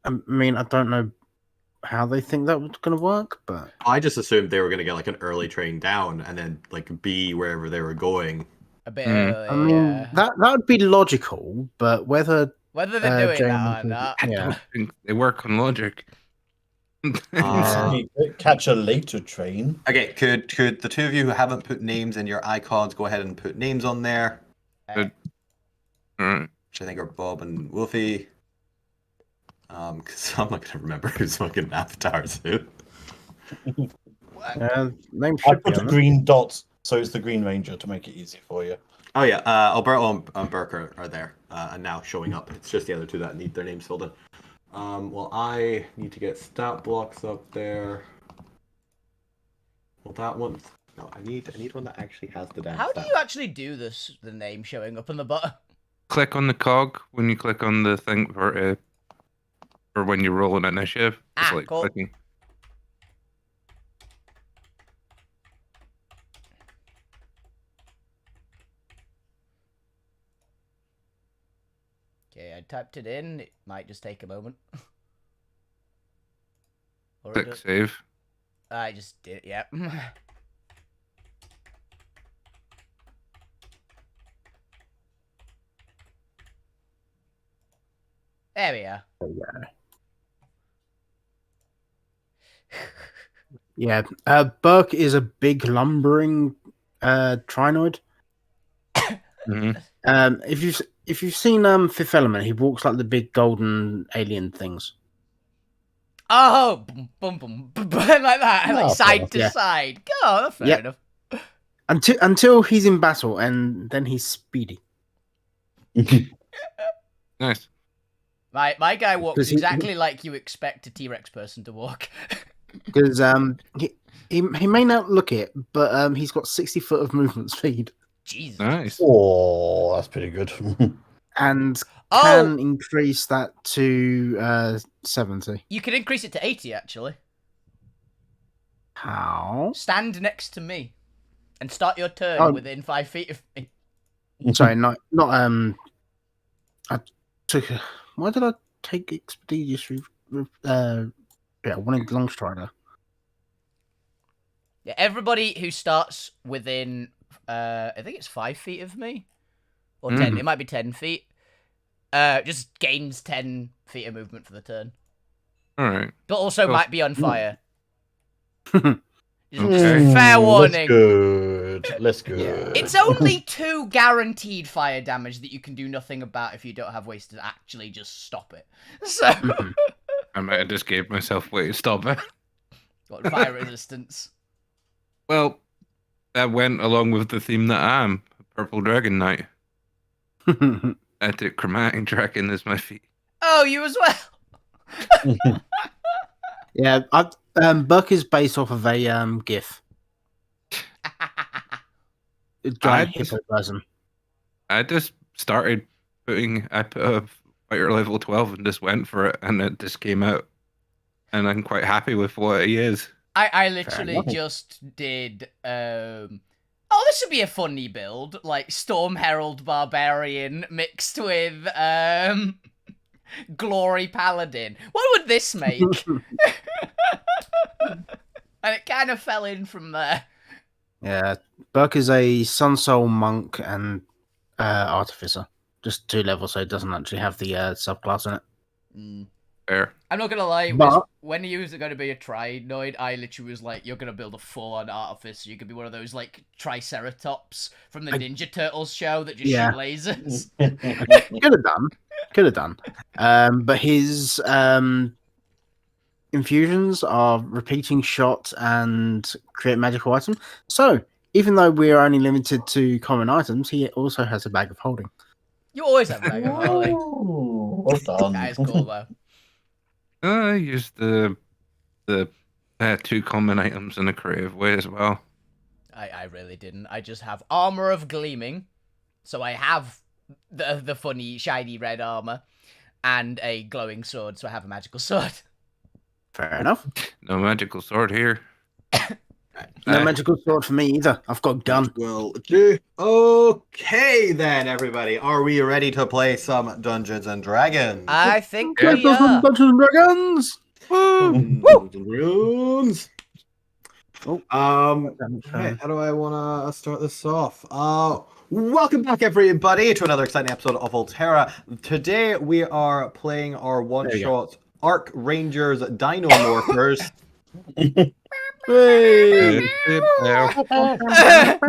I mean, I don't know how they think that was going to work, but I just assumed they were going to get like an early train down and then like be wherever they were going. A bit Mm. I early, mean yeah. that would be logical. But whether Whether they're doing Jamie that or not. I yeah, don't think they work on logic. Yeah. Catch a later train. Okay, could the two of you who haven't put names in your icons go ahead and put names on there, But, all right. which I think are Bob and Wolfie. Because I'm not gonna remember who's fucking avatars who. name I should be put a on it. green dot, so it's the Green Ranger to make it easy for you. Oh yeah, Alberto and Burke are there and now showing up. It's just the other two that need their names filled in. Well, I need to get stat blocks up there. Well, that one. No, I need one that actually has the damn. How do stat. you actually do this? The name showing up on the bottom. Click on the cog when you click on the thing for when you roll an initiative. It's like Cool. clicking. Okay, I typed it in. It might just take a moment. Or Click save. I just did it. Yep. There we are. Yeah, Burke is a big lumbering Trinoid. Mm-hmm. If you've seen Fifth Element, he walks like the big golden alien things. Oh, boom, boom, boom, boom, like that, Oh, like side to yeah. side. Oh, fair Yep. enough. Until he's in battle, and then he's speedy. Nice. My guy walks 'Cause he- exactly like you expect a T-Rex person to walk. Because he may not look it, but he's got 60 foot of movement speed Jesus. Nice. Oh, that's pretty good. and Oh, can increase that to 70. you can increase it to 80 actually. How? Stand next to me, and start your turn Oh. within 5 feet of me. Sorry, not I took. Why did I take expeditious? Yeah, one long strider. Yeah, everybody who starts within, I think it's 5 feet of me, or 10. It might be 10 feet. Just gains 10 feet of movement for the turn, All right. but also Cool. might be on fire. Just Okay. fair warning. Let's go. It's only 2 guaranteed fire damage that you can do nothing about if you don't have ways to actually just stop it. So, I might have just gave myself way to stop it. got fire resistance. Well, that went along with the theme that I am, Purple Dragon Knight. I took Chromatic Dragon as my feet. Oh, you as well. Yeah, Buck is based off of a GIF. A giant hippo person. I just started I put a fighter level 12 and just went for it, and it just came out. And I'm quite happy with what he is. I literally enough. just did. Oh, this would be a funny build, like Storm Herald Barbarian mixed with Glory Paladin. What would this make? And it kind of fell in from there. Yeah, Buck is a Sun Soul monk and artificer. Just 2 levels, so it doesn't actually have the subclass in it. Fair. I'm not gonna lie, But- when he was gonna be a Trinoid, I literally was like, you're gonna build a full-on artificer. You could be one of those, like, Triceratops from the Ninja Turtles show that just Yeah. shoot lasers. Could have done. But his infusions are repeating shot and create magical item. So, even though we are only limited to common items, he also has a bag of holding. You always have Mega Holy. Ooh, well done. That is cool, though. I used the 2 common items in a creative way as well. I really didn't. I just have Armor of Gleaming. So I have the funny, shiny red armor. And a glowing sword, so I have a magical sword. Fair enough. No magical sword here. No magical sword for me either. I've got gun. Will do. Okay, then, everybody. Are we ready to play some Dungeons and Dragons? I think Yeah. we are. Dungeons and Dragons. Dungeons and Dragons. Oh, Right, how do I want to start this off? Welcome back, everybody, to another exciting episode of Alterra. Today, we are playing our one-shot Arc Rangers Dino Morphers. Hey.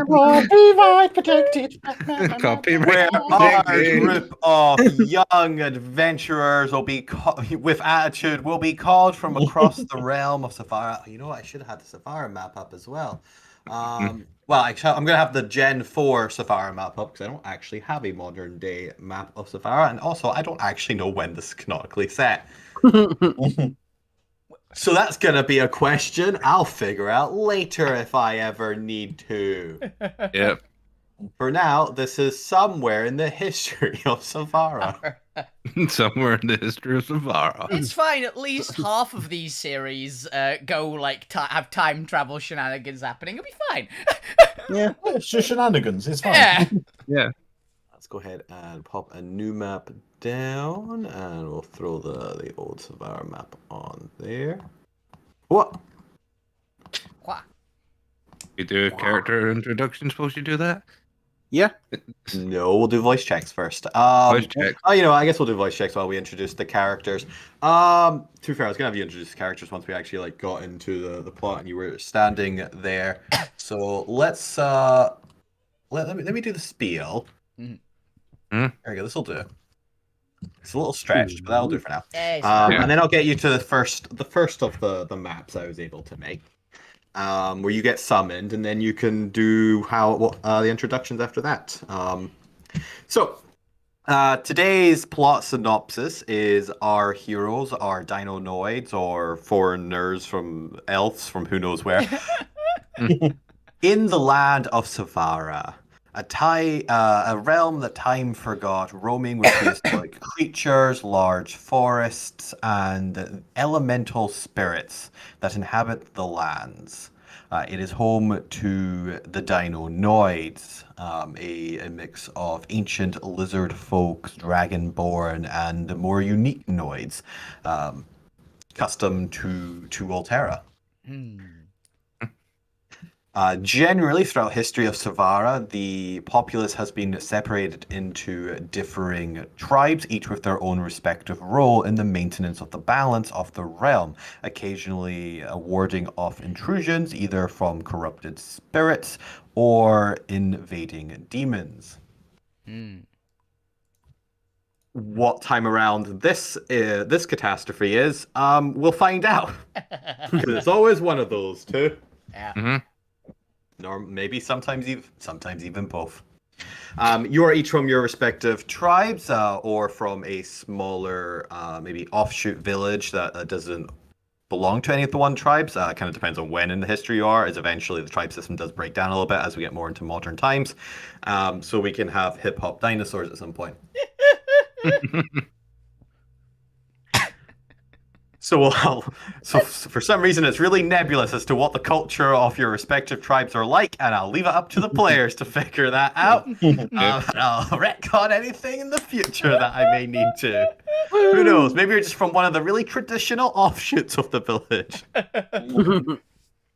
Copyright protected. Where our group of young adventurers will be with attitude will be called from across the realm of Savara. You know what? I should have had the Savara map up as well. Well, actually, I'm going to have the Gen 4 Savara map up because I don't actually have a modern day map of Savara, and also I don't actually know when this is canonically set. So that's going to be a question I'll figure out later if I ever need to. Yep. For now, this is somewhere in the history of Savara. Somewhere in the history of Savara. It's fine. At least half of these series go like have time travel shenanigans happening. It'll be fine. Yeah. It's just shenanigans. It's fine. Yeah. Yeah. Let's go ahead and pop a new map down, and we'll throw the old Savara map on there. What? What? You do a character introduction, suppose you do that? Yeah. No, we'll do voice checks first. Voice check. Oh, you know, I guess we'll do voice checks while we introduce the characters. To be fair, I was gonna have you introduce the characters once we actually got into the plot and you were standing there. So let's let me do the spiel. Mhm. There we go. This will do. It's a little stretched, but that'll do for now. Yeah, it's fine. And then I'll get you to the first of the maps I was able to make. Where you get summoned, and then you can do the introductions after that. Today's plot synopsis is our heroes are Dinonoids, or foreigners from elves from who knows where, in the land of Savara, a realm that time forgot, roaming with prehistoric creatures, large forests, and elemental spirits that inhabit the lands. It is home to the Dinonoids, a mix of ancient lizard folks, dragonborn, and more unique noids, custom to Alterra. Generally, throughout history of Savara, the populace has been separated into differing tribes, each with their own respective role in the maintenance of the balance of the realm, occasionally warding off intrusions either from corrupted spirits or invading demons. What time around this catastrophe is, we'll find out. Because it's always one of those two. Yeah. Mm-hmm. Or maybe sometimes even both. You are each from your respective tribes, or from a smaller, maybe offshoot village that doesn't belong to any of the one tribes. Kind of depends on when in the history you are, as eventually the tribe system does break down a little bit as we get more into modern times. So we can have hip-hop dinosaurs at some point. So for some reason, it's really nebulous as to what the culture of your respective tribes are like, and I'll leave it up to the players to figure that out. I'll retcon anything in the future that I may need to. Who knows? Maybe you're just from one of the really traditional offshoots of the village.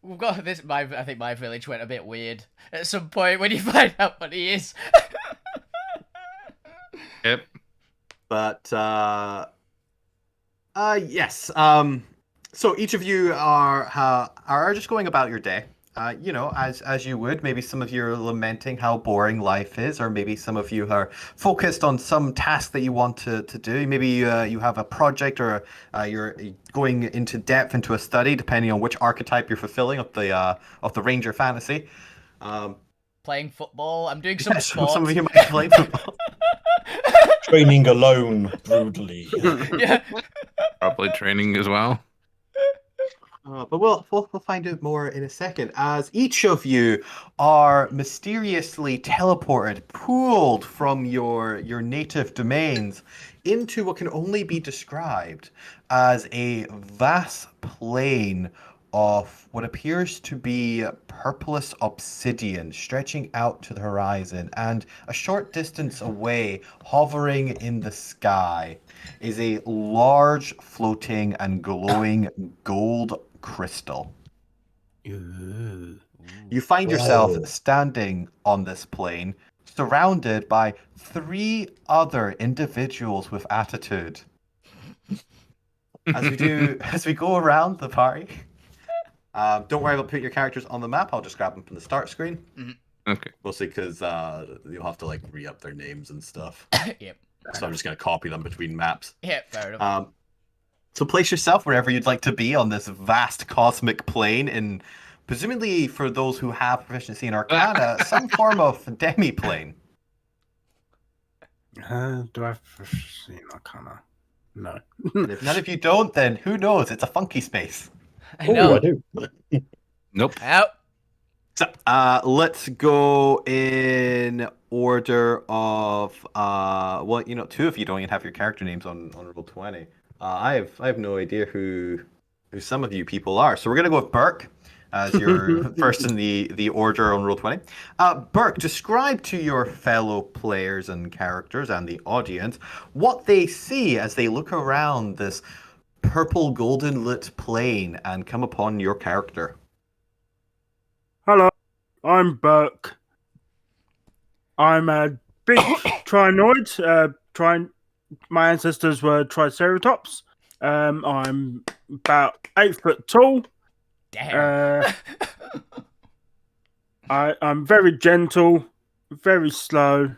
We've got this. I think my village went a bit weird at some point when you find out what he is. Yep. But yes. So each of you are just going about your day. You know, as you would. Maybe some of you are lamenting how boring life is, or maybe some of you are focused on some task that you want to do. Maybe you have a project, or you're going into depth into a study, depending on which archetype you're fulfilling of the Ranger fantasy. Playing football. I'm doing some Yes, sports. some of you might play football. Training alone, brutally. Yeah. Probably training as well. But we'll find out more in a second, as each of you are mysteriously teleported, pulled from your native domains into what can only be described as a vast plain of what appears to be purplish obsidian stretching out to the horizon, and a short distance away, hovering in the sky, is a large, floating, and glowing gold crystal. Ooh. You find yourself Whoa. standing on this plane, surrounded by 3 other individuals with attitude. As we go around the party. Don't worry about putting your characters on the map. I'll just grab them from the start screen. Okay. Mostly because you'll have to like re-up their names and stuff. Yep. So I'm just gonna copy them between maps. Yeah, fair enough. So place yourself wherever you'd like to be on this vast cosmic plane, in presumably for those who have proficiency in Arcana, some form of demi-plane. Do I have proficiency in Arcana? No. And if none of you don't, then who knows? It's a funky space. I Oh, know. I do. Nope. Out. So let's go in order of well, 2 of you don't even have your character names on Roll20. I have no idea who some of you people are. So we're gonna go with Burke as your first in the order on Roll20. Burke, describe to your fellow players and characters and the audience what they see as they look around this purple golden lit plane and come upon your character. Hello, I'm Burke. I'm a big Trinoid. My ancestors were Triceratops. I'm about 8 foot tall. Damn. I'm very gentle, very slow,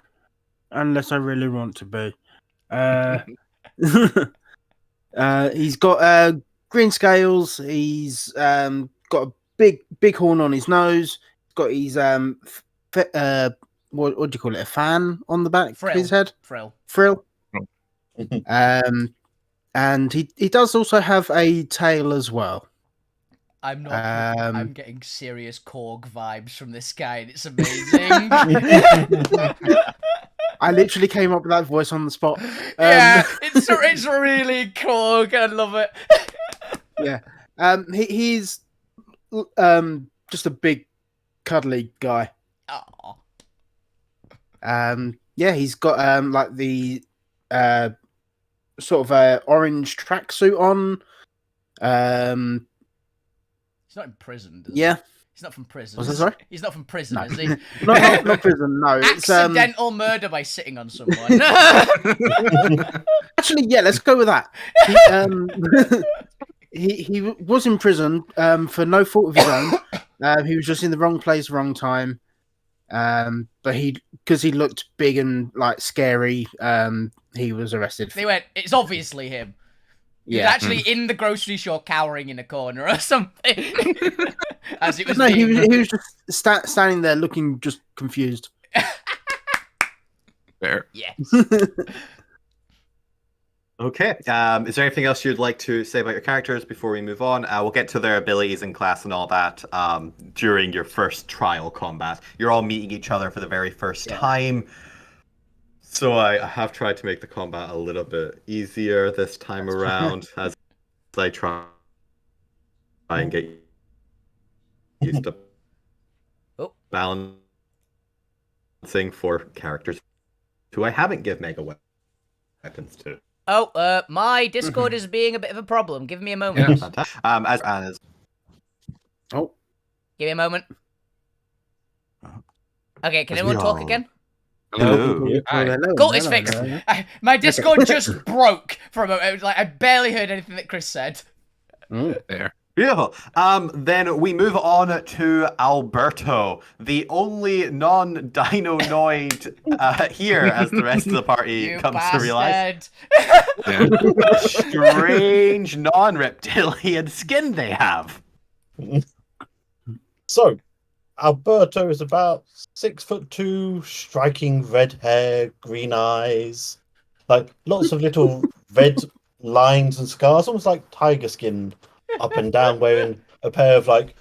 unless I really want to be. He's got green scales. He's got a big horn on his nose. He's got his what do you call it? A fan on the back of his head. Frill. And he does also have a tail as well. I'm not. I'm getting serious Korg vibes from this guy, and it's amazing. I literally came up with that voice on the spot. Yeah, it's really Korg. I love it. Yeah. He's just a big, cuddly guy. Aw. Yeah, he's got like the sort of orange tracksuit on. He's not in prison. Yeah. He's not from prison. Was that sorry? He's not from prison, No. is he? not prison. No, it's Accidental murder by sitting on someone. actually, yeah. Let's go with that. He was in prison for no fault of his own. He was just in the wrong place, wrong time. But because he looked big and like scary, he was arrested. They went, it's obviously him. He was actually in the grocery store cowering in a corner or something. As it was. No, he was just standing there looking just confused. Fair. Yes. Okay. Is there anything else you'd like to say about your characters before we move on? We'll get to their abilities in class and all that during your first trial combat. You're all meeting each other for the very first time. So I have tried to make the combat a little bit easier this time around as I try and get used to balancing for characters who I haven't give mega weapons to. Oh, my Discord is being a bit of a problem. Give me a moment. Yeah. Fantastic. As Anna's. Oh, Give me a moment. Okay, can anyone talk again? Hello. Cool, it's fixed. My Discord just broke for a moment. It was like I barely heard anything that Chris said. There. Beautiful. Then we move on to Alberto, the only non-Dinonoid here, as the rest of the party You comes bastard. to realize. Yeah. Strange non-reptilian skin they have. So, Alberto is about 6'2", striking red hair, green eyes, like lots of little red lines and scars, almost like tiger skin up and down, wearing a pair of like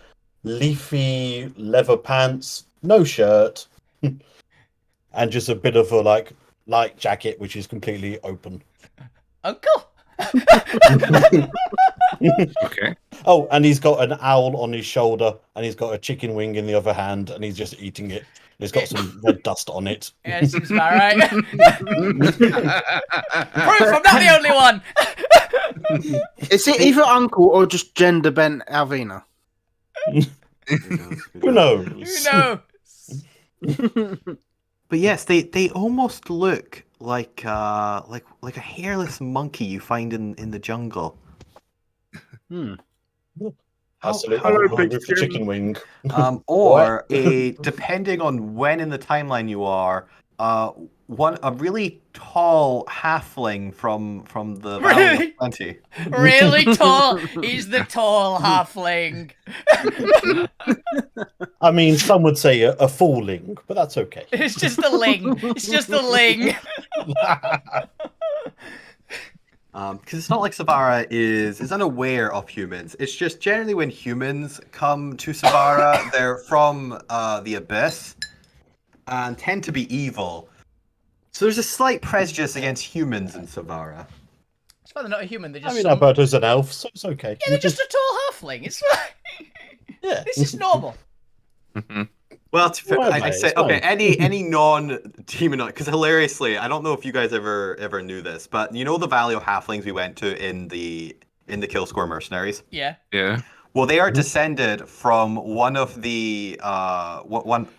leafy leather pants, no shirt, and just a bit of a like light jacket which is completely open. Uncle? Okay. Oh, and he's got an owl on his shoulder, and he's got a chicken wing in the other hand, and he's just eating it. It's got some red dust on it. Yeah, it seems about right. Proof, I'm not the only one. Is it either uncle or just gender bent Alvina? Who knows? Who knows? But yes, they almost look like a hairless monkey you find in the jungle. Absolutely. hello, I'm hungry big for skin. chicken wing. Or depending on when in the timeline you are, a really tall halfling from the Valley Really? of Plenty. Really tall. He's the tall halfling. I mean, some would say a falling, but that's okay. It's just a ling. It's just a ling. Because it's not like Savara is unaware of humans. It's just generally when humans come to Savara, they're from the Abyss and tend to be evil. So there's a slight prejudice against humans in Savara. It's fine, they're not a human. They're just I mean, some... Alberto's an elf, so it's okay. Yeah, they're just a tall halfling. It's fine. Yeah. This is normal. Well, Well, I'd mate, say it's okay. fine. Any non-demonic, because hilariously, I don't know if you guys ever knew this, but you know the Valley of Halflings we went to in the Kill Score Mercenaries. Yeah. Yeah. Well, they are descended from one of the one of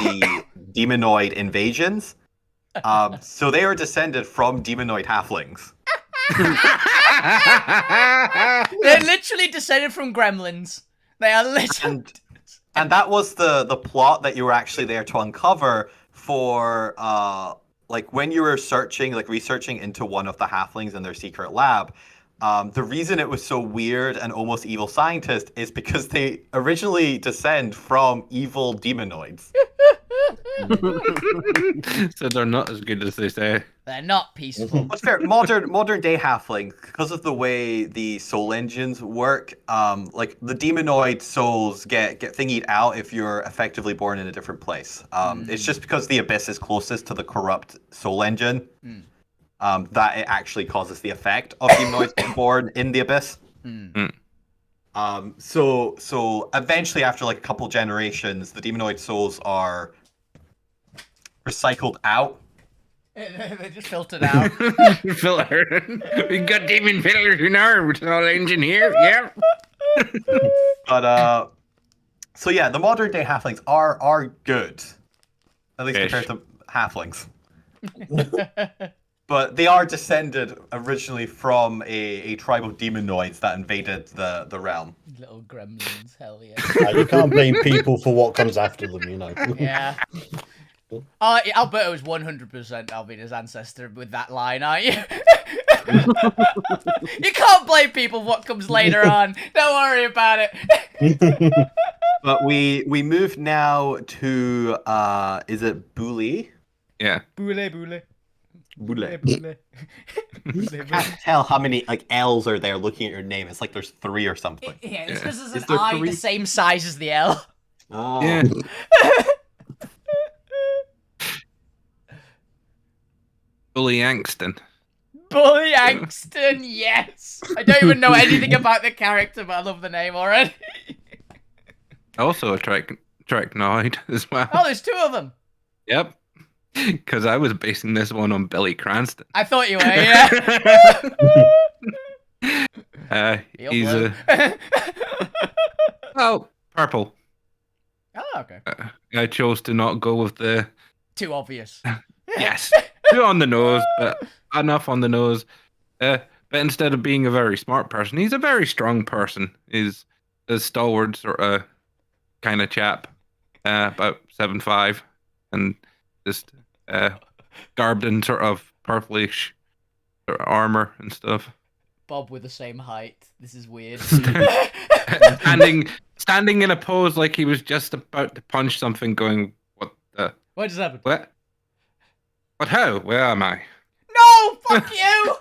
the Demonoid invasions. So they are descended from Demonoid halflings. They're literally descended from gremlins. They are literally... And that was the plot that you were actually there to uncover for like when you were researching into one of the halflings in their secret lab. The reason it was so weird and almost evil scientist is because they originally descend from evil demonoids. So they're not as good as they say. They're not peaceful. What's fair? Modern day halflings, because of the way the soul engines work, like the demonoid souls get thingied out if you're effectively born in a different place. It's just because the abyss is closest to the corrupt soul engine that it actually causes the effect of demonoids being born in the abyss. So eventually, after like a couple generations, the demonoid souls are recycled out. They just filtered out. Filler. We got demon fillers in our soul engine here. Yeah. But so yeah, the modern day halflings are good, at least Ish. compared to halflings. But they are descended originally from a tribe of demonoids that invaded the realm. Little gremlins, hell yeah. You can't blame people for what comes after them, you know. Yeah. Oh, Alberto is 100% Alvina's ancestor with that line, aren't you? You can't blame people for what comes later on. Don't worry about it. But we move now to is it Booley? Yeah. Boule, boule. Booley. Boule. I can't tell how many like L's are there looking at your name. It's like there's 3 or something. Yeah, it's because there's Is an there I 3? the same size as the L. Oh. Yeah. Bully Angston. Bully Angston, yes. I don't even know anything about the character, but I love the name already. Also a Trachnoid as well. Oh, there's 2 of them. Yep. Because I was basing this one on Billy Cranston. I thought you were, yeah. You're He's blue. well, purple. Oh, okay. I chose to not go with the Too obvious. yes, too on the nose, but enough on the nose. But instead of being a very smart person, he's a very strong person. He's a stalwart sort of kind of chap, about 7'5", and just garbed in sort of purplish sort of armor and stuff. Bob with the same height. This is weird. standing in a pose like he was just about to punch something, going, "What the? What just happened? What? What? How? Where am I?" No! Fuck you!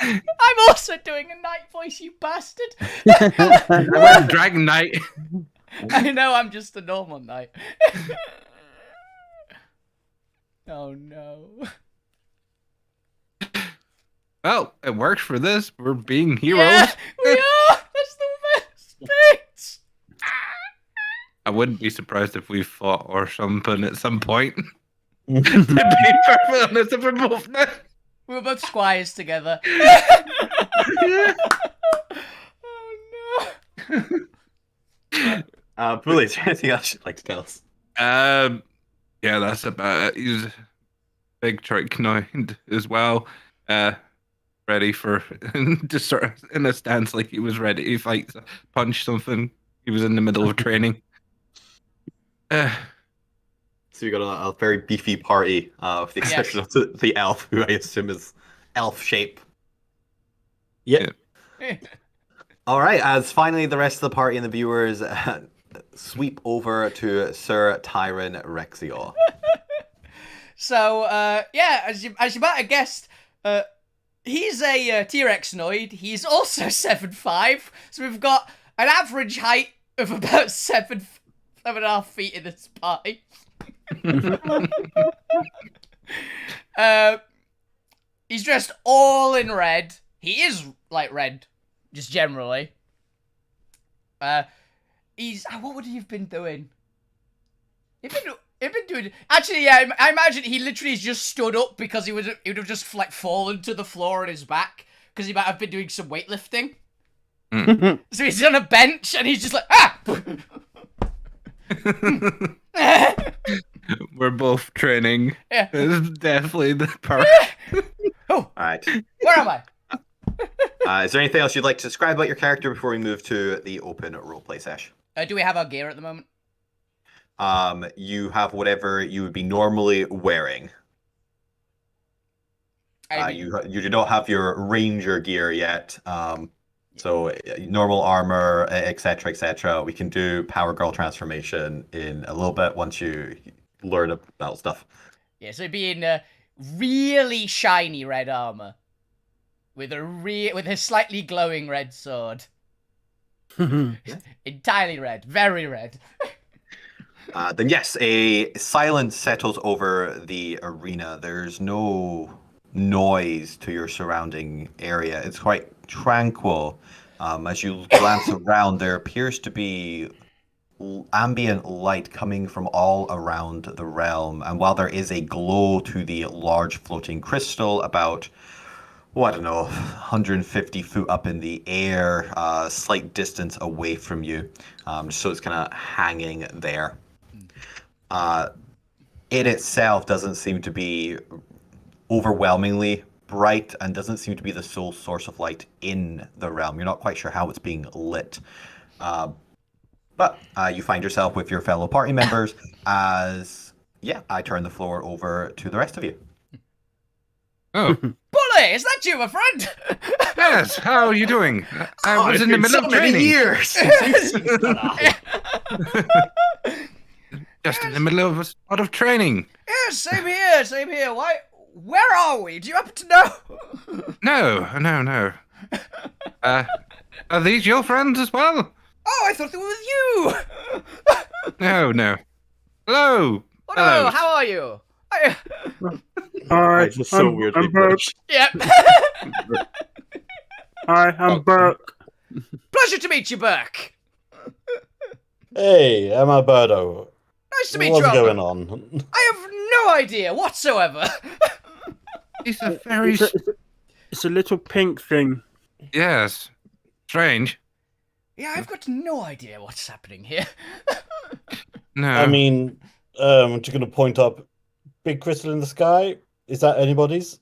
I'm also doing a night voice, you bastard! I went Dragon Knight. I know, I'm just a normal knight. Oh no. Well, it worked for this. We're being heroes. Yeah, we are. That's the best bit. I wouldn't be surprised if we fought or something at some point. To be perfectly honest, if we're both now. We were both squires together. Yeah. Oh no. Bully, is there anything else you'd like to tell us? Yeah, that's about it. He's big trichnoid as well. Ready for just sort of in a stance like he was ready to fight, punch something. He was in the middle of training. So you got a very beefy party, with the exception of the elf, who I assume is elf shape. Yeah. All right, as finally the rest of the party and the viewers sweep over to Sir Tyron Rexior. So, yeah, as you might have guessed, he's a T-Rexnoid. He's also 7'5", so we've got an average height of about 7.5 feet in this party. He's dressed all in red. He is like red, just generally. He's what would he have been doing? He'd been doing. Actually, yeah, I imagine he literally just stood up because he would have just like fallen to the floor on his back because he might have been doing some weightlifting. So he's on a bench and he's just like We're both training. Yeah. It's definitely the part. Oh, All right. where am I? Is there anything else you'd like to describe about your character before we move to the open roleplay session? Do we have our gear at the moment? You have whatever you would be normally wearing. You do not have your ranger gear yet. So normal armor, etc., etc. We can do Power Girl transformation in a little bit once you learn about stuff. Yeah, so it'd be in really shiny red armor with a slightly glowing red sword. Entirely red, very red. Then yes, a silence settles over the arena. There's no noise to your surrounding area. It's quite tranquil. As you glance around, there appears to be ambient light coming from all around the realm. And while there is a glow to the large floating crystal about, I don't know, 150 foot up in the air, slight distance away from you. So it's kind of hanging there. It itself doesn't seem to be overwhelmingly bright and doesn't seem to be the sole source of light in the realm. You're not quite sure how it's being lit. But you find yourself with your fellow party members as, I turn the floor over to the rest of you. Oh, Bully, is that you, my friend? yes. How are you doing? I was in the middle of many training. years. Just in the middle of a lot of training. Yeah, same here. Why? Where are we? Do you happen to know? No. Are these your friends as well? Oh, I thought they were with you. No. Hello. Oh, no, how are you? Hi, It's so weirdly I'm Burke. British. Yep. Hi, I'm Burke. Pleasure to meet you, Burke. Hey, I'm Alberto. Nice to meet What's you. going on? I have no idea whatsoever. He's a very It's a little pink thing. yes, strange. Yeah, I've got no idea what's happening here. No, I mean, just going to point up. Big crystal in the sky. Is that anybody's?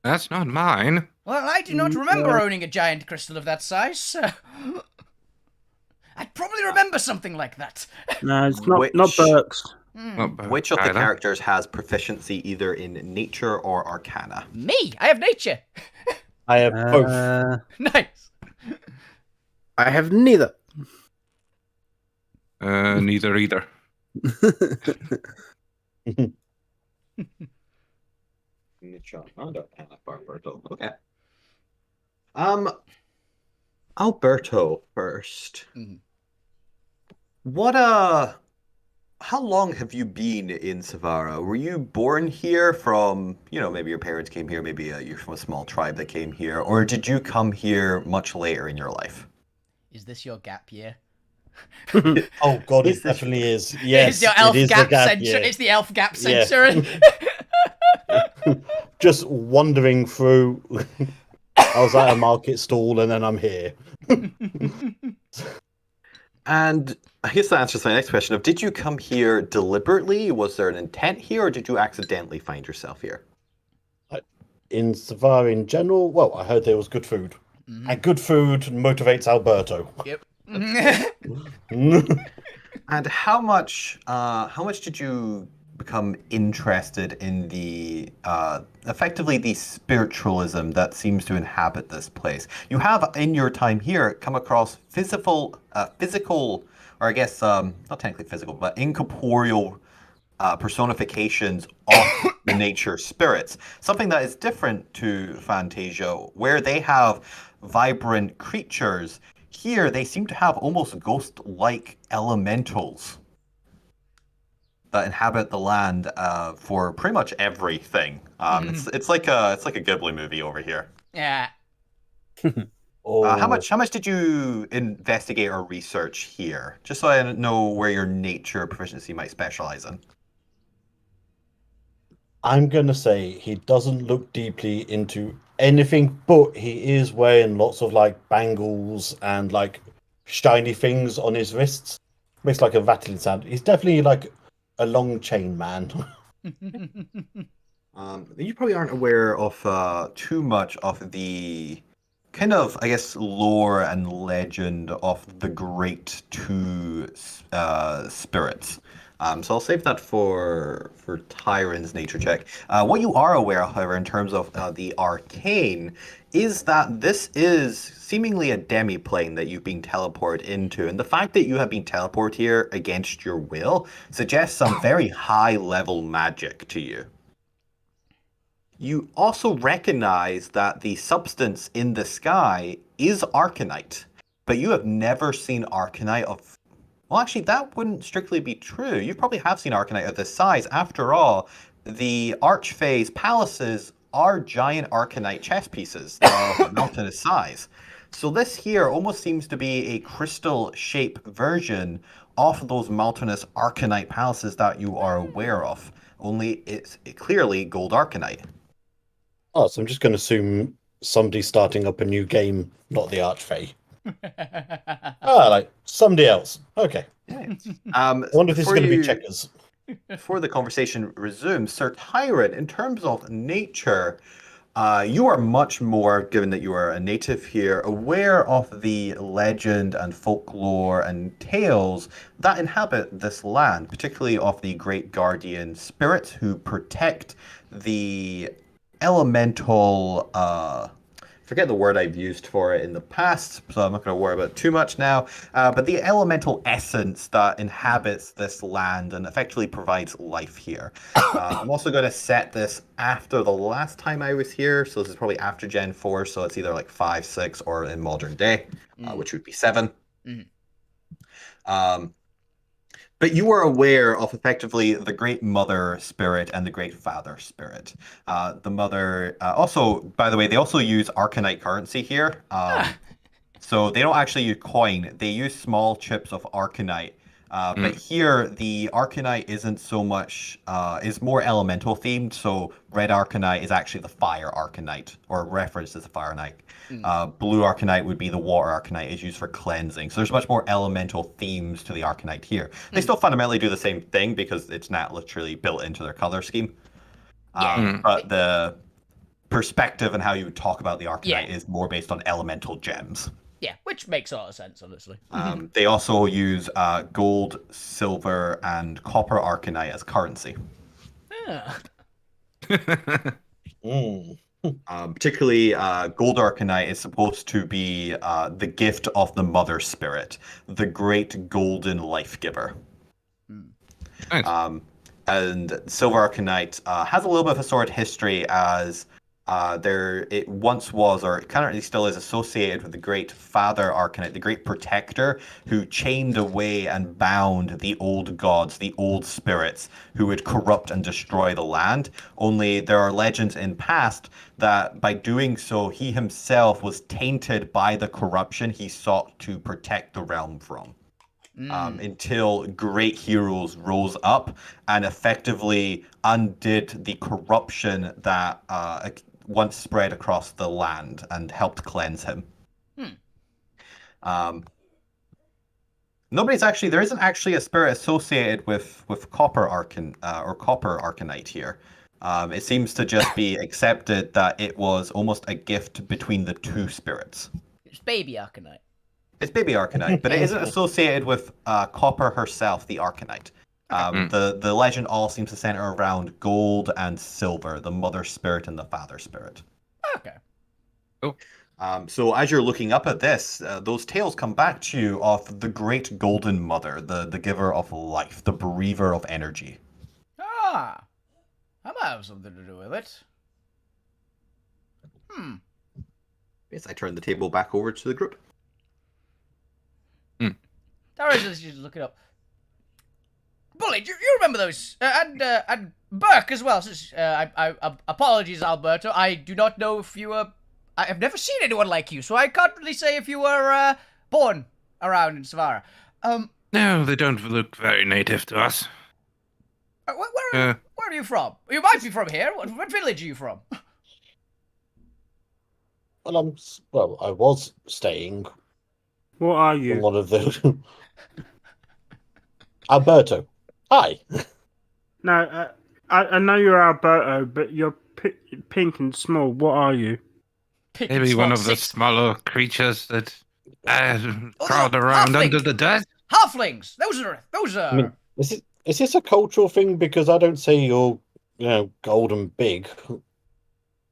that's not mine. Well, I do not remember owning a giant crystal of that size, so... I'd probably remember something like that. No, it's not Which- not Burke's. Not Burke Which of the either. characters has proficiency either in nature or arcana? Me? I have nature. I have both. Nice. I have neither. Neither either. Okay. Alberto first. Mhm. What how long have you been in Savara? Were you born here from, maybe your parents came here, maybe you're from a small tribe that came here, or did you come here much later in your life? Is this your gap year? Oh god, Is it this definitely is. It's Yes, your it elf is the gap gap century. year. It's the elf gap Yeah. century. Just wandering through. I was at a market stall and then I'm here. And I guess that answers my next question of, did you come here deliberately? Was there an intent here, or did you accidentally find yourself here? In Savara in general, well, I heard there was good food. And good food motivates Alberto. Yep. And how much did you become interested in the effectively the spiritualism that seems to inhabit this place? You have in your time here come across physical, or I guess not technically physical, but incorporeal personifications of the nature spirits. Something that is different to Fantasia, where they have vibrant creatures. Here, they seem to have almost ghost-like elementals that inhabit the land for pretty much everything. It's like a Ghibli movie over here. Yeah. How Oh, much did you investigate or research here? Just so I know where your nature proficiency might specialize in. I'm gonna say he doesn't look deeply into anything, but he is wearing lots of like bangles and like shiny things on his wrists. Makes like a rattling sound. He's definitely like a long chain man. You probably aren't aware of too much of the kind of, I guess, lore and legend of the Great Two spirits. So I'll save that for Tyron's nature check. What you are aware of, however, in terms of the arcane, is that this is seemingly a demi-plane that you've been teleported into, and the fact that you have been teleported here against your will suggests some very high-level magic to you. You also recognize that the substance in the sky is arcanite, but you have never seen arcanite of. Well, actually, that wouldn't strictly be true. You probably have seen arcanite of this size. After all, the Archfey's palaces are giant arcanite chess pieces that are of mountainous size. So this here almost seems to be a crystal-shaped version of those mountainous arcanite palaces that you are aware of. Only it's clearly gold arcanite. Oh, so I'm just gonna assume somebody's starting up a new game, not the Archfey. Like somebody else. Okay. Yeah. I wonder if this is going to be checkers. Before the conversation resumes, Sir Tyrant, in terms of nature, you are much more, given that you are a native here, aware of the legend and folklore and tales that inhabit this land, particularly of the great guardian spirits who protect the elemental forget the word I've used for it in the past, so I'm not going to worry about it too much now. But the elemental essence that inhabits this land and effectively provides life here. I'm also going to set this after the last time I was here, so this is probably after Gen 4, so it's either like 5, 6, or in modern day, which would be 7. But you are aware of effectively the Great Mother Spirit and the Great Father Spirit. The Mother, also, by the way, they also use Arcanite currency here. So they don't actually use coin, they use small chips of Arcanite. But here, the Arcanite isn't so much, is more elemental themed. So red Arcanite is actually the fire Arcanite, or referenced as the fire Arcanite. Blue Arcanite would be the water Arcanite, is used for cleansing. So there's much more elemental themes to the Arcanite here. They still fundamentally do the same thing because it's not literally built into their color scheme. But the perspective and how you would talk about the Arcanite is more based on elemental gems. Yeah, which makes a lot of sense, honestly. They also use gold, silver, and copper Arcanite as currency. Particularly, gold Arcanite is supposed to be the gift of the Mother Spirit, the great golden life giver. Nice. And silver Arcanite has a little bit of a sordid history as It once was, or it currently still is, associated with the Great Father Arcanite, the Great Protector, who chained away and bound the old gods, the old spirits, who would corrupt and destroy the land. Only there are legends in past that by doing so, he himself was tainted by the corruption he sought to protect the realm from. Until great heroes rose up and effectively undid the corruption that once spread across the land and helped cleanse him. There isn't actually a spirit associated with Copper Copper Arcanite here. It seems to just be accepted that it was almost a gift between the two spirits. It's baby Arcanite. It's baby Arcanite, but it isn't associated with Copper herself, the Arcanite. The legend all seems to center around gold and silver, the mother spirit and the father spirit. Okay. Oh. So as you're looking up at this, those tales come back to you of the great golden mother, the giver of life, the breather of energy. Ah, that might have something to do with it. Yes, I turn the table back over to the group. Let's just look it up. Bully, do you remember those? And Burke as well. Since, apologies, Alberto. I do not know if you were... I have never seen anyone like you, so I can't really say if you were born around in Savara. No, they don't look very native to us. Where are you from? You might be from here. What village are you from? Well, I was staying What are in you? one of the... Alberto. Hi. No, I know you're Alberto, but you're pink and small. What are you? Maybe one of the smaller creatures that crawled around under the dirt. Halflings. Those are. I mean, is this a cultural thing? Because I don't say you're, gold and big.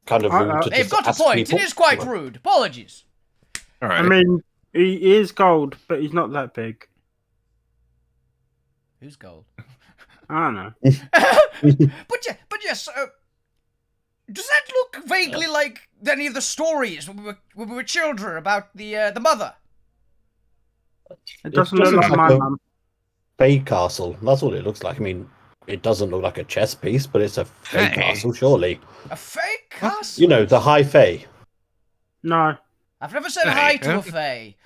Kind of rude to They've just got a ask point. people. It is quite rude. Apologies. All right. I mean, he is gold, but he's not that big. Who's gold? I don't know. but yes. Does that look vaguely like any of the stories when we were children about the mother? It doesn't just look like looks my like a mum. Fey castle. That's what it looks like. I mean, it doesn't look like a chess piece, but it's a Fey Fey? castle, surely. A fake castle? You know, the High Fey. No. I've never said Fey, hi to huh? a Fey,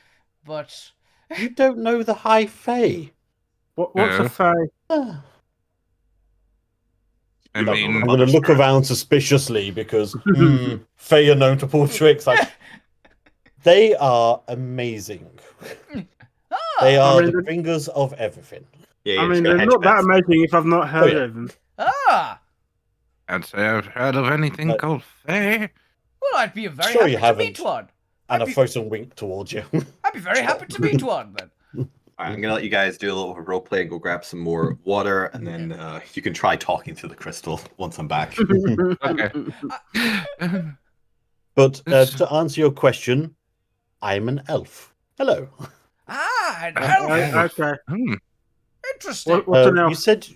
but... You don't know the High Fey. What's No. a fae? Ah. I Look, mean, I'm going to look around suspiciously because Fey are known to pull tricks. Like, they are amazing. They are the bringers of everything. Yeah, I mean, they're not that amazing if I've not heard of them. I'd say I've heard of anything called Fae. Well, I'd be very Sure you happy to meet haven't. one. And a frozen wink towards you. I'd be very happy to meet one, then. Alright, I'm gonna let you guys do a little role play and go grab some more water, and then you can try talking to the crystal once I'm back. Okay. But to answer your question, I'm an elf. Hello. An elf. Okay. Interesting. What's an elf? You said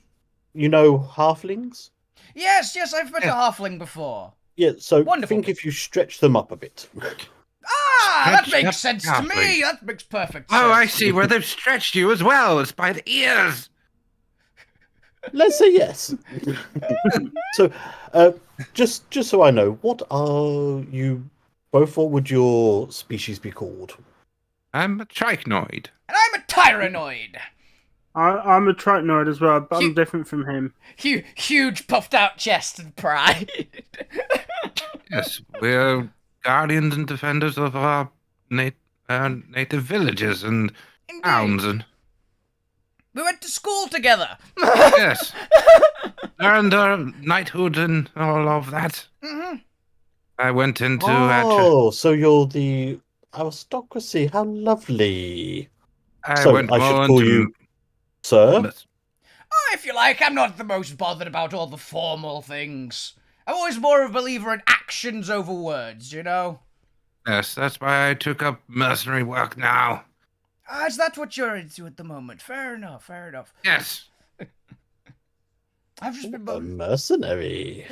you know halflings? Yes, I've met a halfling before. Yeah, so Wonderful. think if you stretch them up a bit. That Stretch makes that sense to me. halfling. That makes perfect sense. Oh, I see where they've stretched you as well. It's by the ears. Let's say yes. So, just so I know, what are you both? What would your species be called? I'm a trichnoid. And I'm a tyrannoid. I'm a Tritenoid as well, but I'm different from him. Huge puffed out chest and pride. Yes, we're guardians and defenders of our native villages and towns. And We went to school together. yes, learned our knighthood and all of that. Mm-hmm. I went into so you're the aristocracy. How lovely. I So went I should more call into you sir. If you like, I'm not the most bothered about all the formal things. I'm always more of a believer in actions over words, you know? Yes, that's why I took up mercenary work now. Is that what you're into at the moment? Fair enough. Yes. I've just been... A mercenary.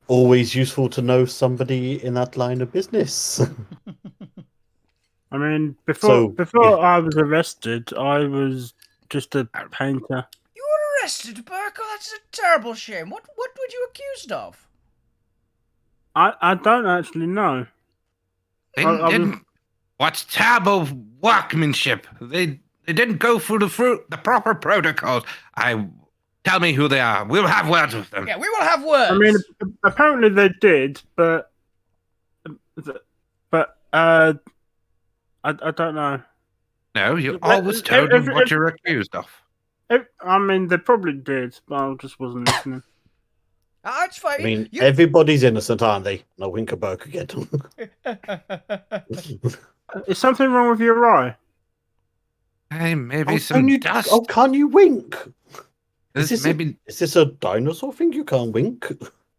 always useful to know somebody in that line of business. I mean, So, before I was arrested, I was just a painter. You were arrested, Burko? That's a terrible shame. What were you accused of? I don't actually know. They I was- didn't. What's terrible workmanship? They didn't go through the proper protocols. Tell me who they are. We'll have words with them. Yeah, we will have words. I mean, apparently they did, but I don't know. No, you But always told them what if- you're accused of. I mean, they probably did, but I just wasn't listening. That's fine. I mean, You- everybody's innocent, aren't they? No Winkerberg again. Is something wrong with your eye? Hey, maybe Oh, some dust. can you wink? This Is maybe this a dinosaur thing? You can't wink.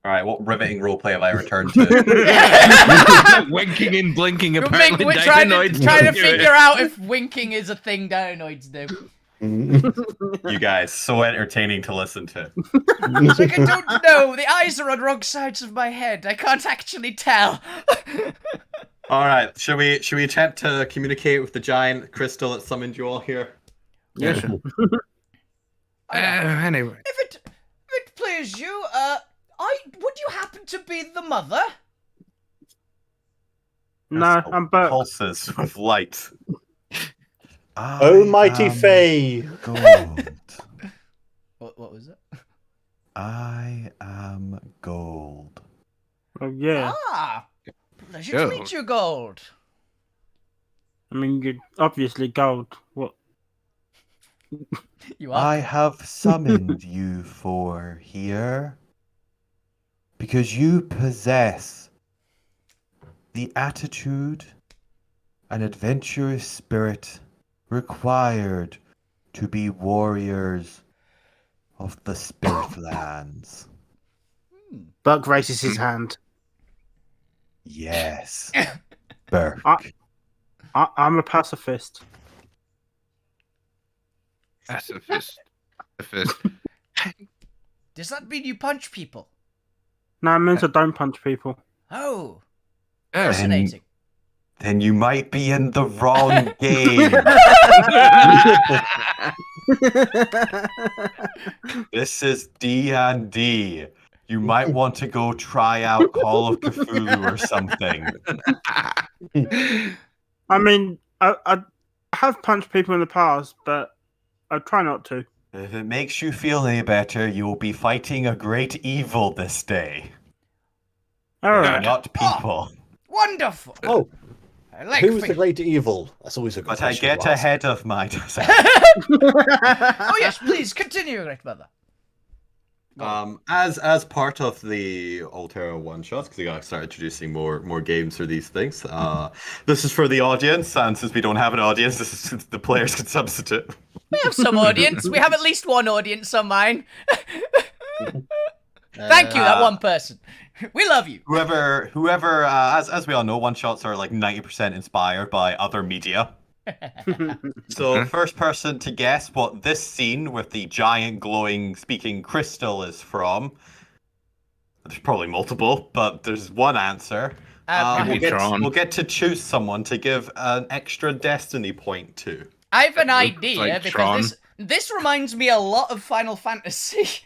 All right, what riveting roleplay have I returned to? winking and blinking. We're Apparently, trying to Dinonoids figure out if winking is a thing Dinonoids do. You guys, so entertaining to listen to. Like, I don't know. The eyes are on wrong sides of my head. I can't actually tell. All right, should we attempt to communicate with the giant crystal that summoned you all here? Yes. Anyway, If it please you, would you happen to be the mother? No, Crystal I'm Burke. Pulses with light. Oh, mighty Fae! Gold. What was it? I am gold. Oh yeah. Ah, pleasure to meet Gold. you, Gold. I mean, you're obviously gold. What? You are. I have summoned you for here because you possess the attitude and adventurous spirit required to be warriors of the spirit lands. Burke raises his hand. Yes, Burke. I'm a pacifist. that's a fist. A fist. Does that mean you punch people? No, it means I don't punch people. Oh, Yeah. fascinating. Then you might be in the wrong game. This is D&D. You might want to go try out Call of Cthulhu or something. I mean, I have punched people in the past, but I try not to. If it makes you feel any better, you will be fighting a great evil this day. All They're right. not people. Wonderful. Oh, I like who's fi- the great evil? That's always a good But I question get to ask. ahead of myself. Oh yes, please continue, great mother. As part of the Alterra one shots, because we gotta start introducing more games for these things. This is for the audience, and since we don't have an audience, this is the players can substitute. We have some audience. We have at least one audience on mine. Thank you, that one person. We love you. Whoever, as we all know, one shots are like 90% inspired by other media. So first person to guess what this scene with the giant glowing speaking crystal is from. There's probably multiple, but there's one answer. Maybe Tron. We'll get to choose someone to give an extra destiny point to. I have an Looks idea like because Tron. this reminds me a lot of Final Fantasy.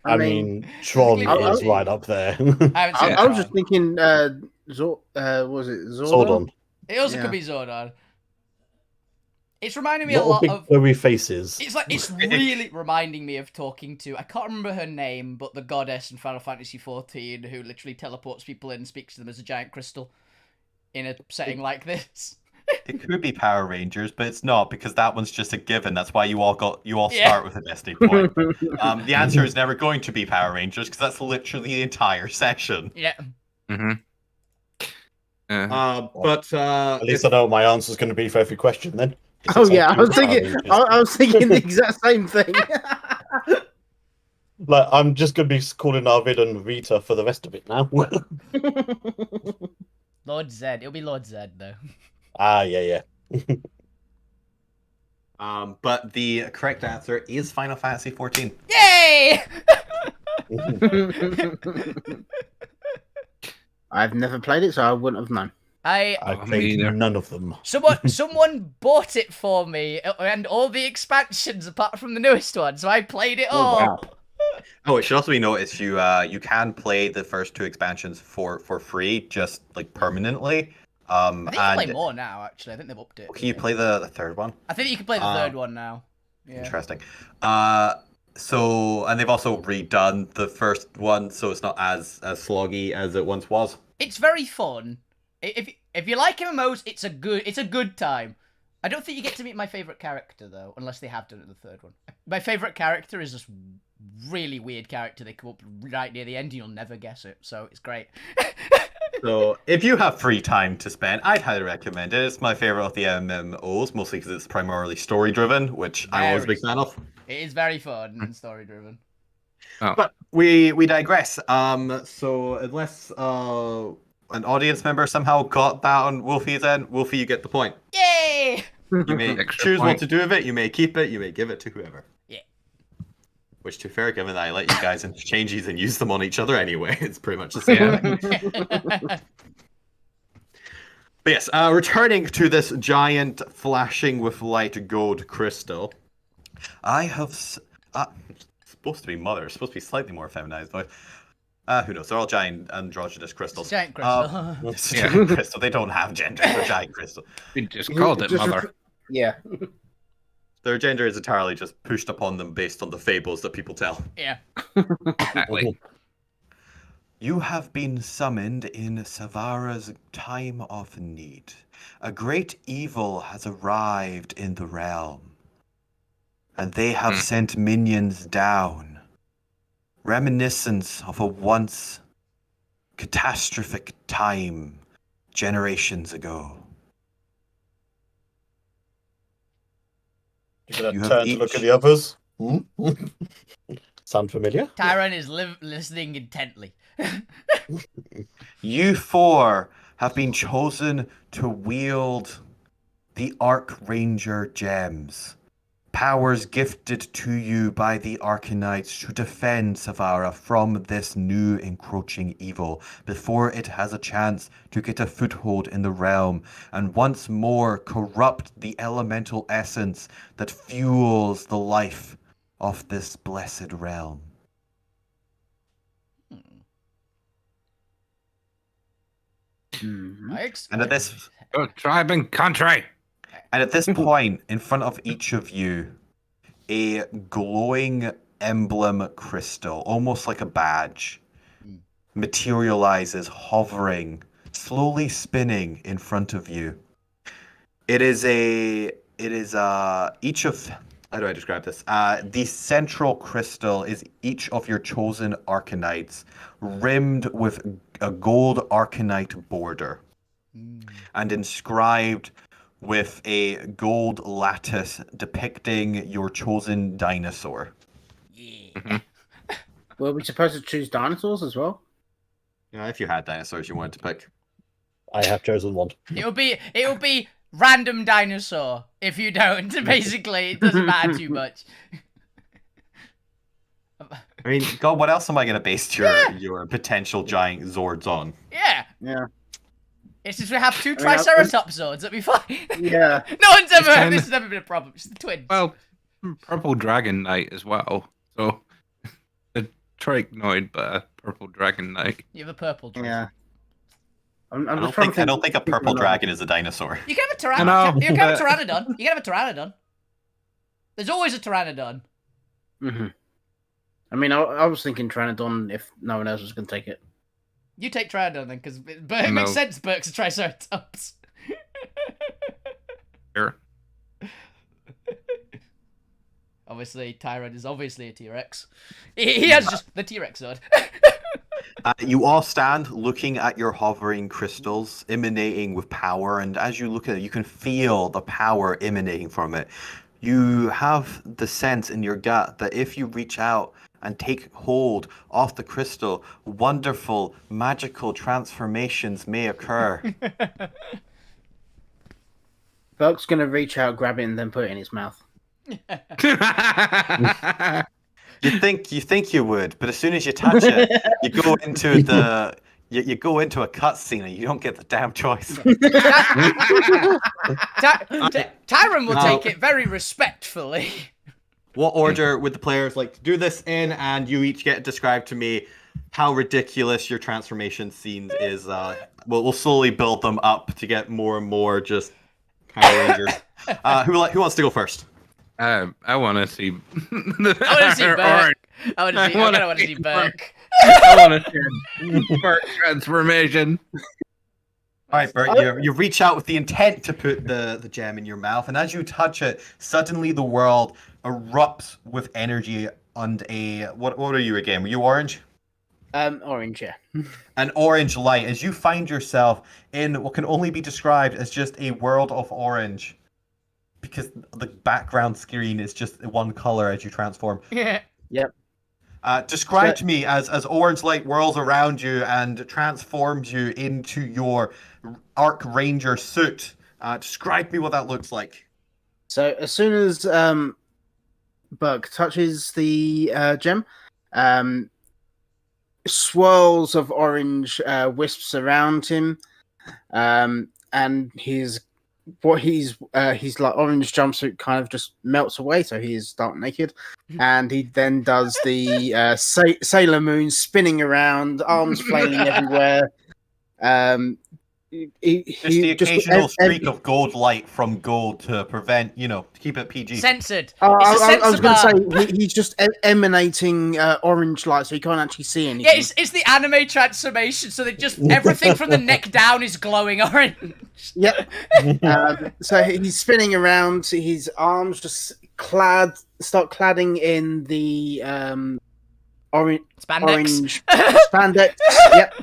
I mean, Tron Technically, is I'll- right up there. I haven't seen I was Tron. just thinking, was it Zordon? Zordon. It also Yeah. could be Zordon. It's reminding me a Lot lot of big of. glowy faces. It's really reminding me of talking to, I can't remember her name, but the goddess in Final Fantasy XIV who literally teleports people in and speaks to them as a giant crystal in a setting like this. It could be Power Rangers, but it's not because that one's just a given. That's why you all Yeah. start with a destiny point. The answer is never going to be Power Rangers because that's literally the entire section. Yeah. Mm-hmm. But At least I know what my answer's going to be for every question then. Oh yeah, I was Power thinking. Rangers. I was thinking the exact same thing. Like, I'm just going to be calling Arvid and Rita for the rest of it now. Lord Zed. It'll be Lord Zed, though. Yeah. but the correct answer is Final Fantasy XIV. Yay! I've never played it, so I wouldn't have known. I me played either. none of them. Someone bought it for me, and all the expansions apart from the newest one, so I played it all. wow. Oh, it should also be noticed you can play the first 2 expansions for free, just like permanently. I think you can play And more now. Actually, I think they've upped it. can you play the third one? I think you can play the third one now. Yeah. Interesting. So and they've also redone the first one, so it's not as sloggy as it once was. It's very fun. If you like MMOs, it's a good time. I don't think you get to meet my favorite character though, unless they have done it in the third one. My favorite character is this really weird character they come up right near the end, and you'll never guess it. So it's great. So if you have free time to spend, I'd highly recommend it. It's my favorite of the MMOs, mostly because it's primarily story driven, which I'm always a big fan of. It is very fun and story driven. Oh. But we digress. So unless an audience member somehow got that on Wolfie's end, Wolfie, you get the point. Yay! You may Extra choose what point. to do with it. You may keep it. You may give it to whoever. Yeah. Which, to be fair, given that I let you guys interchange these and use them on each other anyway, it's pretty much the same. But yes, returning to this giant flashing with light gold crystal, I have supposed to be mother, supposed to be slightly more feminized, but who knows? They're all giant androgynous crystals. Giant crystal. It's a giant crystal. They don't have gender. They're giant crystal. We just called it mother. Yeah. Their gender is entirely just pushed upon them based on the fables that people tell. Yeah. Exactly. You have been summoned in Savara's time of need. A great evil has arrived in the realm, and they have sent minions down. Reminiscence of a once catastrophic time generations ago. You're You gonna have turn to look each- at the others. Hmm? Sound familiar? Tyron is listening intently. You 4 have been chosen to wield the Archranger gems. Powers gifted to you by the Arcanites to defend Savara from this new encroaching evil before it has a chance to get a foothold in the realm and once more corrupt the elemental essence that fuels the life of this blessed realm. Mhm. And at this Oh, tribe and country. And at this point, in front of each of you, a glowing emblem crystal, almost like a badge, materializes, hovering, slowly spinning in front of you. Each of, how do I describe this? The central crystal is each of your chosen Arcanites, rimmed with a gold Arcanite border, and inscribed with a gold lattice depicting your chosen dinosaur. Yeah. Were we supposed to choose dinosaurs as well? Yeah, if you had dinosaurs you wanted to pick. I have chosen one. It'll be random dinosaur if you don't. Basically, it doesn't matter too much. I mean, God, what else am I going to base your potential giant Zords on? Yeah. Yeah. It's just we have 2 I mean, Triceratops zones. That'd be fine. Yeah. No one's ever. kinda- This has never been a problem. It's the twins. Well, purple dragon knight as well. So a Trachnoid, but a purple dragon knight. You have a purple dragon. Yeah. I'm I just don't trying think to I don't think a purple dragon is a dinosaur. You can have a I know, You can have a but- pteranodon. You can have a pteranodon. There's always a pteranodon. Mm-hmm. I mean, I was thinking Pteranodon if no one else was going to take it. You take pteranodon then, because it makes No. sense. Burke's a Triceratops. Here. Obviously, Tyrant is obviously a T-Rex. He has just the T-Rex sword. You all stand looking at your hovering crystals emanating with power, and as you look at it, you can feel the power emanating from it. You have the sense in your gut that if you reach out and take hold of the crystal, wonderful, magical transformations may occur. Burke's going to reach out, grab it, and then put it in his mouth. You think you would, but as soon as you touch it, you go into the you go into a cutscene and you don't get the damn choice. Tyron will Now- take it very respectfully. What order would the players like to do this in? And you each get to describe to me how ridiculous your transformation scene is. We'll slowly build them up to get more and more just Power Rangers. Who wants to go first? I want to see. I want to see Burke. I kind of want to see Burke. I want to see Burke transformation. All right, Bert, you reach out with the intent to put the gem in your mouth, and as you touch it, suddenly the world erupts with energy and what are you again? Were you orange? Orange, yeah. An orange light as you find yourself in what can only be described as just a world of orange, because the background screen is just one color as you transform. Yeah. Yep. Describe to me as orange light whirls around you and transforms you into your Arc Ranger suit. Describe me what that looks like. So as soon as Bug touches the gem, swirls of orange wisps around him, and he's like orange jumpsuit kind of just melts away, so he is stark naked, and he then does the Sailor Moon spinning around, arms flailing everywhere. Just the occasional streak of gold light from gold to prevent, to keep it PG. Censored. I It's was a going censor to say he's just emanating orange light, so you can't actually see anything. Yeah, it's the anime transformation, so that just everything from the neck down is glowing orange. Yep. So he's spinning around. His arms just start cladding in the orange spandex. Yep.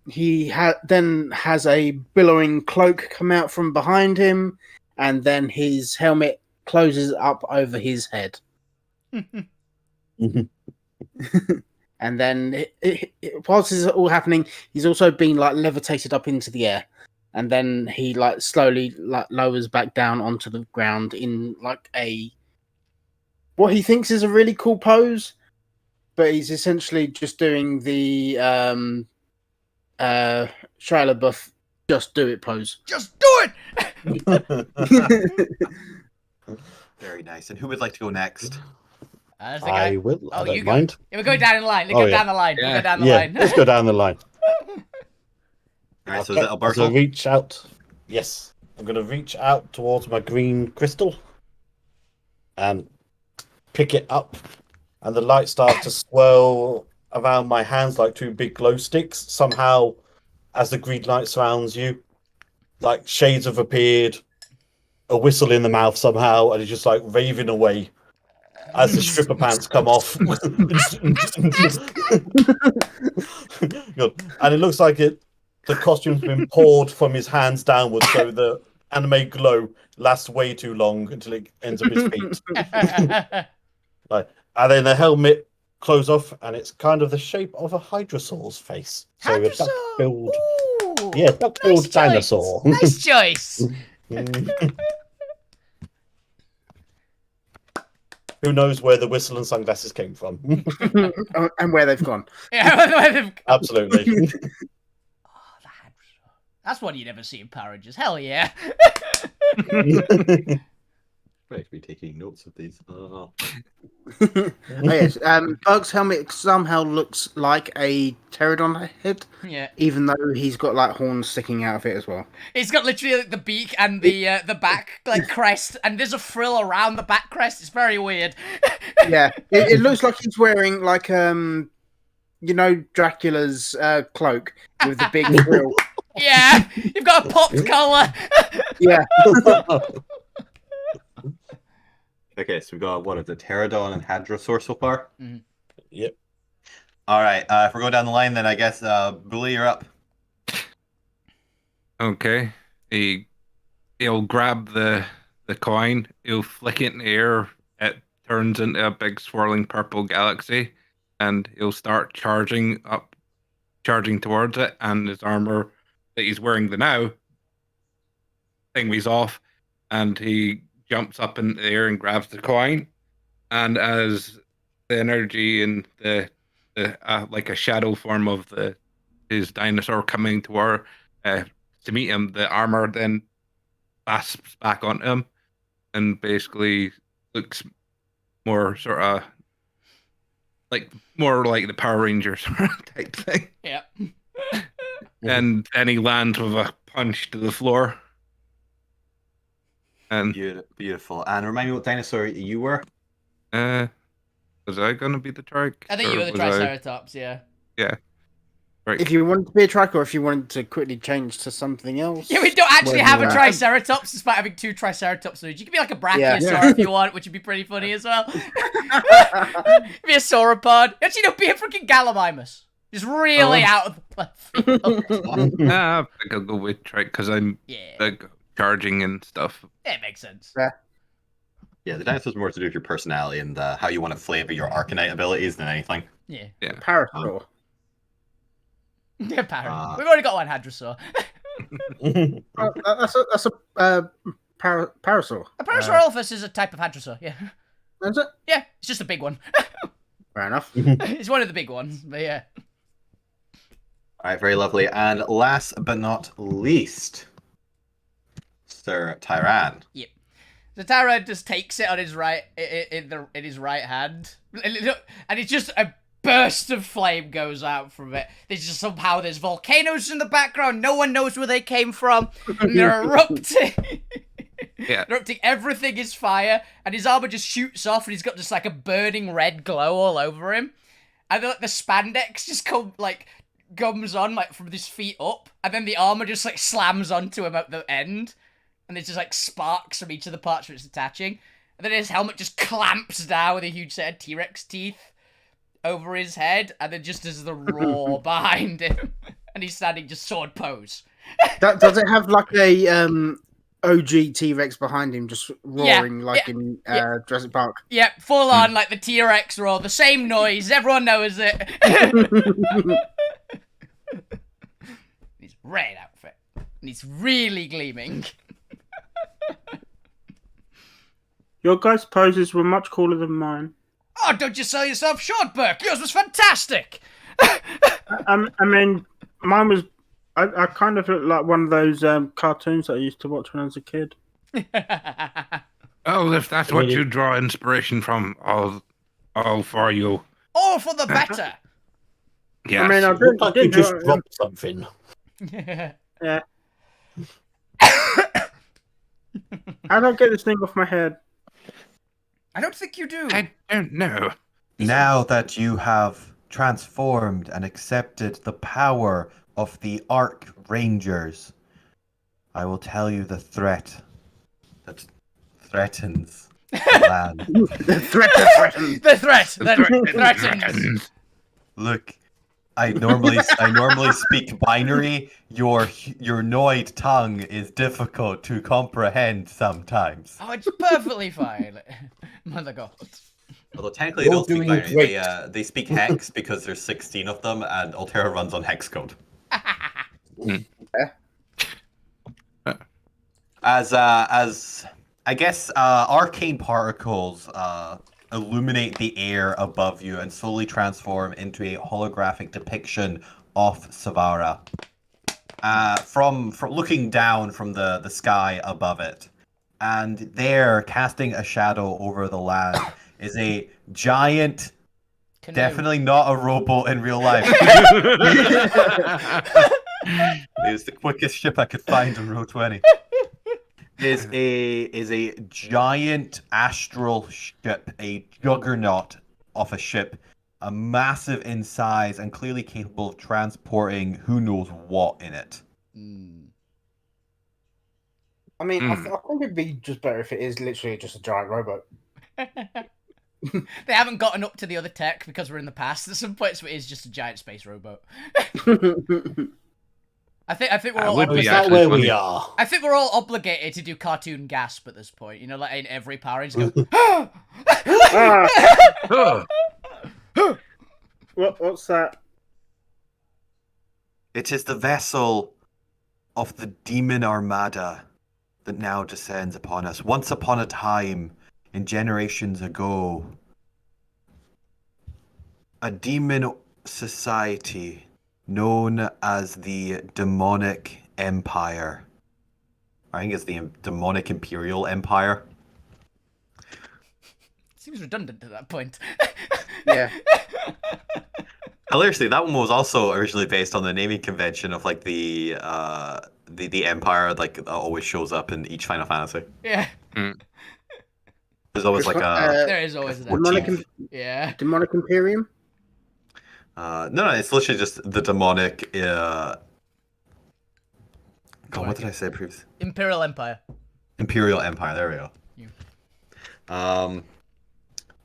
He then has a billowing cloak come out from behind him, and then his helmet closes up over his head. And then, whilst this is all happening, he's also been like levitated up into the air, and then he like slowly lowers back down onto the ground in like what he thinks is a really cool pose, but he's essentially just doing the Shia LaBeouf just do it pose. Just do it. Very nice. And who would like to go next? I will. I don't you go. mind. Yeah, we're going down the line. Go down the line. Yeah. Go down the Yeah, line. let's go down the line. All right, so is it So Alberto? reach out. Yes, I'm going to reach out towards my green crystal and pick it up, and the light starts to swirl around my hands like two big glow sticks. Somehow, as the green light surrounds you, like shades have appeared, a whistle in the mouth somehow, and it's just like raving away as the stripper pants come off. And it looks like the costume's been poured from his hands downwards, so the anime glow lasts way too long until it ends up his feet. And then the helmet close off, and it's kind of the shape of a Hydrasaur's face. So a duck-billed, duck-billed dinosaur. Nice choice. Who knows where the whistle and sunglasses came from? And where they've gone. Yeah, Absolutely. that's one you never see in Power Rangers. Hell yeah. Right, be taking notes of these. Oh yes, Bug's helmet somehow looks like a pterodon head, Yeah. even though he's got like horns sticking out of it as well. It's got literally like, the beak and the back like crest, and there's a frill around the back crest. It's very weird. Yeah, it looks like he's wearing like Dracula's cloak with the big frill. Yeah, you've got a popped collar. Yeah. Okay, so we've got what is it, Pterodon and Hadrosaur so far? Mm-hmm. Yep. All right, if we're going down the line, then I guess Bully, you're up. Okay. He'll grab the coin, he'll flick it in the air, it turns into a big swirling purple galaxy, and he'll start charging towards it, and his armor that he's wearing now thingies off, and he jumps up in the air and grabs the coin, and as the energy and the like a shadow form of his dinosaur coming to meet him. The armor then clasps back onto him and basically looks more sort of more like the Power Rangers type thing. Yeah. And then he lands with a punch to the floor. And Beautiful. And remind me what dinosaur you were? was I gonna be the trike? I think you were the Triceratops, yeah. Yeah. Right. If you wanted to be a trike, or if you wanted to quickly change to something else. Yeah, we don't actually where have a you're at. Triceratops despite having 2 Triceratops. You could be like a Brachiosaur Yeah. if you want, which would be pretty funny as well. Be a sauropod. Actually, no, be a freaking Gallimimus. Just really out of the field. I think I'll go with trike because I'm like charging and stuff. Yeah, it makes sense. Yeah, the dinosaur's more to do with your personality and how you want to flavor your Arcanite abilities than anything. Yeah. Parasaur. Yeah, Parrot. We've already got one Hadrosaur. That's a parasaur. A Parasaurolophus is a type of Hadrosaur, yeah. Is it? Yeah, it's just a big one. Fair enough. It's one of the big ones, but yeah. All right, very lovely. And last but not least, Sir Tyran. Yep. So Tyran just takes it on his right in his right hand, and it's just a burst of flame goes out from it. There's volcanoes in the background. No one knows where they came from. And they're erupting. Yeah. Erupting. Everything is fire, and his armor just shoots off, and he's got just like a burning red glow all over him. And then, the spandex just comes on from his feet up, and then the armor just slams onto him at the end, and there's just sparks from each of the parts where it's attaching. And then his helmet just clamps down with a huge set of T-Rex teeth over his head, and then just as the roar behind him, and he's standing just sword pose. Does it have like a OG T-Rex behind him, just roaring in Jurassic Park? Yeah, full on the T-Rex roar, the same noise. Everyone knows it. His red outfit, and he's really gleaming. Your guys' poses were much cooler than mine. Oh, don't you sell yourself short, Burke? Yours was fantastic. I mean, mine was. I kind of looked like one of those cartoons that I used to watch when I was a kid. Oh, if that's what you draw inspiration from, all for you. All for the better. Yes. I mean, I Looked like you didn't just draw- dropped something. Yeah. How do I get this thing off my head? I don't think you do. I don't know. Now that you have transformed and accepted the power of the Arc Rangers, I will tell you the threat that threatens the land. The threat that threatens. The threat that threatens. Look, I normally speak binary. Your Noid tongue is difficult to comprehend sometimes. Oh, it's perfectly fine. Mother God. Although technically You're they don't speak doing binary. great. They speak hex because there's 16 of them, and Alterra runs on hex code. As I guess arcane particles illuminate the air above you and slowly transform into a holographic depiction of Savara. From looking down from the sky above it, and there, casting a shadow over the land, is a giant. Canoe. Definitely not a rowboat in real life. It's the quickest ship I could find on row 20. Is a giant astral ship, a juggernaut of a ship, a massive in size and clearly capable of transporting who knows what in it. I mean, I think it'd be just better if it is literally just a giant robot. They haven't gotten up to the other tech because we're in the past. At some points, it is just a giant space robot. I think we're all. would be Is that actually where funny. we are? I think we're all obligated to do cartoon gasp at this point. You know, like in every Power Ranger, go. Oh, What's that? It is the vessel of the demon armada that now descends upon us. Once upon a time, in generations ago, a demon society known as the Demonic Empire. I think it's the Demonic Imperial Empire. Seems redundant at that point. Yeah. Hilariously, that one was also originally based on the naming convention of like the empire, like that always shows up in each Final Fantasy. Yeah. There's always like a There is always an Demonic, empire. Yeah. Demonic Imperium. no, it's literally just the demonic. God, what did I say previously? Imperial Empire. Imperial Empire. There we go.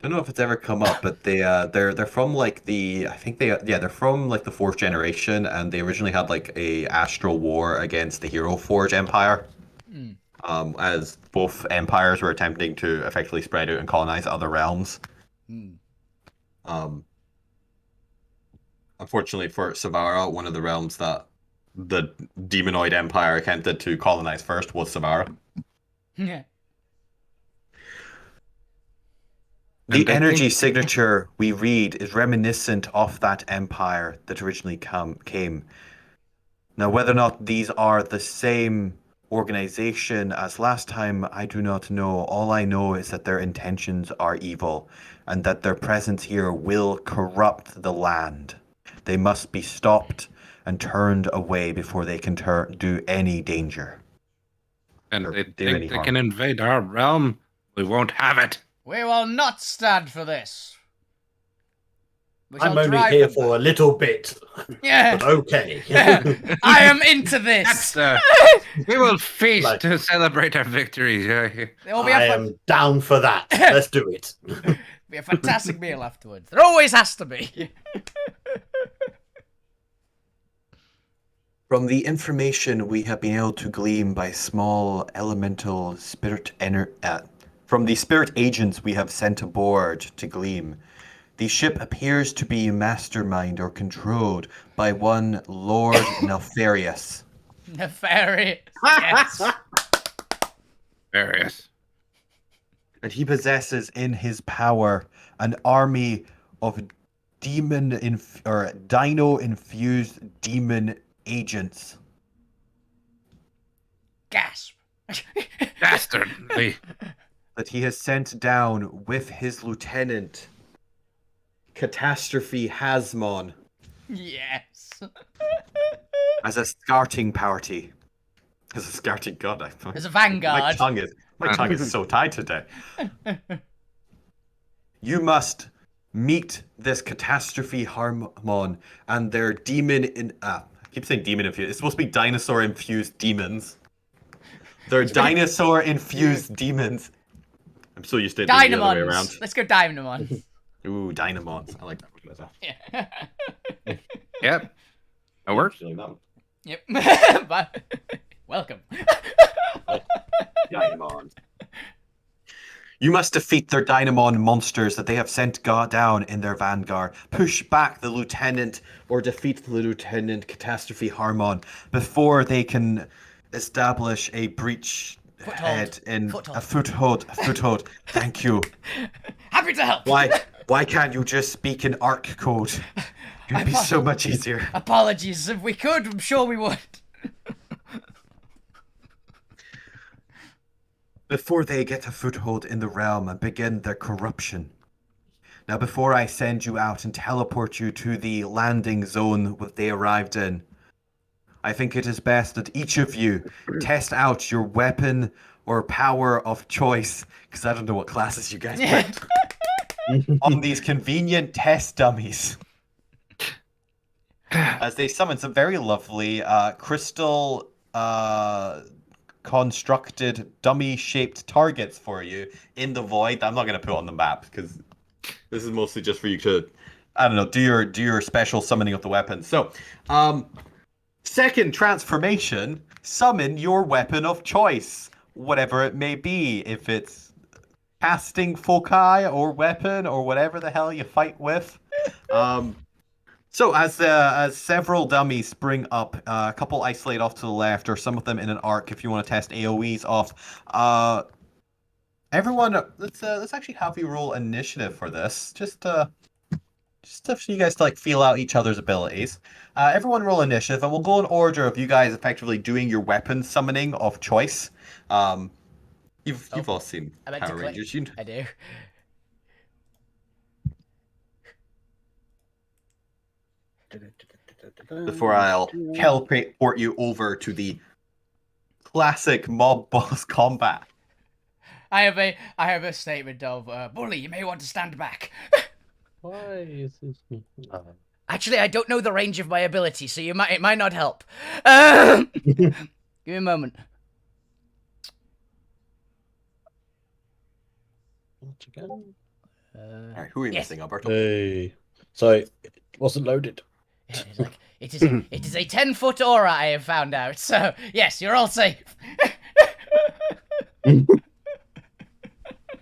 Don't know if it's ever come up, but they're from like they're from like the fourth generation, and they originally had like a astral war against the Hero Forge Empire. As both empires were attempting to effectively spread out and colonize other realms. Unfortunately for Savara, one of the realms that the Demonoid Empire attempted to colonize first was Savara. Yeah. The energy signature we read is reminiscent of that empire that originally came. Now, whether or not these are the same organization as last time, I do not know. All I know is that their intentions are evil, and that their presence here will corrupt the land. They must be stopped and turned away before they can do any danger. And Or they do think any they harm. can invade our realm. We won't have it. We will not stand for this. We shall I'm only drive here them for a back. little bit. Yeah. But okay. I am into this. That's, we will feast Like- to celebrate our victories. There will be I am down for that. Let's do it. be a fantastic meal afterwards. There always has to be. From the information we have been able to glean by small elemental spirit from the spirit agents we have sent aboard to glean, the ship appears to be mastermind or controlled by one Lord Nefarious. Nefarious. Yes. Various. And he possesses in his power an army of dino-infused demon agents. Gasp. Dastardly. That he has sent down with his lieutenant, Catastrophe Hasmon, Yes. as a starting party. As a starting god, As a vanguard. My tongue is so tied today. You must meet this Catastrophe Harmon and their I keep saying demon infused. It's supposed to be dinosaur infused demons. They're dinosaur infused demons. I'm so used to it being the other way around. Dynamons. Let's go Dynamons. Ooh, Dynamons. I like that one better. Yeah. Yep. That works. Yep. But welcome. Dynamons. You must defeat their Dynamon monsters that they have sent down in their vanguard. Push back the lieutenant or defeat the lieutenant Catastrophe Harmon before they can establish a breach head in a foothold. Thank you. Happy to help. Why can't you just speak in ARC code? It'd be so much easier. Apologies. If we could, I'm sure we would. Before they get a foothold in the realm and begin their corruption. Now, before I send you out and teleport you to the landing zone that they arrived in, I think it is best that each of you test out your weapon or power of choice, because I don't know what classes you guys picked, on these convenient test dummies. As they summon some very lovely crystal constructed dummy-shaped targets for you in the void. I'm not going to put on the map because this is mostly just for you to, I don't know, do your special summoning of the weapons. So, second transformation, summon your weapon of choice, whatever it may be. If it's casting foci or weapon or whatever the hell you fight with. So as several dummies spring up, a couple isolate off to the left, or some of them in an arc if you want to test AoEs off. Everyone, let's actually have you roll initiative for this, just just for you guys to like feel out each other's abilities. Everyone roll initiative, and we'll go in order of you guys effectively doing your weapon summoning of choice. You've all seen I meant to Power click. Rangers. You I do. before I'll teleport you over to the classic mob boss combat. I have a statement of Bully, you may want to stand back. Why is this? Actually, I don't know the range of my ability, so it might not help. Give me a moment. Once again. All right, who are you Yes. missing, Alberto? Hey. Sorry, it wasn't loaded. It's like it is a 10-foot aura I have found out. So yes, you're all safe. All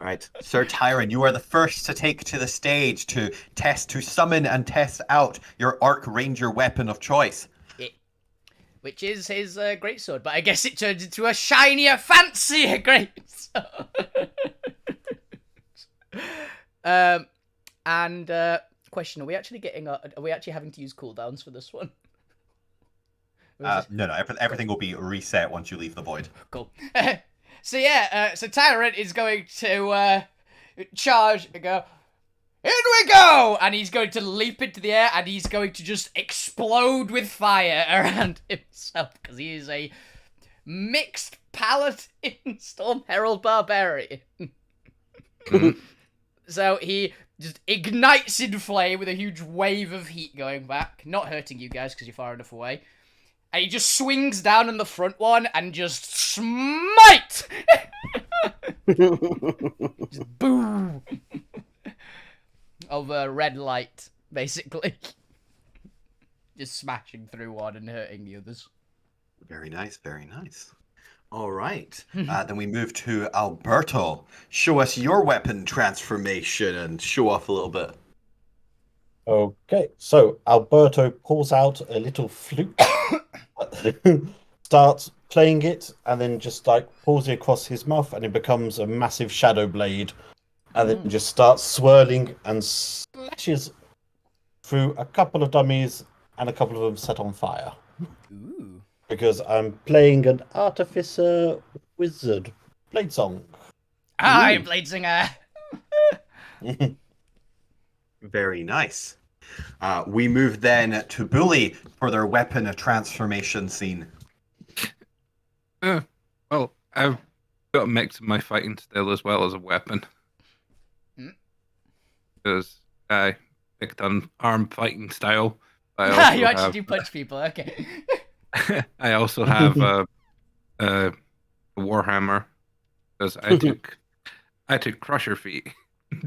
right, Sir Tyron, you are the first to take to the stage to summon and test out your Arc Ranger weapon of choice. Which is his greatsword, but I guess it turns into a shinier, fancier greatsword. Question: Are we actually having to use cooldowns for this one? No, everything will be reset once you leave the void. Cool. So Tyrant is going to charge and go, "In we go!" And he's going to leap into the air and he's going to just explode with fire around himself because he is a mixed paladin Storm Herald barbarian. So he just ignites in flame with a huge wave of heat going back, not hurting you guys because you're far enough away. And he just swings down on the front one and just smite! Just boom! Of a red light, basically. Just smashing through one and hurting the others. Very nice, very nice. All right, then we move to Alberto. Show us your weapon transformation and show off a little bit. Okay, so Alberto pulls out a little flute, starts playing it, and then just like pulls it across his mouth, and it becomes a massive shadow blade, and then just starts swirling and slashes through a couple of dummies, and a couple of them set on fire. Ooh. Because I'm playing an Artificer Wizard Blade Song. Hi, Bladesinger! Very nice. We move then to Bully for their weapon transformation scene. Well, I've got a mix of my fighting style as well as a weapon. Because I picked on arm fighting style. You actually do punch people, okay. I also have a Warhammer because I took Crusher feet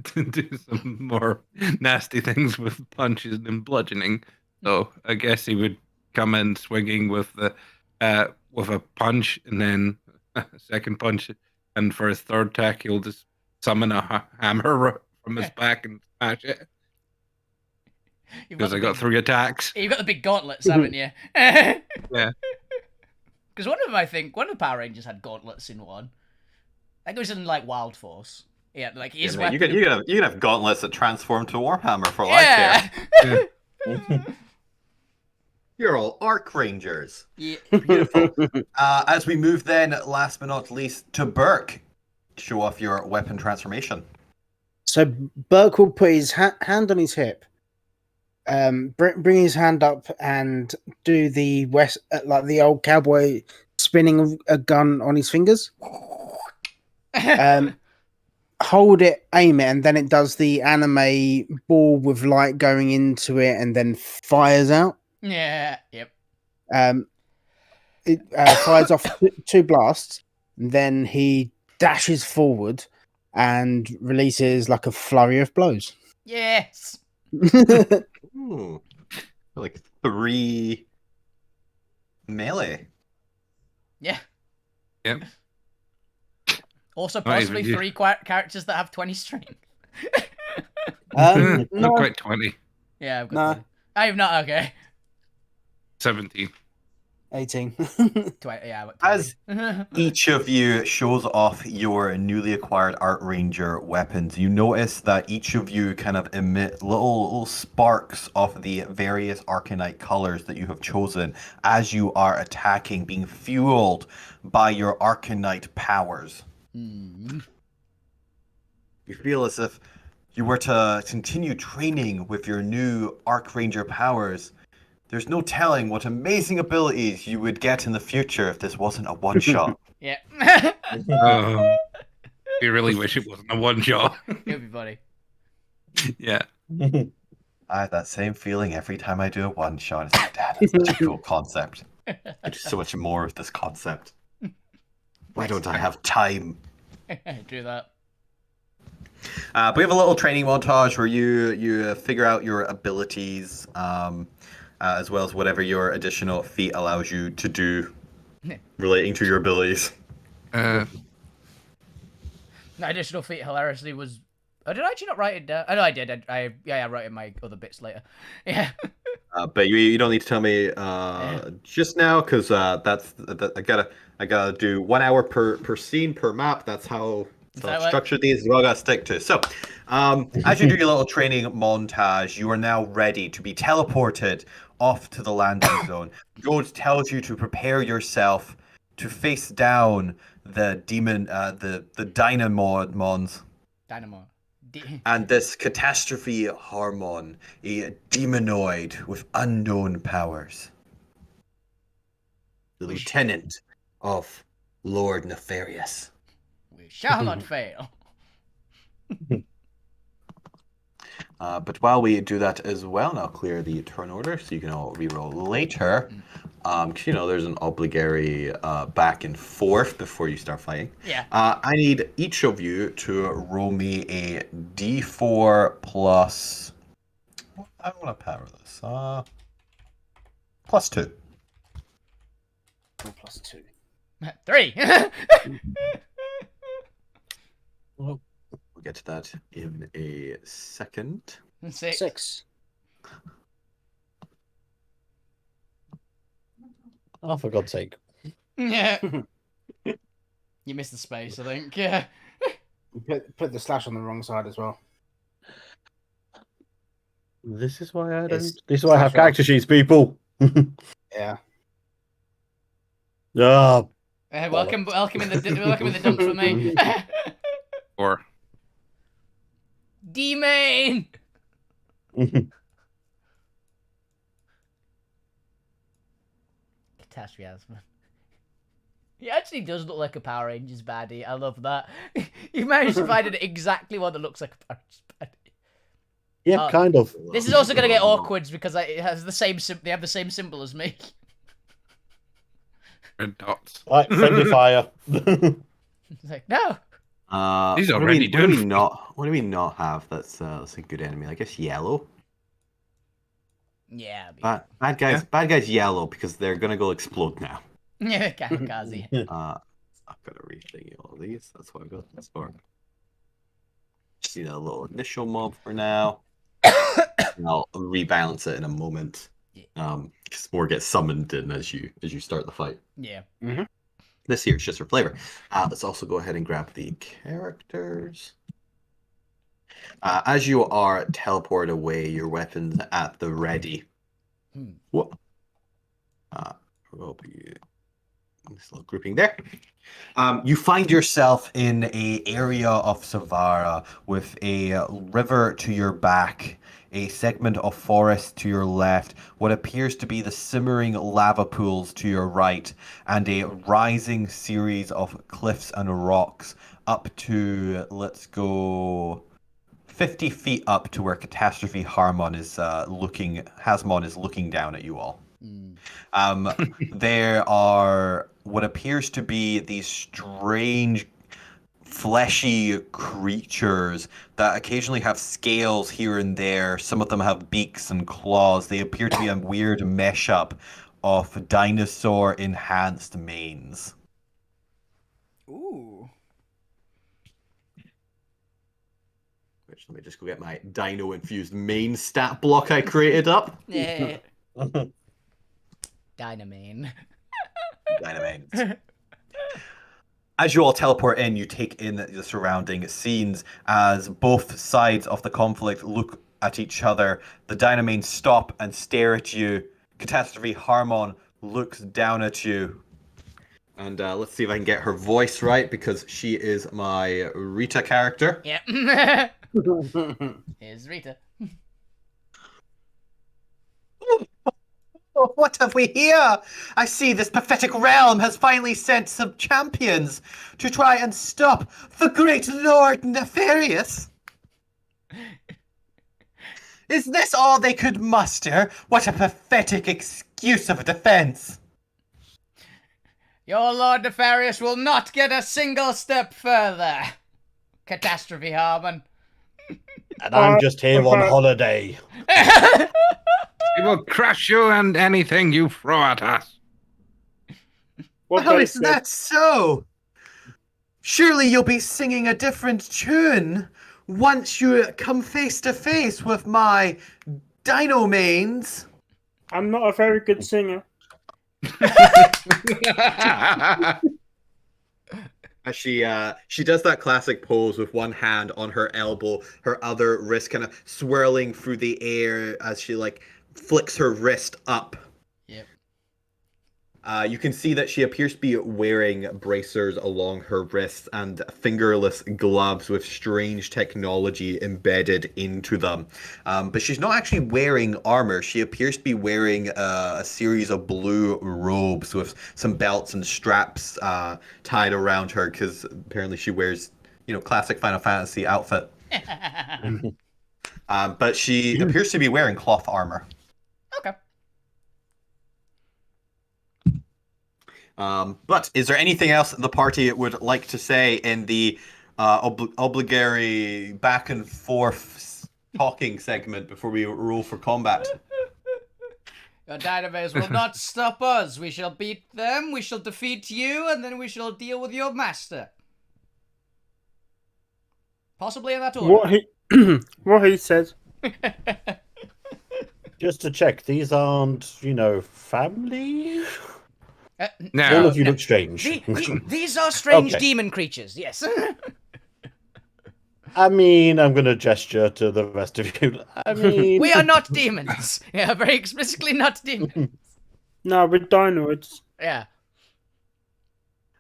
to do some more nasty things with punches and bludgeoning. So I guess he would come in swinging with a punch and then a second punch, and for his third attack he'll just summon a hammer from his back and smash it. Because I got 3 attacks. You've got the big gauntlets, haven't you? Yeah. Because one of the Power Rangers had gauntlets in one. I think it was in like Wild Force. Yeah, like his weapon. You can have gauntlets that transform to Warhammer for all I care. Yeah. You're all Arc Rangers. Yeah. Beautiful. As we move then, last but not least, to Burke. Show off your weapon transformation. So Burke will put his hand on his hip, bring his hand up and do the like the old cowboy spinning a gun on his fingers. Hold it, aim it, and then it does the anime ball with light going into it and then fires out. Yeah, yep. It fires off 2 blasts, and then he dashes forward and releases like a flurry of blows. Yes. Ooh. Like 3 melee. Yeah. Yep. Also, possibly 3 characters that have 20 strength. No. Not quite 20. Yeah, I've got 20. I have not, okay. 17. 18. Yeah, what, As 20? each of you shows off your newly acquired Art Ranger weapons, you notice that each of you kind of emit little sparks of the various Arcanite colors that you have chosen as you are attacking, being fueled by your Arcanite powers. Hmm. You feel as if you were to continue training with your new Arc Ranger powers. There's no telling what amazing abilities you would get in the future if this wasn't a one-shot. Yeah. We really wish it wasn't a one shot. It'll be funny. Yeah. I have that same feeling every time I do a one-shot. It's like, Dad, that's such a cool concept. I do so much more of this concept. Why don't I have time? Do that. But we have a little training montage where you figure out your abilities, as well as whatever your additional feat allows you to do relating to your abilities. The additional feat hilariously was. Oh, did I actually not write it down? Oh, no, I did. I wrote in my other bits later. Yeah. But you don't need to tell me just now, because I gotta do 1 hour per scene per map. That's how that what- structured these is what I gotta stick to. So, as you do your little training montage, you are now ready to be teleported off to the landing zone. Gold tells you to prepare yourself to face down the demon, the Dynamons. Dynamo. And this catastrophe Harmon, a demonoid with unknown powers. The lieutenant of Lord Nefarious. We shall not fail. But while we do that as well, and I'll clear the turn order so you can all reroll later. Because there's an obligatory back and forth before you start fighting. Yeah. I need each of you to roll me a d4 plus. I want to power this. Plus 2. 2. 3. We'll get to that in a second. 6. Oh, for God's sake. Yeah. You missed the space, I think. Yeah. Put the slash on the wrong side as well. This is why I don't. It's This is why I have slash character sheets, people. Yeah. Ah, Welcome in the dumps for me. 4. D-main. Catastrophe Asthma. He actually does look like a Power Rangers baddie. I love that. You managed to find it exactly one that looks like a Power Rangers baddie. yeah, kind of. This is also going to get awkward because it has the same. They have the same symbol as me. Red dots. Right, friendly fire. It's like no. He's what do already we, what do we doing- not? What do we not have? That's a good enemy. I guess yellow. Yeah. Bad guys yellow because they're gonna go explode now. Yeah, kamikaze. I've got to rethink all of these. That's what I've got this for. Just need a little initial mob for now. And I'll rebalance it in a moment. Because more gets summoned in as you start the fight. Yeah. This here is just for flavor. Let's also go ahead and grab the characters. As you are teleported away, your weapons at the ready. What? Will be this little grouping there. You find yourself in a area of Savara with a river to your back, a segment of forest to your left, what appears to be the simmering lava pools to your right, and a rising series of cliffs and rocks up to, let's go, 50 feet up to where Catastrophe Hasmon is looking down at you all. There are what appears to be these strange fleshy creatures that occasionally have scales here and there. Some of them have beaks and claws. They appear to be a weird mesh-up of dinosaur-enhanced manes. Ooh. Which, let me just go get my dino-infused mane stat block I created up. Yeah. Dynamine. Dynamains. As you all teleport in, you take in the surrounding scenes as both sides of the conflict look at each other. The Dynamains stop and stare at you. Catastrophe Harmon looks down at you. And let's see if I can get her voice right, because she is my Rita character. Yep. Here's Rita. Oh, what have we here? I see this pathetic realm has finally sent some champions to try and stop the great Lord Nefarious. Is this all they could muster? What a pathetic excuse of a defense. Your Lord Nefarious will not get a single step further. Catastrophe Harmon. And I'm just here on holiday. We will crush you and anything you throw at us. How is that so? Surely you'll be singing a different tune once you come face to face with my Dinomains. I'm not a very good singer. As she does that classic pose with one hand on her elbow, her other wrist kind of swirling through the air as she like flicks her wrist up. Yep. You can see that she appears to be wearing bracers along her wrists and fingerless gloves with strange technology embedded into them. But she's not actually wearing armor. She appears to be wearing a series of blue robes with some belts and straps tied around her, because apparently she wears, classic Final Fantasy outfit. But she appears to be wearing cloth armor. Okay. But is there anything else the party would like to say in the obligatory back and forth talking segment before we roll for combat? Your Dynamains will not stop us. We shall beat them, we shall defeat you, and then we shall deal with your master. Possibly in that order. What he says. Just to check, these aren't, family? No. All of you look strange. These are strange Okay. demon creatures, yes. I mean, I'm going to gesture to the rest of you. I mean... We are not demons. Yeah, very explicitly not demons. No, we're Dinonoids. Yeah.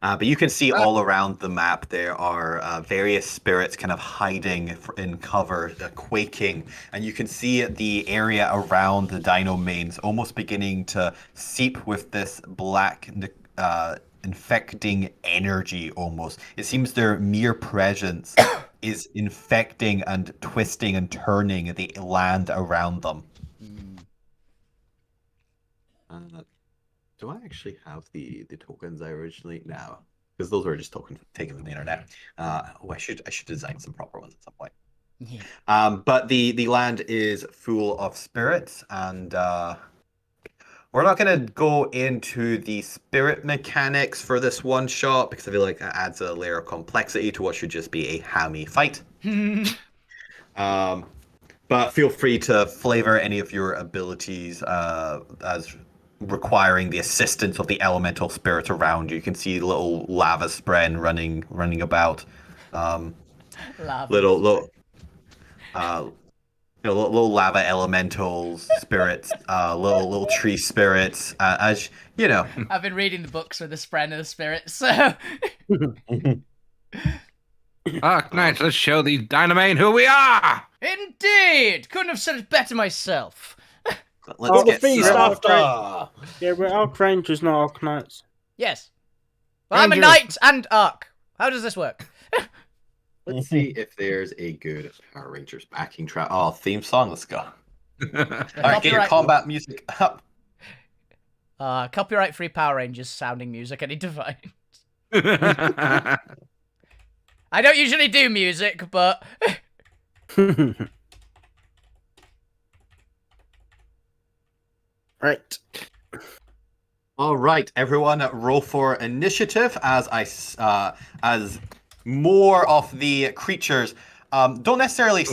But you can see all around the map there are various spirits kind of hiding in cover, quaking, and you can see the area around the Dinomains almost beginning to seep with this black, infecting energy almost. It seems their mere presence is infecting and twisting and turning the land around them. Do I actually have the tokens I originally? No, because those were just tokens taken from the internet. I should design some proper ones at some point. Yeah. But the land is full of spirits, and we're not going to go into the spirit mechanics for this one shot because I feel like that adds a layer of complexity to what should just be a hammy fight. But feel free to flavor any of your abilities as requiring the assistance of the elemental spirits around you. You can see little lava spren running about. Lava. Little lava elementals, spirits, little tree spirits. As you know, I've been reading the books with the spread of the spirits, so... Knights, let's show these Dynamain who we are! Indeed! Couldn't have said it better myself. let's get feast started. after! Yeah, we're Arc Rangers, not Arc Knights. Yes. Well, I'm a Rangers. knight and arc. How does this work? Let's see if there's a good Power Rangers backing track. Oh, theme song. Let's go. All right, get your Copyright- combat music up. Copyright-free Power Rangers sounding music I need to find. I don't usually do music, but... Right. All right, everyone, roll for initiative as more of the creatures don't necessarily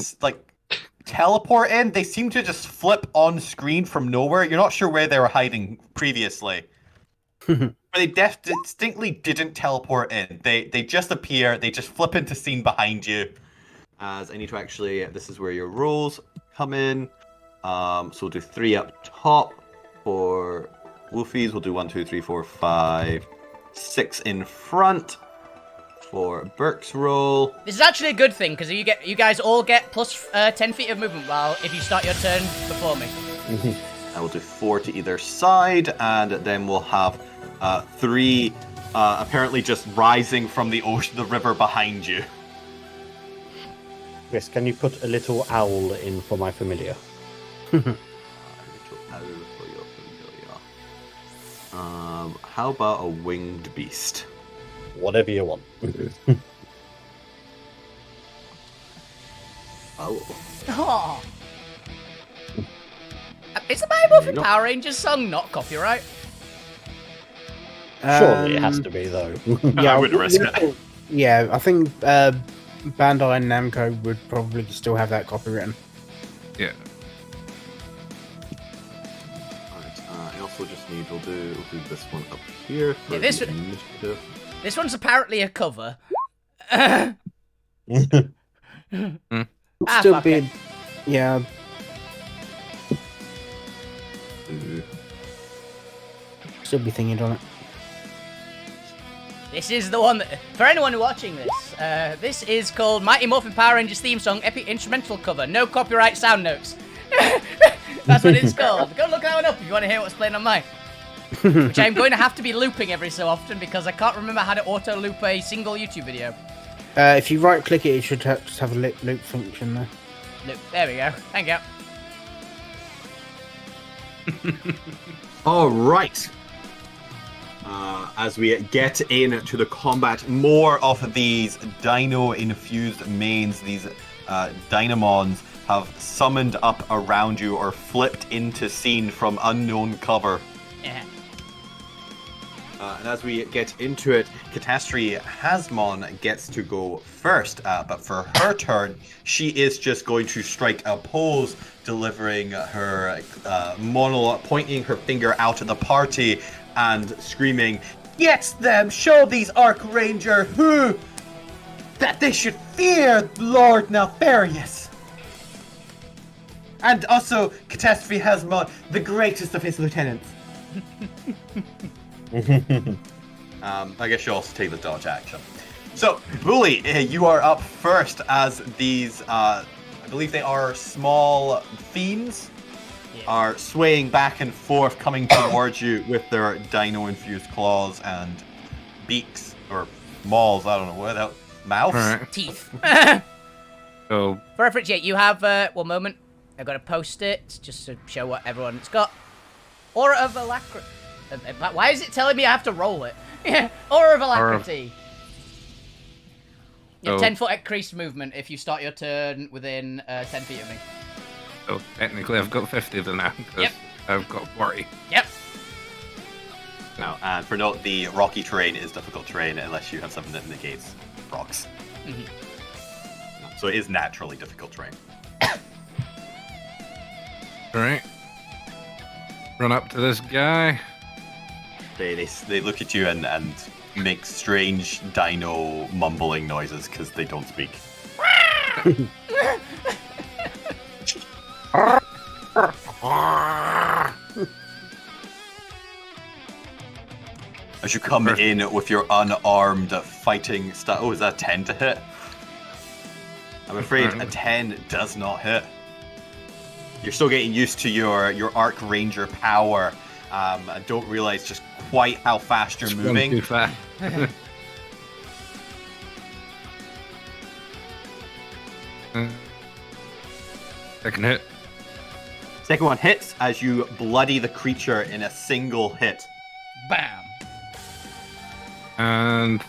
teleport in. They seem to just flip on screen from nowhere. You're not sure where they were hiding previously. But they distinctly didn't teleport in. They just appear. They just flip into scene behind you. As I need to actually, this is where your rolls come in. So we'll do 3 up top for Wolfies. We'll do 1, 2, 3, 4, 5, 6 in front for Burke's roll. This is actually a good thing because you guys all get plus 10 feet of movement while if you start your turn before me. I will do 4 to either side, and then we'll have 3 apparently just rising from the ocean, the river behind you. Chris, can you put a little owl in for my familiar? How about a winged beast? Whatever you want. Oh. Oh. Is the Mighty Morphin Power Rangers song not copyright? Surely it has to be, though. I would risk it. Yeah, I think Bandai and Namco would probably still have that copywritten. Yeah. Alright, I also just need, we'll do this one up here. For Yeah, this the initiative. This one's apparently a cover. Still fuck be, it. yeah. Still be thinking on it. This is the one that, for anyone watching this, this is called Mighty Morphin Power Rangers theme song, epic instrumental cover, no copyright sound notes. That's what it's called. Go look that one up if you want to hear what's playing on mine. Which I'm going to have to be looping every so often because I can't remember how to auto loop a single YouTube video. If you right click it, it should just have a loop function there. Loop. There we go. Thank you. All right. As we get into the combat, more of these dino-infused mains, these Dynamons, have summoned up around you or flipped into scene from unknown cover. Yeah. And as we get into it, Catastrophe Hasmon gets to go first, but for her turn, she is just going to strike a pose, delivering her monologue, pointing her finger out at the party and screaming, "Get them! Show these Archranger who that they should fear Lord Nefarious! And also, Catastrophe Hasmon, the greatest of his lieutenants." I guess you also take the dodge action. So, Bully, you are up first as these, I believe they are small fiends, are swaying back and forth, coming towards you with their dino-infused claws and beaks, or mauls, I don't know, what, mouths? Alright. Teeth. So, For reference, yeah, you have, one moment. I've got to post it just to show what everyone's got. Aura of Alacrity. Why is it telling me I have to roll it? Yeah, Aura of Alacrity. You have 10 foot increased movement if you start your turn within 10 feet of me. so technically I've got 50 of them now, because Yep. I've got 40. Yep. Now, and for note, the rocky terrain is difficult terrain unless you have something that negates rocks. Mhm. So it is naturally difficult terrain. Alright. Run up to this guy. They look at you and make strange dino mumbling noises because they don't speak. As you come in with your unarmed fighting style. Oh, is that 10 to hit? I'm afraid a 10 does not hit. You're still getting used to your Archranger power. I don't realize just quite how fast you're It's run moving. too fast. Second hit. Second one hits as you bloody the creature in a single hit. Bam. And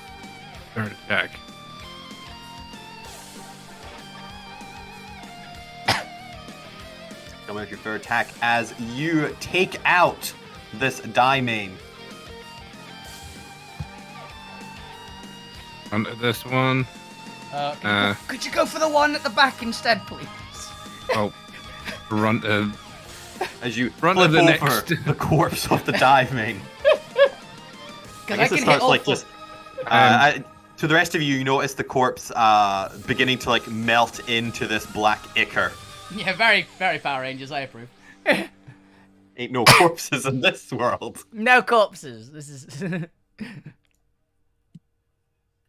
third attack. Coming with your third attack as you take out this Daimane. Onto this one. Could you go for the one at the back instead, please? Oh, run to. As you Run flip to the over next. the corpse of the Daimane. Because guess I it can hit starts all like four. just. To the rest of you, you notice the corpse beginning to like melt into this black ichor. Yeah, very, very Power Rangers. I approve. Ain't no corpses in this world. No corpses. This is.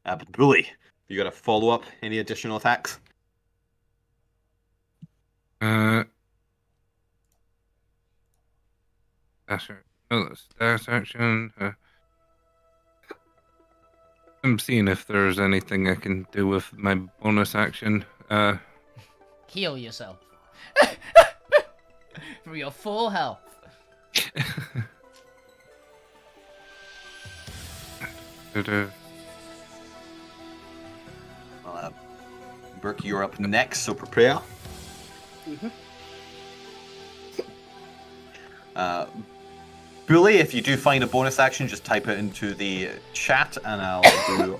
But Bully, you got to follow up any additional attacks? Dash action. Oh, that's dash action. I'm seeing if there's anything I can do with my bonus action. Heal yourself. From your full health. Burke, you're up next, so prepare. Bully, if you do find a bonus action, just type it into the chat and I'll do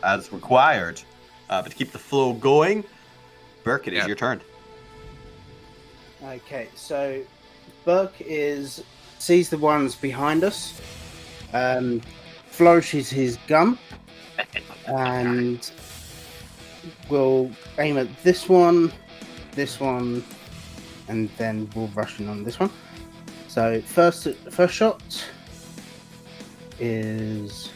as required. But to keep the flow going, Burke, it is your turn. Okay, so Burke sees the ones behind us, flourishes his gun, and will aim at this one, and then we'll rush in on this one. So first shot is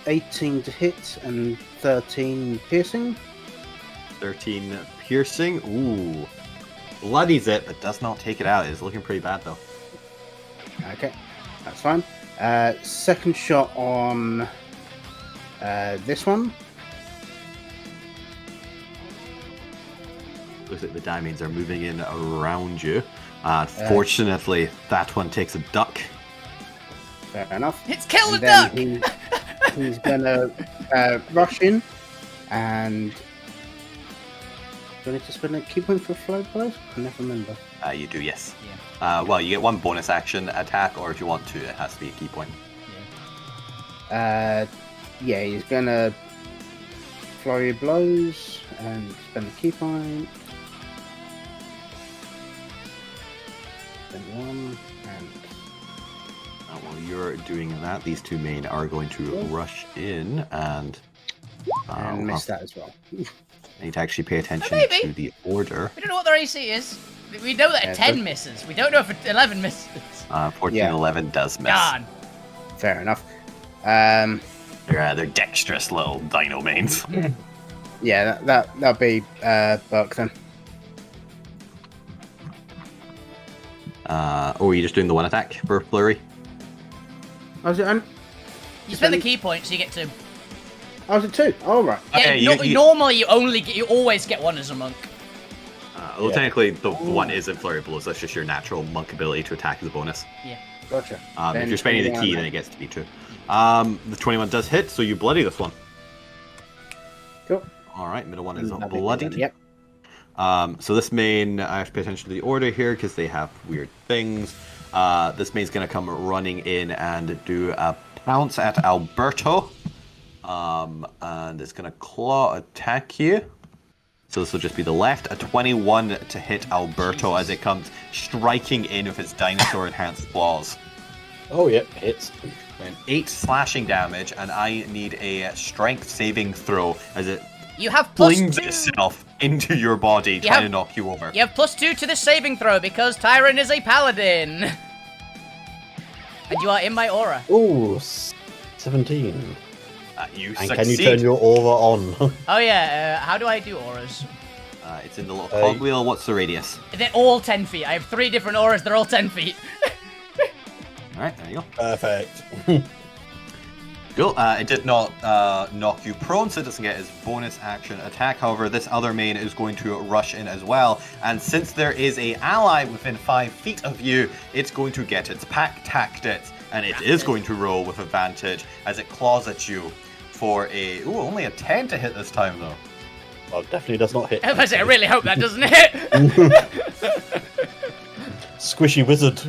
18 to hit and 13 piercing. 13 piercing. Ooh. Bloodies it, but does not take it out. It's looking pretty bad, though. Okay, that's fine. Second shot on this one. Looks like the diamonds are moving in around you. Fortunately, that one takes a duck. Fair enough. It's kill the And duck! then he's gonna rush in and. Do I need to spend a key point for flow blows? I never remember. You do, yes. Yeah. Well, you get one bonus action attack, or if you want to, it has to be a key point. Yeah, he's gonna flurry of blows and spend the key point. Spend one and. While you're doing that, these two main are going to rush in and miss that as well. I need to actually pay attention maybe. to the order. We don't know what their AC is. We know that a 10 misses. We don't know if an 11 misses. 14 and 11 does miss. God. Fair enough. They're dexterous little dino mains. Yeah, that'll be Burke then. Or are you just doing the one attack for flurry? Was it? You spend the key point, so you get to. Oh, was it two? Oh, right. Yeah, Okay, normally you always get one as a monk. Well, technically, the one is in flurry of blows. That's just your natural monk ability to attack as a bonus. Yeah. Gotcha. If you're spending the key, then it gets to be 2. The 21 does hit, so you bloody this one. Cool. All right, middle one is That'll be bloodied. good, Yep. So this main, I have to pay attention to the order here because they have weird things. This main's going to come running in and do a pounce at Alberto. And it's going to claw attack you. So this will just be the left. A 21 to hit Alberto as it comes striking in with its dinosaur-enhanced claws. Oh, yep, hits. And 8 slashing damage, and I need a strength saving throw as it You have flings +2. itself into your body, trying to knock you over. You have +2 to this saving throw because Tyron is a paladin. And you are in my aura. Ooh, 17. You And succeed. can you turn your aura on? Oh yeah, how do I do auras? It's in the little cogwheel. What's the radius? They're all 10 feet. I have 3 different auras, they're all 10 feet. Alright, there you go. Perfect. Cool. It did not knock you prone, so it doesn't get his bonus action attack. However, this other main is going to rush in as well. And since there is a ally within 5 feet of you, it's going to get its pack tactics. And it is going to roll with advantage as it claws at you for a... Ooh, only a 10 to hit this time, though. Well, definitely does not hit. I really hope that doesn't hit. Squishy wizard.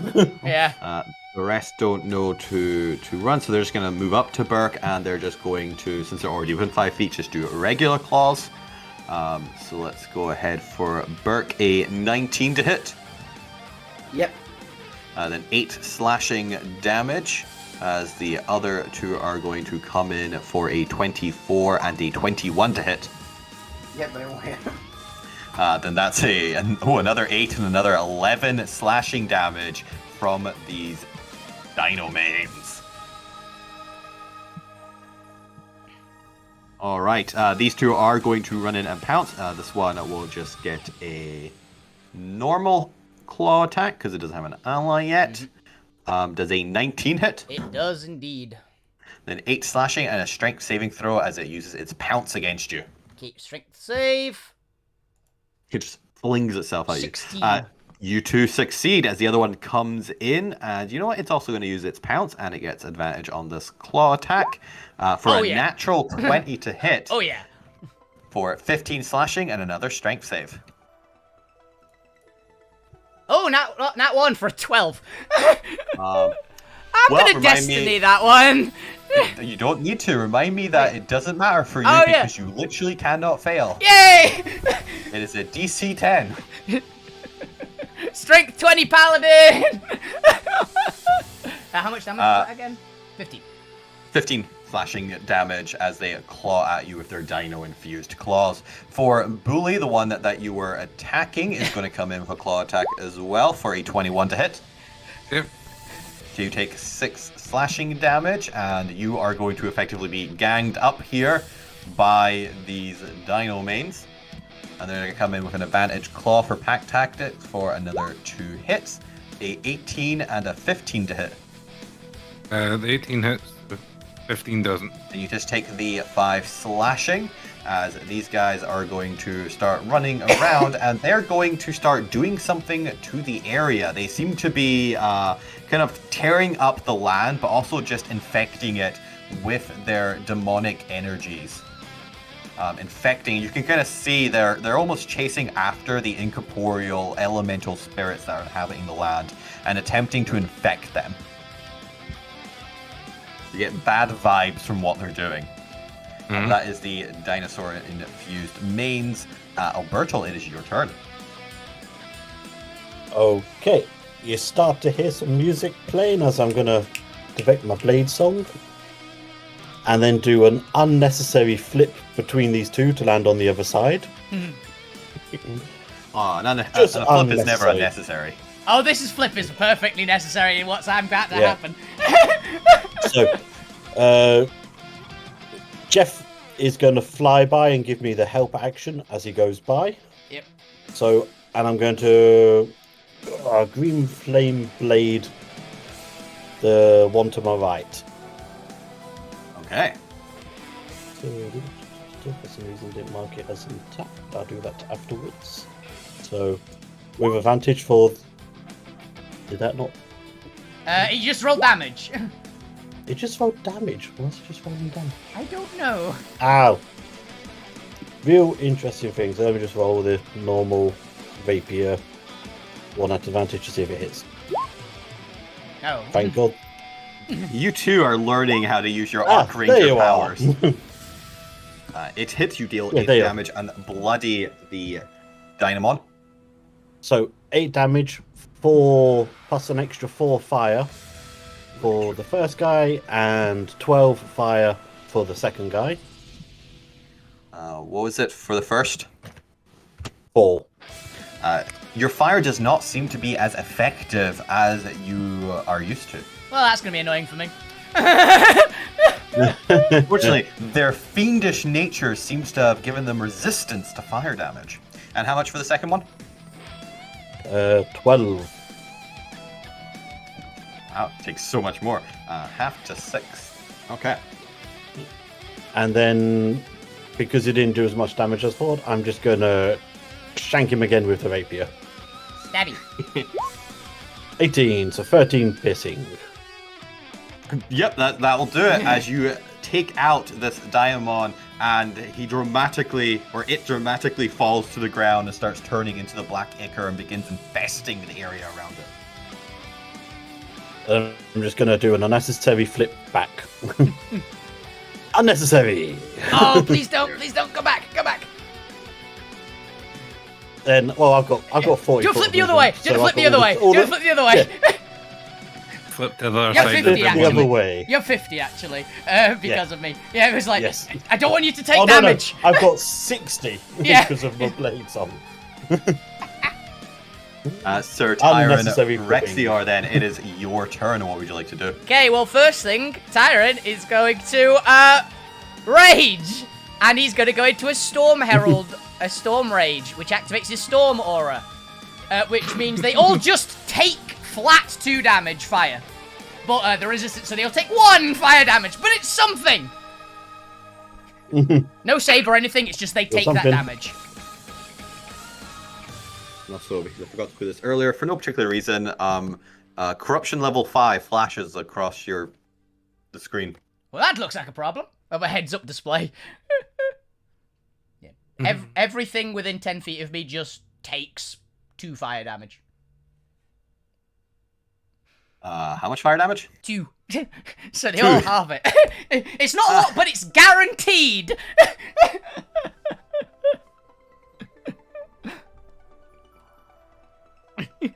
Yeah. The rest don't know to run, so they're just going to move up to Burke, and they're just going to, since they're already within 5 feet, just do regular claws. So let's go ahead for Burke, a 19 to hit. Yep. Then 8 slashing damage, as the other two are going to come in for a 24 and a 21 to hit. Yep, they all hit. Then that's another 8 and another 11 slashing damage from these Dino Mains. Alright, these two are going to run in and pounce. This one will just get a normal claw attack because it doesn't have an ally yet. Does a 19 hit? It does indeed. Then 8 slashing and a strength saving throw as it uses its pounce against you. Keep strength save. It just flings itself at 16. you. You two succeed as the other one comes in, and you know what? It's also going to use its pounce, and it gets advantage on this claw attack for natural 20 to hit. Oh yeah. For 15 slashing and another strength save. Oh, not one for 12. Um, I'm well, gonna remind destiny me- that one. You don't need to. Remind me that it doesn't matter for you Oh, yeah. because you literally cannot fail. Yay! It is a DC 10. Strength 20 paladin. How much damage was that again? 15. 15 slashing damage as they claw at you with their dino-infused claws. For Bully, the one that you were attacking, is going to come in with a claw attack as well for a 21 to hit. Yep. So you take 6 slashing damage, and you are going to effectively be ganged up here by these dino mains. And they're going to come in with an advantage claw for pack tactics for another 2 hits. A 18 and a 15 to hit. The 18 hits, the 15 doesn't. And you just take the 5 slashing, as these guys are going to start running around, and they're going to start doing something to the area. They seem to be kind of tearing up the land, but also just infecting it with their demonic energies. Infecting, you can kind of see they're almost chasing after the incorporeal elemental spirits that are inhabiting the land and attempting to infect them. You get bad vibes from what they're doing. And that is the dinosaur-infused mains. Alberto, it is your turn. Okay, you start to hear some music playing as I'm going to activate my blade song. And then do an unnecessary flip between these two to land on the other side. A flip Just is never unnecessary. unnecessary. Oh, this flip is perfectly necessary in what's about to happen. So, Jeff is going to fly by and give me the help action as he goes by. Yep. So, and I'm going to green flame blade the one to my right. Okay. So, for some reason, didn't mark it as an attack. I'll do that afterwards. So, with advantage for. Did that not? He just rolled damage. It just rolled damage. What's it just rolling damage? I don't know. Ow! Real interesting things. Let me just roll the normal rapier one at advantage to see if it hits. Oh. Thank God. You two are learning how to use your Arc Ranger powers. It hits, you deal 8 damage and bloody the Dynamon. So 8 damage, 4 plus an extra 4 fire for the first guy, and 12 fire for the second guy. What was it for the first? 4. Your fire does not seem to be as effective as you are used to. Well, that's going to be annoying for me. Fortunately, their fiendish nature seems to have given them resistance to fire damage. And how much for the second one? 12. Wow, it takes so much more. Half to 6. Okay. And then, because he didn't do as much damage as thought, I'm just going to shank him again with the rapier. Stabby. 18, so 13 piercing. Yep, that'll do it. As you take out this Diamond, and it dramatically falls to the ground and starts turning into the black ichor and begins infesting the area around it. I'm just going to do an unnecessary flip back. Unnecessary! Oh, please don't, go back. Then, well, I've got 40. Do a flip the other way. Do a flip the other way. flip to the other Yeah, side. 50 of The actually. other way. You're 50 actually, because of me. Yeah, it was like, Yes. I don't want you to take Oh, no, damage. no. I've got 60 Yeah. because of my blades on. Sir Tyron Unnecessary Rexior, then it is your turn. What would you like to do? Okay, well, first thing, Tyron is going to rage, and he's going to go into a Storm Herald, a Storm Rage, which activates his Storm Aura, which means they all just take flat 2 damage fire, but they're resistant, so they'll take 1 fire damage, but it's something. No save or anything, it's just they take that something. damage. Also, because I forgot to put this earlier, for no particular reason, corruption level 5 flashes across the screen. Well, that looks like a problem. Of a heads-up display. Yeah. Everything within 10 feet of me just takes 2 fire damage. How much fire damage? 2. So they all have it. It's not a lot, but it's guaranteed.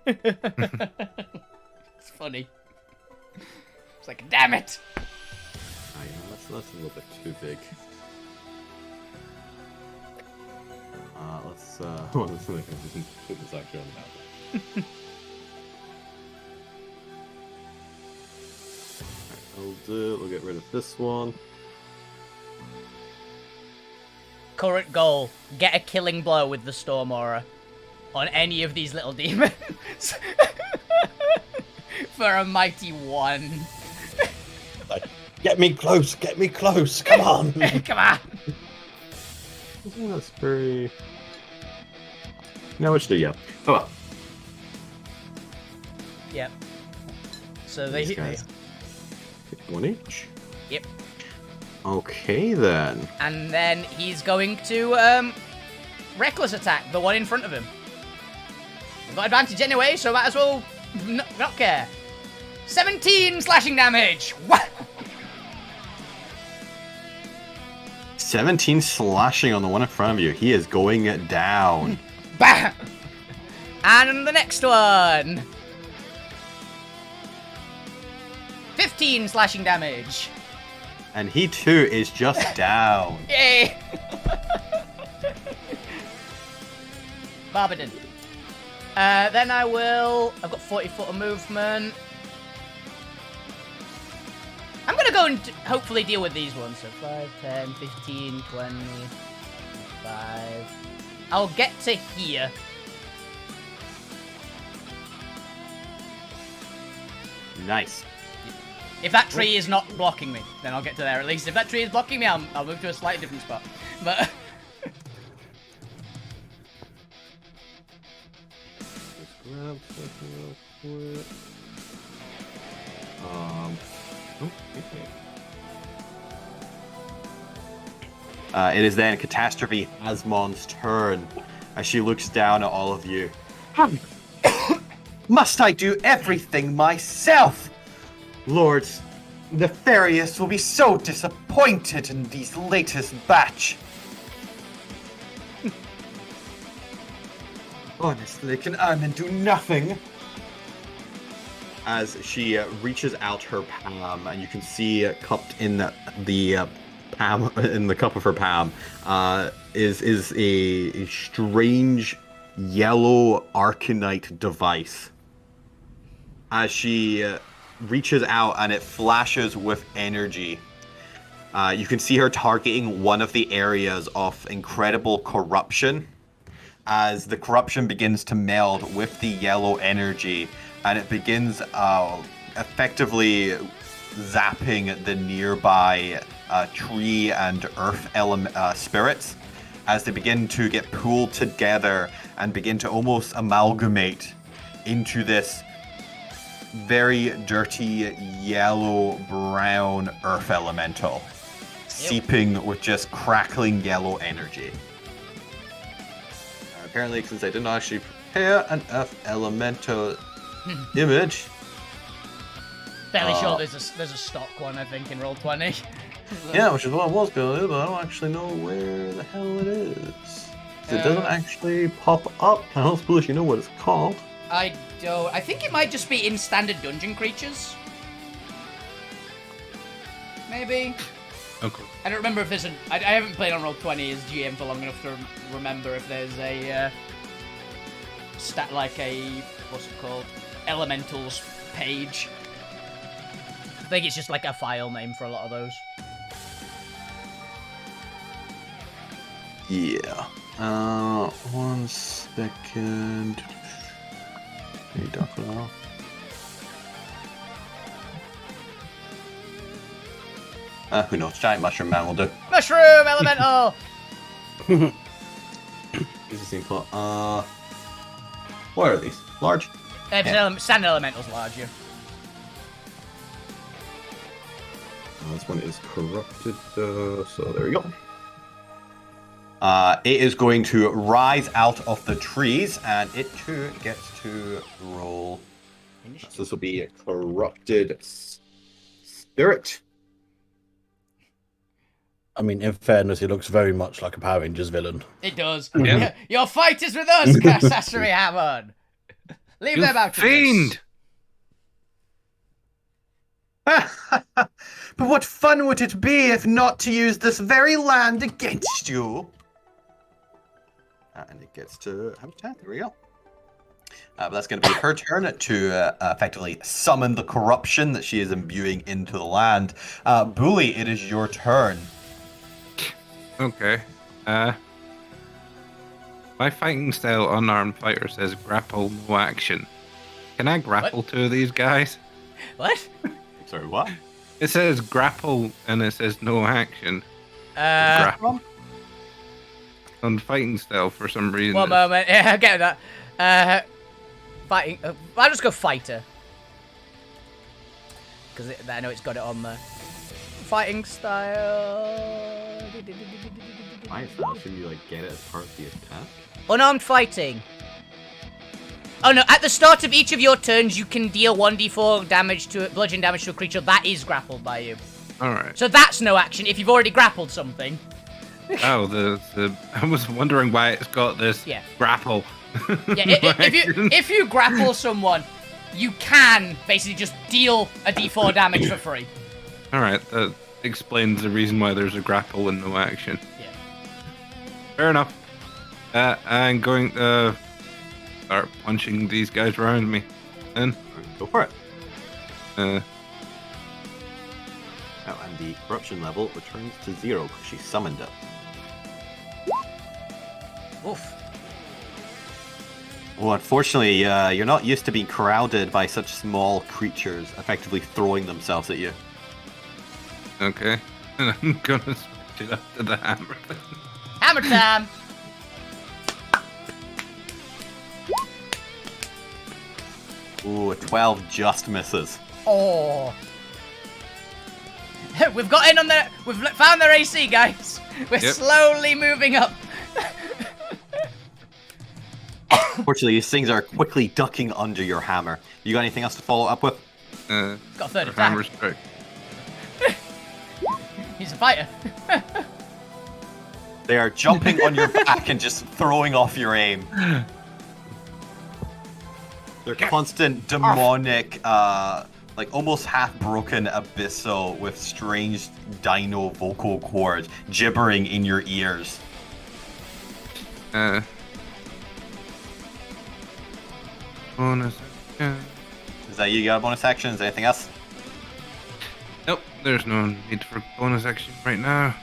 It's funny. It's like, damn it. That's a little bit too big. Let's put this actually on the map. We'll get rid of this one. Current goal, get a killing blow with the Storm Aura on any of these little demons. For a mighty 1. Like, get me close, come on. Come on. That's very... No, which do you? Oh well. Yep. So they These hit me. guys. 1 each? Yep. Okay then. And then he's going to reckless attack the one in front of him. We've got advantage anyway, so might as well not care. 17 slashing damage. What? 17 slashing on the one in front of you. He is going down. Bam! And the next one. 15 slashing damage. And he too is just down. Yay! Barbadin. Then I will... I've got 40 foot of movement. I'm going to go and hopefully deal with these ones. So 5, 10, 15, 20, 5. I'll get to here. Nice. If that tree is not blocking me, then I'll get to there at least. If that tree is blocking me, I'll move to a slightly different spot. But... Just grab something real quick. It is then Catastrophe Asmon's turn as she looks down at all of you. Must I do everything myself? Lords, the Nefarious will be so disappointed in these latest batch. Honestly, can Armin do nothing? As she reaches out her palm, and you can see cupped in the palm, in the cup of her palm, is a strange yellow arcanite device. As she reaches out and it flashes with energy. You can see her targeting one of the areas of incredible corruption as the corruption begins to meld with the yellow energy and it begins effectively zapping the nearby tree and earth spirits as they begin to get pulled together and begin to almost amalgamate into this very dirty yellow-brown earth elemental, seeping with just crackling yellow energy. Apparently, since I didn't actually prepare an earth elemental image, Fairly sure there's a stock one, I think, in Roll20. yeah, which is what I was going to do, but I don't actually know where the hell it is. It doesn't actually pop up. I don't suppose you know what it's called. I don't. I think it might just be in standard dungeon creatures. maybe. Okay. I don't remember if there's a. I haven't played on Roll20 as GM for long enough to remember if there's a stat like a what's it called, elementals page. I think it's just like a file name for a lot of those. Yeah. 1 second. Hey, Dr. Lau. Who knows? Giant Mushroom Man will do. Mushroom elemental. These are the same plot. What are these? Large? Sand elemental's larger. This one is corrupted, so there we go. It is going to rise out of the trees, and it too gets to roll. So this will be a corrupted spirit. I mean, in fairness, it looks very much like a Power Rangers villain. It does. Yeah. Your fight is with us, Sasori Hammond. Leave You them out of fiend! But what fun would it be if not to use this very land against you? And it gets to habitat. There we go. But that's going to be her turn to effectively summon the corruption that she is imbuing into the land. Bully, it is your turn. Okay. My fighting style unarmed fighter says grapple, no action. Can I grapple two of these guys? What? Sorry, what? It says grapple and it says no action. One On fighting style for some reason. it's- moment. Yeah, I get that. Fighting. I'll just go fighter. Because I know it's got it on there. Fighting style. Why is that? Should you like get it as part of the attack? Unarmed fighting. Oh no, at the start of each of your turns, you can deal 1d4 damage to bludgeon damage to a creature that is grappled by you. Alright. So that's no action if you've already grappled something. Oh, the I was wondering why it's got this Yeah. grapple. Yeah, if you grapple someone, you can basically just deal a d4 damage for free. Alright, that explains the reason why there's a grapple and no action. Yeah. Fair enough. I'm going to start punching these guys around me. Then, Go for it. uh, Oh, and the corruption level returns to 0 because she summoned it. Oof. Well, unfortunately, you're not used to being crowded by such small creatures effectively throwing themselves at you. okay. And I'm gonna switch it up to the hammer. Hammer time! Ooh, a 12 just misses. Oh. We've got in on their... We've found their AC, guys. We're Yep. slowly moving up. Unfortunately, these things are quickly ducking under your hammer. You got anything else to follow up with? Got a third Or attack. hammer strike. He's a fighter. They are jumping on your back and just throwing off your aim. They're constant demonic, like almost half-broken abyssal with strange dino vocal cords gibbering in your ears. Bonus action. Is that you got a bonus action? Is there anything else? Nope, there's no need for bonus action right now.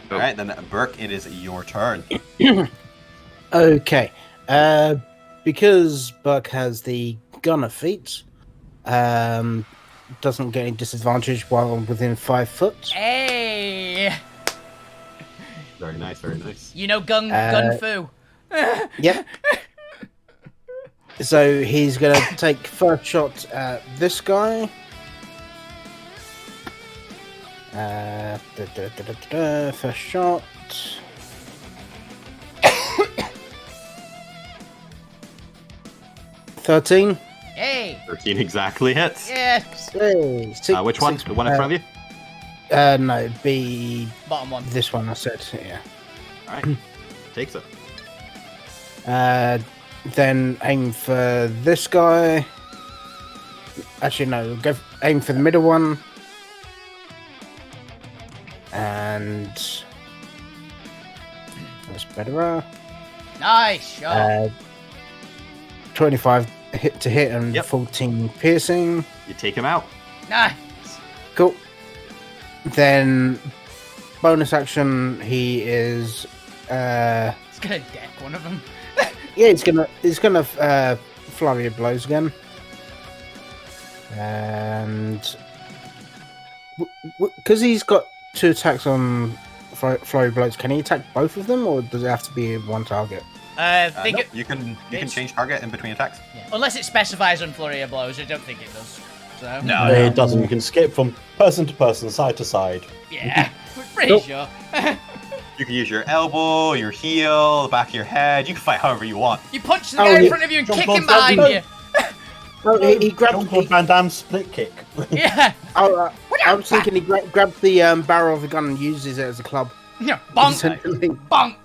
So, Alright, then Burke, it is your turn. Okay. Because Buck has the gunner feat, doesn't get any disadvantage while within 5 foot. Hey! Very nice, very nice. You know gun fu. Yep. So he's gonna take first shot at this guy. First shot. $13. Hey! 13 exactly hits. Yes! Hey, Which one? The one in front of you? No, be Bottom one. this one I said, yeah. Alright. Takes it. Then aim for this guy. Actually, no, aim for the middle one. And that's better. Nice shot. 25 hit to hit and Yep. 14 piercing. You take him out. Nice. Cool. Then bonus action, he is It's gonna deck one of them. yeah, he's gonna flurry of blows again. And because he's got 2 attacks on flurry of blows, can he attack both of them, or does it have to be one target? Think No, it, you can it's- change target in between attacks. yeah. Unless it specifies on flurry of blows, I don't think it does. So No. It doesn't. You can skip from person to person, side to side. yeah, we're pretty Nope. sure. You can use your elbow, your heel, the back of your head. You can fight however you want. You punch the Oh, guy in yeah. front of you and Jump kick on him behind something. you. Oh, he grabbed. Jean-Claude Van Damme split kick. Yeah. I was thinking he grabbed the barrel of the gun and uses it as a club. Yeah. Bonk. Essentially, Bonk.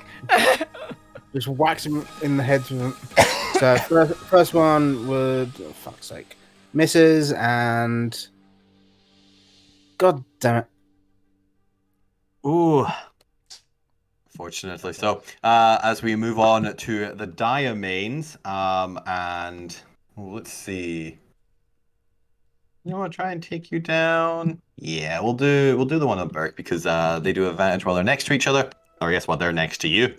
just whacks him in the head with him. So first one would, oh, fuck's sake, misses, and god damn it. Ooh. Fortunately so. As we move on to the Diamanes, and let's see. You want to try and take you down? Yeah, we'll do the one on Burke because they do advantage while they're next to each other. Or I guess while they're next to you.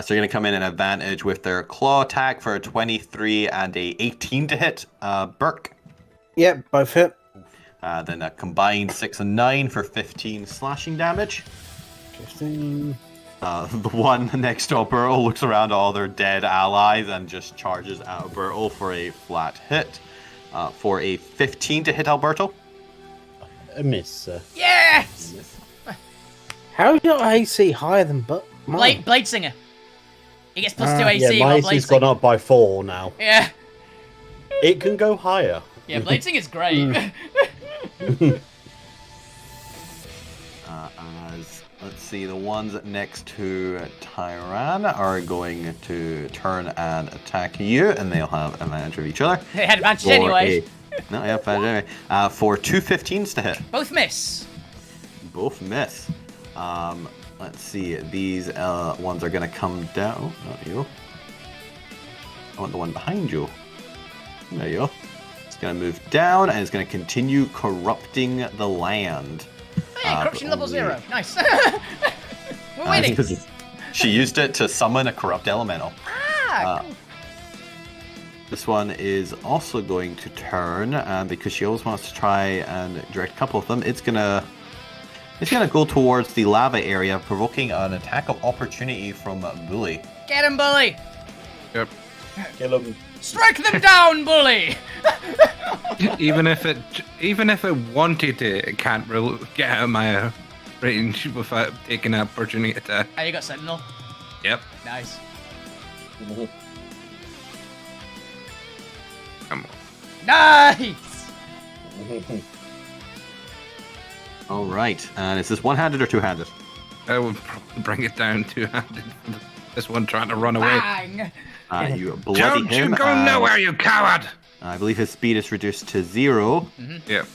So you're gonna come in an advantage with their claw attack for a 23 and a 18 to hit. Burke. Yep, both hit. Then a combined 6 and 9 for 15 slashing damage. 15. The one next to Alberto looks around all their dead allies and just charges at Alberto for a flat hit. For a 15 to hit Alberto. A miss. Yes. How is your AC higher than mine? Blade Singer. He gets plus 2 AC. Yeah, my while Blade AC's gone Singer. up by 4 now. Yeah. It can go higher. Yeah, Blade Singer's great. As let's see, the ones next to Tyran are going to turn and attack you, and they'll have advantage of each other. They had advantage For anyway. No, yeah, advantage anyway. For 2 15s to hit. Both miss. Both miss. Let's see. These ones are going to come down. Oh, not you. I want the one behind you. There you go. It's going to move down and it's going to continue corrupting the land. Hey, corruption level 0. Nice. We're winning. She used it to summon a corrupt elemental. Cool. This one is also going to turn because she always wants to try and direct a couple of them. It's gonna go towards the lava area, provoking an attack of opportunity from Bully. Get him, Bully. Yep. Kill him. Strike them down, Bully. Even if it wanted to, it can't get out of my range without taking an opportunity attack. Oh, you got Sentinel. Yep. Nice. Come on. Nice. All right, and is this one-handed or two-handed? I would probably bring it down two-handed. This one trying to run away. Bang. You bloody Don't him. you go nowhere, you coward! I believe his speed is reduced to 0. Yep.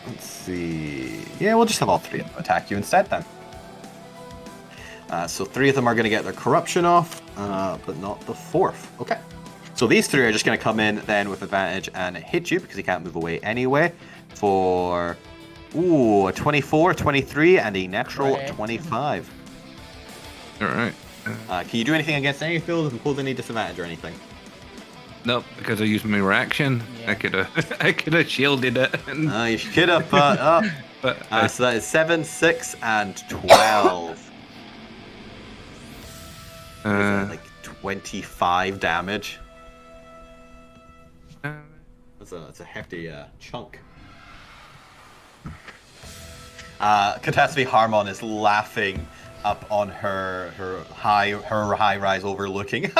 Let's see. Yeah, we'll just have all 3 of them attack you instead then. So 3 of them are going to get their corruption off, but not the 4th. Okay. So these 3 are just going to come in then with advantage and hit you because he can't move away anyway. For a 24, 23, and a natural Great. 25. All right. Can you do anything against any of those? Impose any disadvantage or anything? Nope, because I used my reaction. Yeah. I could have shielded it. And, You could have, but so that is 7, 6, and 12. Like 25 damage. That's a hefty chunk. Catastrophe Harmon is laughing up on her high rise overlooking.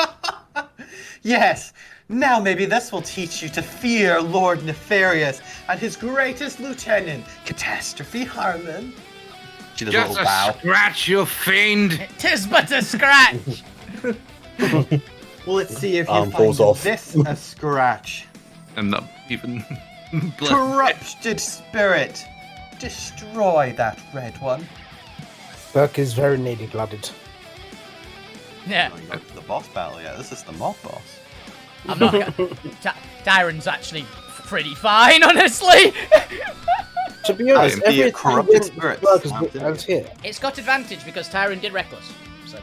Yes, now maybe this will teach you to fear Lord Nefarious and his greatest lieutenant, Catastrophe Harmon. She does a just little a bow. scratch, you fiend! Tis but a scratch. Well, let's see if you Arm find falls off. this a scratch. I'm not even. Corrupted spirit, destroy that red one. Burke is very nearly blooded. Yeah. Oh, you got the boss battle, yeah. This is the mob boss. I'm not. Tyron's actually pretty fine, honestly. To be honest, And the every corrupted time spirits Burke slapped in. has hit. It's got advantage because Tyron did reckless. So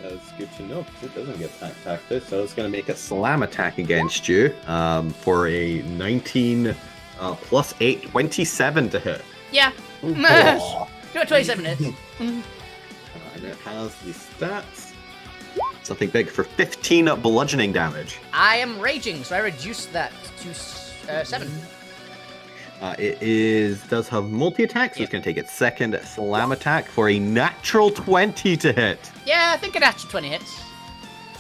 That's good to know, because it doesn't get attacked this, so it's going to make a slam attack against you for a 19 plus 8, 27 to hit. yeah, Oh. 27 hits. And it has the stats. Something big for 15 bludgeoning damage. I am raging, so I reduced that to 7. It does have multi-attack, so Yeah. it's going to take its second slam attack for a natural 20 to hit. Yeah, I think an actual 20 hits.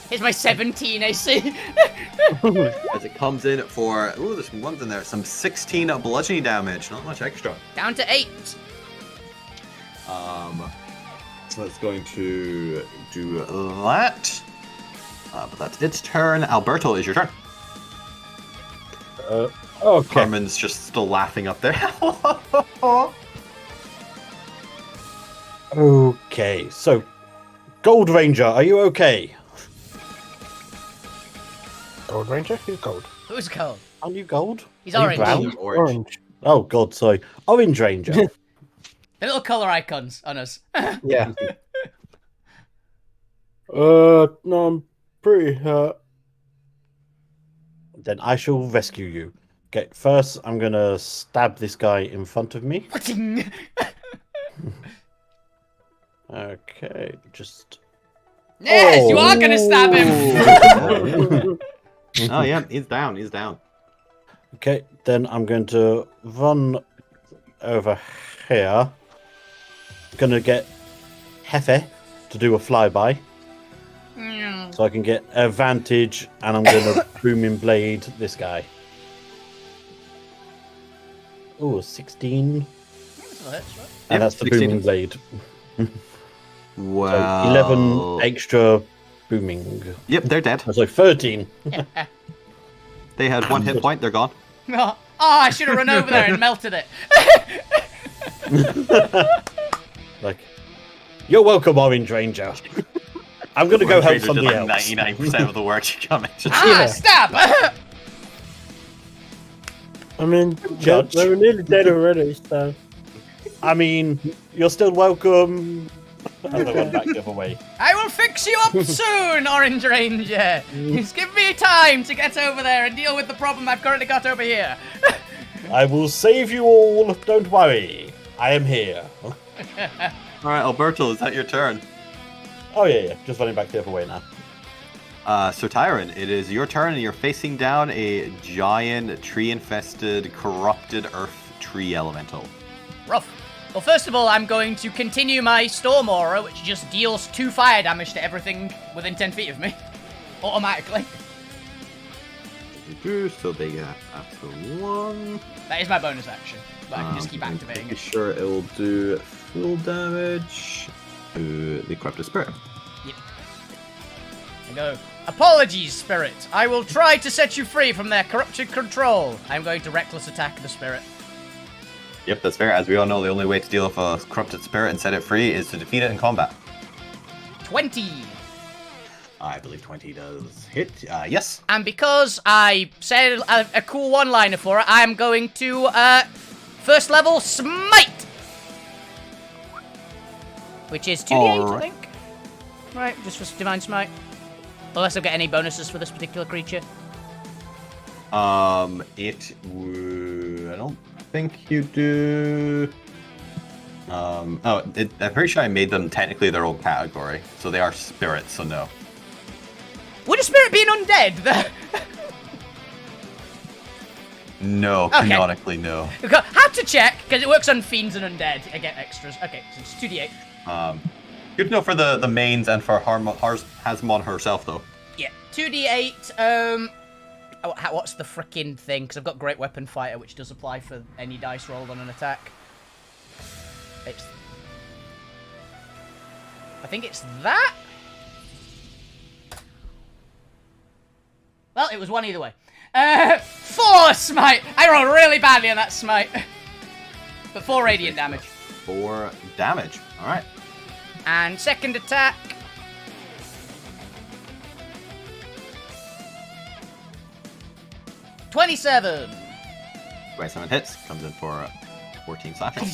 Here's my 17 AC. As it comes in for, ooh, there's some ones in there, some 16 bludgeoning damage, not much extra. Down to 8. So it's going to do that. But that's its turn. Alberto, is your turn. Okay. Carmen's just still laughing up there. Okay, so Gold Ranger, are you okay? Gold Ranger? Who's gold? Who's cold? Aren't you gold? He's Are you orange. brown? Orange. Oh God, sorry. Orange Ranger. The little color icons on us. Yeah. No, I'm pretty hurt. Then I shall rescue you. Okay, first I'm gonna stab this guy in front of me. Okay, just. Yes, you are gonna stab him. Oh yeah, he's down. He's down. Okay, then I'm going to run over here. Gonna get Hefe to do a flyby, so I can get advantage, and I'm gonna booming blade this guy. Oh, 16. And that's the 16. booming blade. Wow. So 11 extra booming. Yep, they're dead. So 13. They had 1 hit point. They're gone. Oh, I should have run over there and melted it. Like, you're welcome, Orange Ranger. I'm gonna go help somebody else. 99% of the work you come into. Ah, stab! I mean, Judge. they were nearly dead already, so. I mean, you're still welcome. I'm gonna run back the other way. I will fix you up soon, Orange Ranger. Just give me time to get over there and deal with the problem I've currently got over here. I will save you all. Don't worry. I am here. Alright, Alberto, is that your turn? Oh yeah. Just running back the other way now. So Tyron, it is your turn, and you're facing down a giant, tree-infested, corrupted earth tree elemental. Rough. Well, first of all, I'm going to continue my Storm Aura, which just deals 2 fire damage to everything within 10 feet of me. Automatically. So they get after 1. That is my bonus action, but I can just keep I'm activating pretty it. sure it will do full damage to the corrupted spirit. I go, apologies, spirit. I will try to set you free from their corrupted control. I'm going to reckless attack the spirit. Yep, that's fair. As we all know, the only way to deal with a corrupted spirit and set it free is to defeat it in combat. 20. I believe 20 does hit. Yes. And because I said a cool one-liner for it, I'm going to, first level Smite! Which is 2d8, I Alright. think. Right, just for Divine Smite. Unless I get any bonuses for this particular creature. It would. I don't think you do. I'm pretty sure I made them technically their own category, so they are spirits. So no. Would a spirit be an undead? No, Okay. canonically no. Had to check, because it works on fiends and undead. I get extras. Okay, so it's 2d8. Good to know for the mains and for Hasmon herself though. Yeah, 2d8. What's the frickin' thing? Because I've got Great Weapon Fighter, which does apply for any dice rolled on an attack. I think it's that? Well, it was one either way. 4 smite! I rolled really badly on that smite. But 4 radiant damage. 4 damage. All right. And second attack. $27. 27 hits. Comes in for 14 slashing.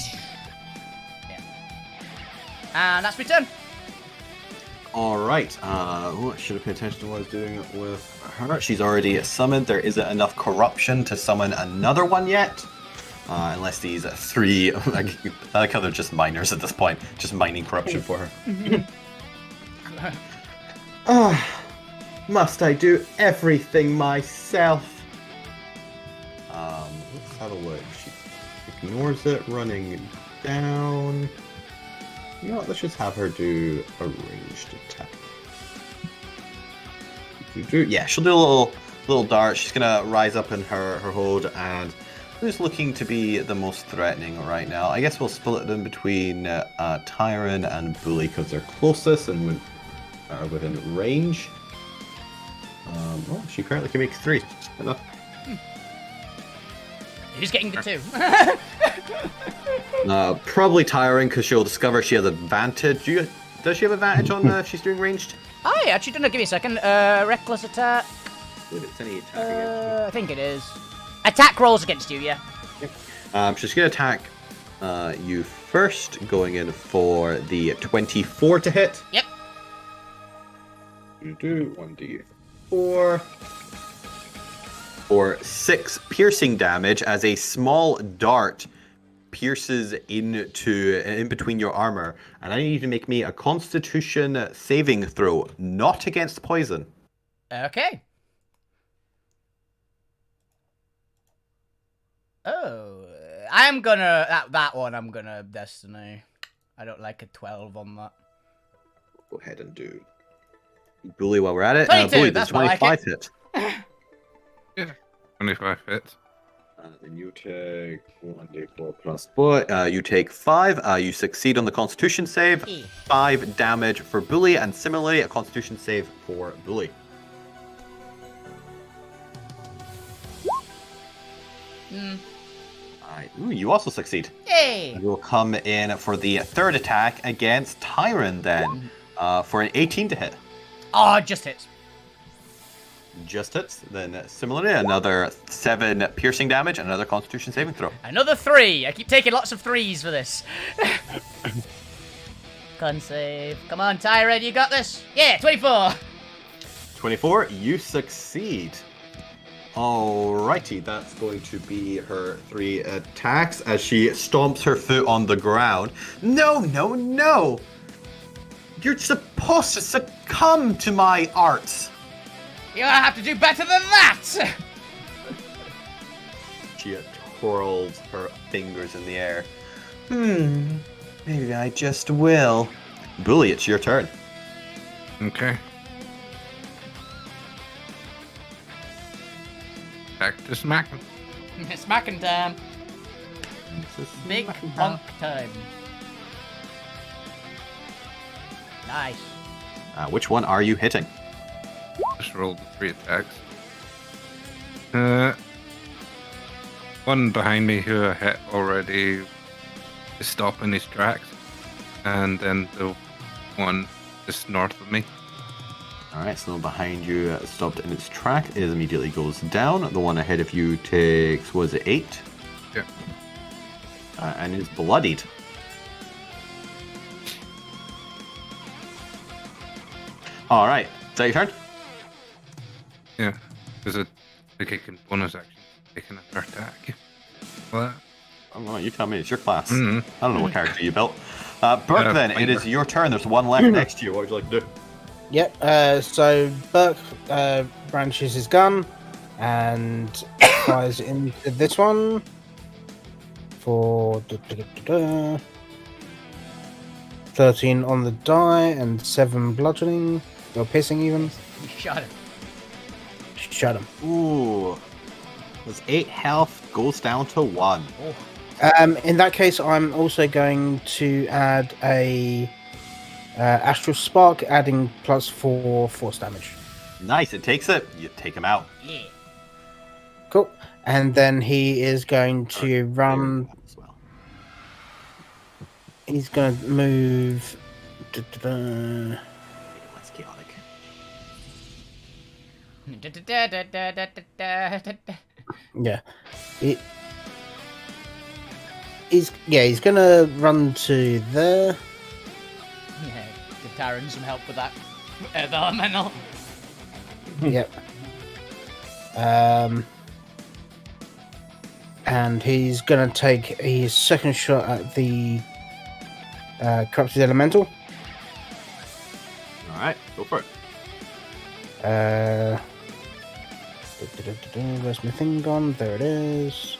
Yeah. And that's my turn. All right. I should have paid attention to what I was doing with her. She's already summoned. There isn't enough corruption to summon another one yet. Unless these 3, I like how they're just miners at this point, just mining corruption for her. Must I do everything myself? Let's have a look. She ignores it, running down. You know what? Let's just have her do a ranged attack. Yeah, she'll do a little dart. She's gonna rise up in her hold, and who's looking to be the most threatening right now? I guess we'll split it in between Tyron and Bully because they're closest and are within range. Well, she currently can make 3. Enough. Who's getting the 2? Probably Tyron because she'll discover she has advantage. Does she have advantage on if she's doing ranged? Oh, yeah, actually, don't know. Give me a second. Reckless attack. I believe it's any attack against I think it is. Attack rolls against you, yeah. you. She's going to attack you first, going in for the 24 to hit. Yep. You do 1d4 for 6 piercing damage as a small dart pierces in between your armor, and I need you to make me a Constitution saving throw, not against poison. Okay. Oh, I'm gonna that one. I'm gonna Destiny. I don't like a 12 on that. Go ahead and do Bully while we're at it. 22, Bully, that's does more like 25 it. hit. Yeah, 25 hits. Then you take 1d4 plus 4. You take 5. You succeed on the Constitution save. 5 damage for Bully, and similarly a Constitution save for Bully. Ooh, you also succeed. Yay! You'll come in for the 3rd attack against Tyron then, for an 18 to hit. Oh, it just hits. Just hits. Then similarly, another 7 piercing damage and another Constitution saving throw. Another 3. I keep taking lots of 3s for this. Con save. Come on, Tyron, you got this. Yeah, 24. 24, you succeed. Alrighty, that's going to be her 3 attacks as she stomps her foot on the ground. No, no, no! You're supposed to succumb to my arts! You're gonna have to do better than that! She twirls her fingers in the air. Maybe I just will. Bully, it's your turn. Okay. Back to smacking. Smacking time. Big honk time. Nice. Which one are you hitting? Just rolled 3 attacks. One behind me who I hit already is stopping his tracks. And then the one just north of me. Alright, so the one behind you stopped in its track. It immediately goes down. The one ahead of you takes, was it 8? Yeah. And is bloodied. Alright, is that your turn? Yeah. Because I kick in bonus action. Taking another attack. Well, I don't know, you tell me, it's your class. Mhm. I don't know what character you built. Burke, then, it is your turn. There's one left next to you. What would you like to do? Yep, so Burke branches his gun and fires into this one for 13 on the die and 7 bludgeoning, or piercing even. Shot him. Shut him. Ooh. There's 8 health, goes down to 1. Oh. In that case, I'm also going to add a Astral Spark, adding +4 force damage. Nice, it takes it. You take him out. Yeah. Cool. And then he is going to run As well. he's going to move. Da-da-da. That's chaotic. Yeah. He's going to run to there. Yeah, give Taran some help with that. The elemental. Yep. And he's going to take his second shot at the corrupted elemental. All right, go for it. Where's my thing gone? There it is.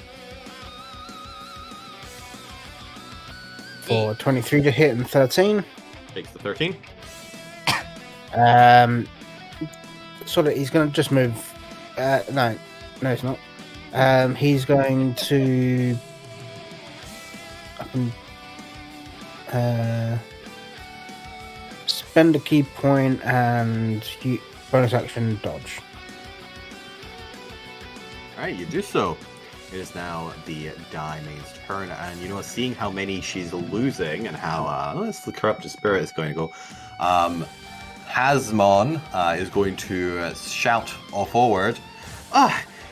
For 23 to hit and 13. Takes the 13. Sort of, he's going to just move. No, he's not. He's going to spend a key point and bonus action dodge. All right, you do so. It is now the Daime's turn, and seeing how many she's losing and how the corrupted spirit is going to go. Hasmon is going to shout all forward.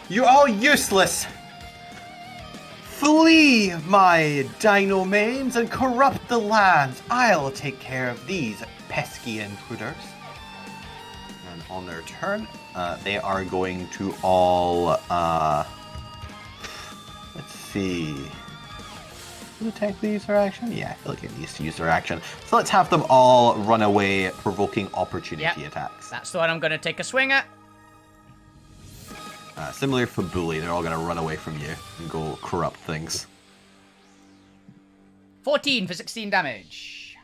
You're all useless! Flee, my dino mains, and corrupt the lands. I'll take care of these pesky intruders. And on their turn, they are going to all, let's see. Will attack the user action? Yeah, I feel like it needs to use their action. So let's have them all run away, provoking opportunity attacks. That's the one I'm going to take a swing at. Similar for Bully, they're all going to run away from you and go corrupt things. 14 for 16 damage.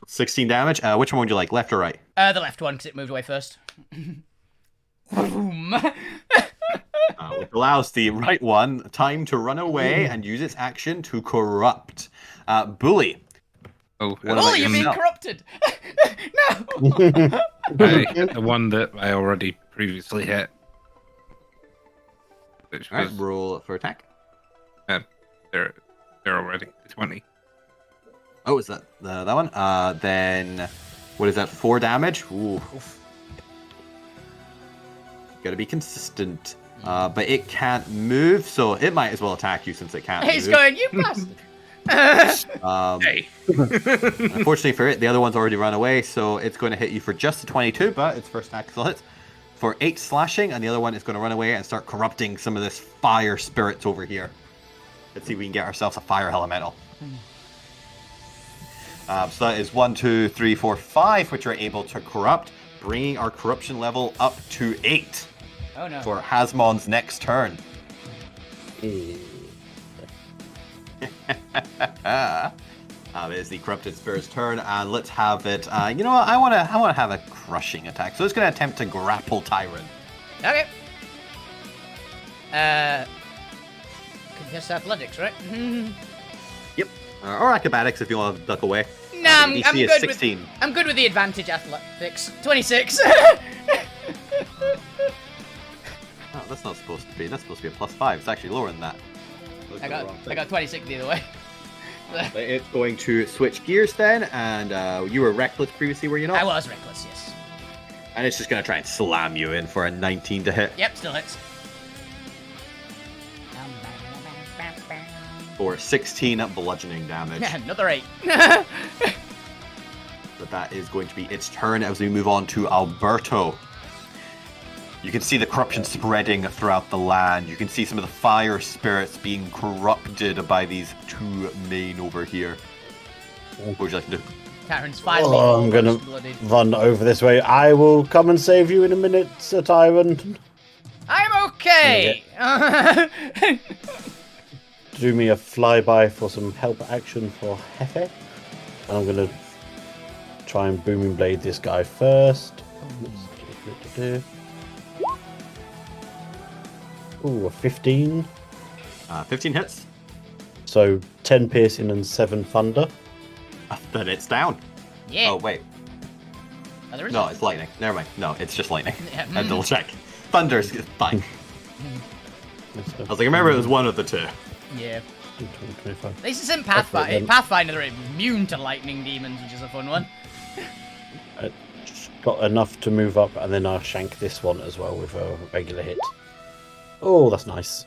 16 damage. Which one would you like, left or right? The left one, because it moved away first. Boom. Which allows the right one time to run away and use its action to corrupt. Bully. Oh, Bully, you're being corrupted. No. I hit the one that I already previously hit. Which All right, was, roll for attack. they're already 20. Oh, is that that one? Then what is that? 4 damage. Ooh. Gotta be consistent. But it can't move, so it might as well attack you since it can't He's move. going, you bastard. Hey. Unfortunately for it, the other one's already run away, so it's going to hit you for just a 22, but its first attack still hits. For 8 slashing, and the other one is going to run away and start corrupting some of this fire spirits over here. Let's see if we can get ourselves a fire elemental. So that is 1, 2, 3, 4, 5, which are able to corrupt, bringing our corruption level up to 8 Oh no. for Hasmon's next turn. It is the corrupted spirit's turn, and let's have it. You know what? I want to have a crushing attack. So it's going to attempt to grapple Tyrant. Okay. Contest athletics, right? Yep. Or acrobatics if you want to duck away. Nah, The I'm DC is good 16. with. I'm good with the advantage athletics. 26. Oh, that's not supposed to be. That's supposed to be a +5. It's actually lower than that. I got 26 either way. But it's going to switch gears then, and you were reckless previously, were you not? I was reckless, yes. And it's just going to try and slam you in for a 19 to hit. Yep, still hits. For 16 bludgeoning damage. Another 8. But that is going to be its turn as we move on to Alberto. You can see the corruption spreading throughout the land. You can see some of the fire spirits being corrupted by these 2 main over here. What would you like to do? Taran's finally Oh, I'm gonna blooded. run over this way. I will come and save you in a minute, Sir Tyrant. I'm okay. Do me a flyby for some help action for Hefe. And I'm gonna try and booming blade this guy first. Ooh, a 15. 15 hits. So 10 piercing and 7 thunder. Then it's down. Yeah. Oh, wait. Oh, there is No, it's lightning. Never mind. No, it's just lightning. Yeah. I double check. Thunder's fine. I was like, remember it was one of the two. Yeah. At least it's in Pathfinder. In Pathfinder, they're immune to lightning demons, which is a fun one. Got enough to move up, and then I'll shank this one as well with a regular hit. Oh, that's nice.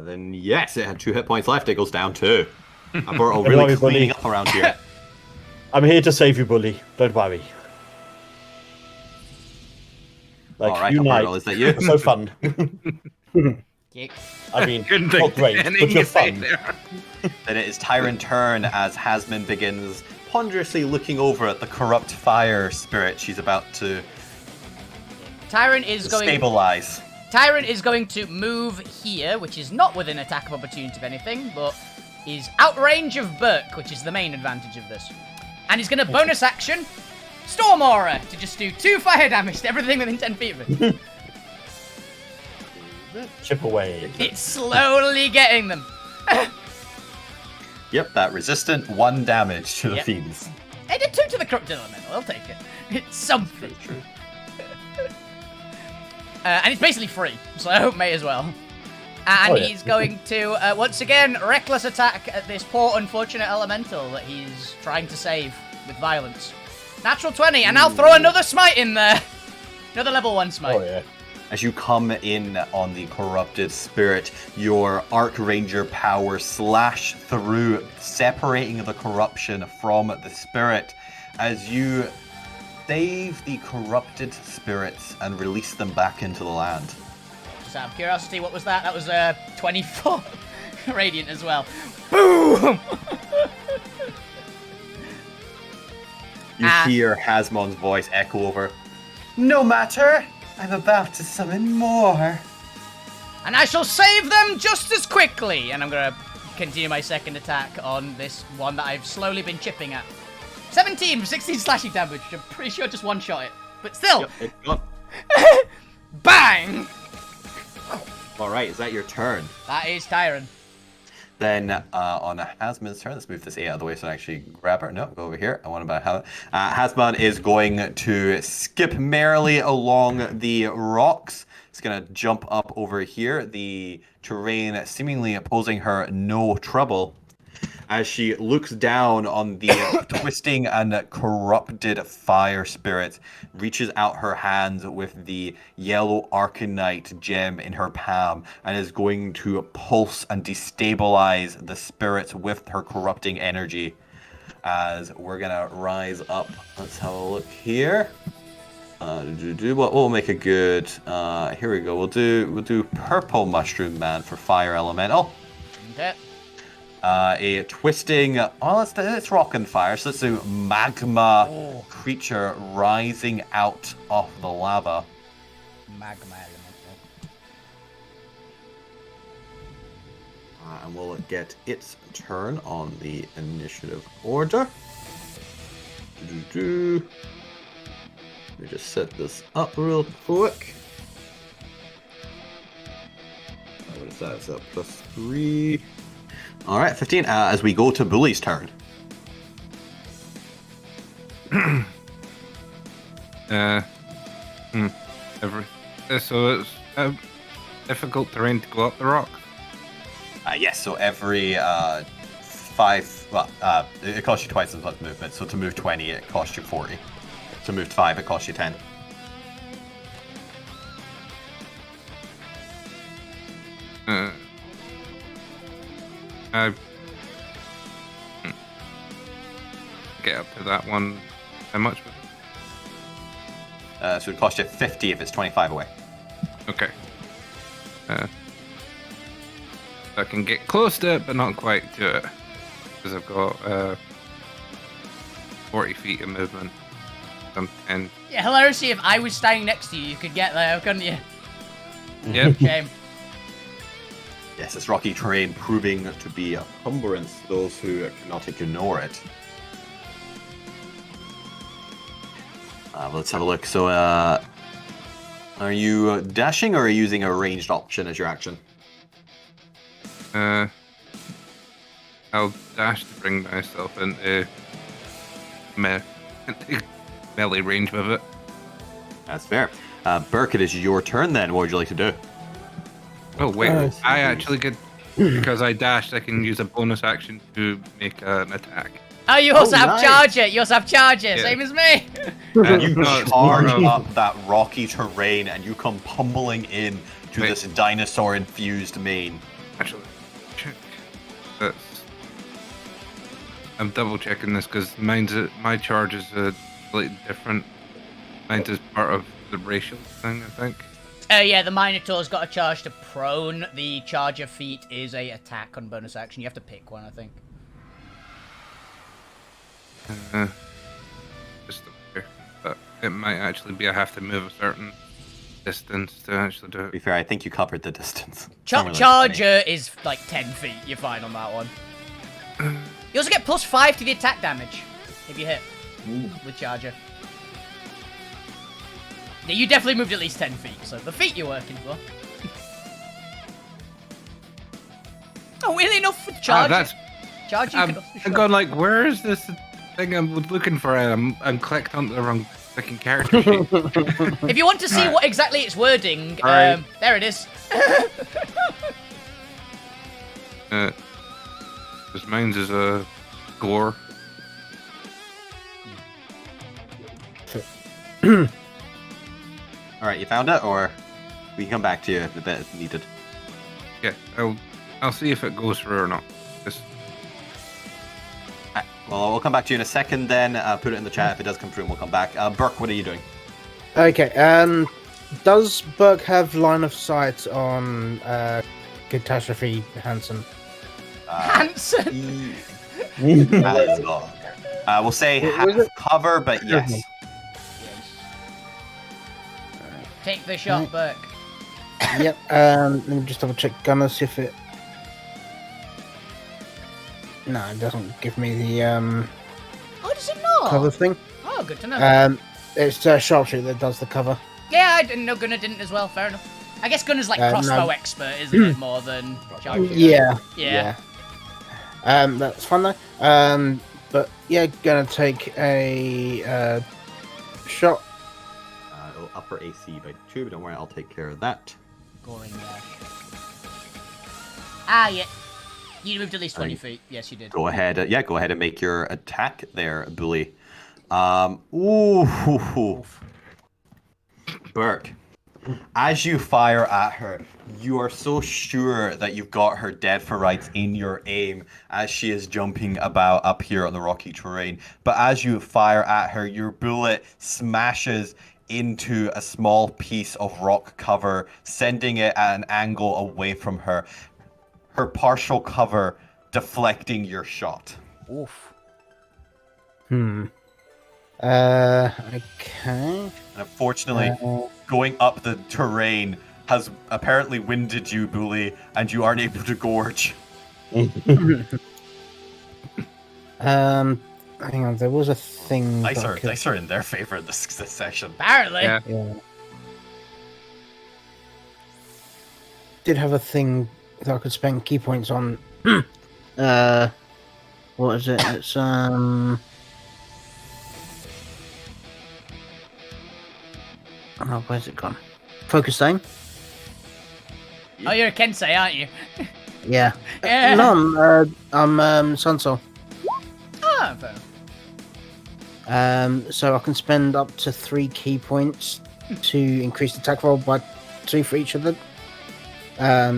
Then yes, it had 2 hit points left. It goes down 2. Alberto really cleaning up around here. I'm here to save you, bully. Don't worry. Like, all right, unite. Alberto, is that you? So fun. Kick. I mean, Couldn't not think great, of but anything you're to say fun. there. Then it is Tyron turn as Hasman begins ponderously looking over at the corrupt fire spirit she's about to Tyron is going. stabilize. Tyron is going to move here, which is not within attack of opportunity of anything, but is outrange of Burke, which is the main advantage of this. And he's going to bonus action Storm Aura to just do 2 fire damage to everything within 10 feet of it. Chip away. It's slowly getting them. Yep, that resistant 1 damage to the Yep. fiends. It did 2 to the corrupted elemental. I'll take it. It's something. True. And it's basically free, so may as well. And Oh, yeah. he's going to, once again, reckless attack at this poor, unfortunate elemental that he's trying to save with violence. Natural 20, and I'll throw another smite in there. Another level 1 smite. Oh, yeah. As you come in on the corrupted spirit, your Archranger power slash through, separating the corruption from the spirit. As you save the corrupted spirits and release them back into the land. Just out of curiosity, what was that? That was 24 radiant as well. Boom! You hear Hasmon's voice echo over, "No matter, I'm about to summon more." And I shall save them just as quickly. And I'm going to continue my second attack on this one that I've slowly been chipping at. 17 for 16 slashing damage, which I'm pretty sure just one-shot it. But still, Yep, it's gone. bang! Alright, is that your turn? That is Tyron. Then on Hasman's turn, let's move this 8 out of the way so I can actually grab her. No, go over here. I want to buy Hasman is going to skip merrily along the rocks. He's going to jump up over here. The terrain seemingly posing her no trouble. As she looks down on the twisting and corrupted fire spirit, reaches out her hands with the yellow arcanite gem in her palm, and is going to pulse and destabilize the spirits with her corrupting energy. As we're gonna rise up, let's have a look here. What will make a good? Here we go. We'll do purple mushroom man for fire elemental. Okay. A twisting. Oh, it's rock and fire. So let's do magma creature rising out of the lava. Magma elemental. And we'll get its turn on the initiative order. Let me just set this up real quick. What is that? It's up +3. All right, 15. As we go to Bully's turn. So it's difficult terrain to go up the rock. Yes, so every 5, well, it costs you twice as much movement. So to move 20, it costs you 40. To move 5, it costs you 10. Get up to that one. How much? So it would cost you 50 if it's 25 away. Okay. I can get close to it, but not quite to it. Because I've got 40 feet of movement. And Yeah, hilariously, if I was standing next to you, you could get there, couldn't you? yeah. Shame. Yes, this rocky terrain proving to be a cumbrance to those who cannot ignore it. Let's have a look. So, are you dashing or are you using a ranged option as your action? I'll dash to bring myself into melee range with it. That's fair. Burke, it is your turn then. What would you like to do? Oh wait, I actually get because I dashed, I can use a bonus action to make an attack. Oh, you also have nice. Charger. You also have Charger, Yeah. same as me. You No, it's charge more of- up that rocky terrain and you come pummeling in to Wait. this dinosaur-infused main. Actually, check. That's. I'm double checking this because my charge is slightly different. Mine's is part of the racial thing, I think. Yeah, the Minotaur's got a charge to prone. The Charger feat is a attack on bonus action. You have to pick one, I think. Just up here. But it might actually be I have to move a certain distance to actually do To it. be fair, I think you covered the distance. Don't really Charger is like 10 feet. You're fine on that one. You also get +5 to the attack damage if you hit with Charger. Yeah, you definitely moved at least 10 feet, so the feet you're working for. Oh, really enough with Charger? That's. Charger, you I'm can also I'm shove. going like, where is this thing I'm looking for? And I'm clicked onto the wrong fucking character sheet. If you want to see Alright. what exactly it's wording, Alright. there it is. This mine's is a gore. All right, you found it, or we can come back to you if that is needed. Yeah, I'll see if it goes through or not. Just Well, we'll come back to you in a second. Then put it in the chat if it does come through, and we'll come back. Burke, what are you doing? Okay. Does Burke have line of sight on Catastrophe Hansen? Hanson! That is not. We'll say Was half it? cover, but yes. Okay. Take the shot, Burke. Yep. Let me just double check Gunner, see if it. No, it doesn't give me the Oh, does it not? cover thing. Oh, good to know. It's Sharpshooter that does the cover. Yeah, I didn't know Gunnar didn't as well. Fair enough. I guess Gunnar's like No. crossbow expert, isn't it? More than Sharpshooter. Yeah. Yeah. That's fun though. But yeah, gonna take a shot. It'll upper AC by 2, but don't worry, I'll take care of that. Goring dash. Ah, yeah. You moved at least 20 Right. feet. Yes, you did. Go ahead. Go ahead and make your attack there, Bully. Ooh. Burke, as you fire at her, you are so sure that you've got her dead for rights in your aim as she is jumping about up here on the rocky terrain. But as you fire at her, your bullet smashes into a small piece of rock cover, sending it at an angle away from her. Her partial cover deflecting your shot. Oof. Okay. And unfortunately, going up the terrain has apparently winded you, Bully, and you aren't able to gorge. Hang on, there was a thing. Dice that I could- are in their favor this session. Apparently. Yeah. Yeah. Did have a thing that I could spend key points on. What is it? It's Oh, where's it gone? Focus aim. Oh, you're a Kensei, aren't you? Yeah. Yeah. No, I'm Sunsoul. Ah, fair enough. So I can spend up to 3 key points to increase the attack roll by 2 for each of them.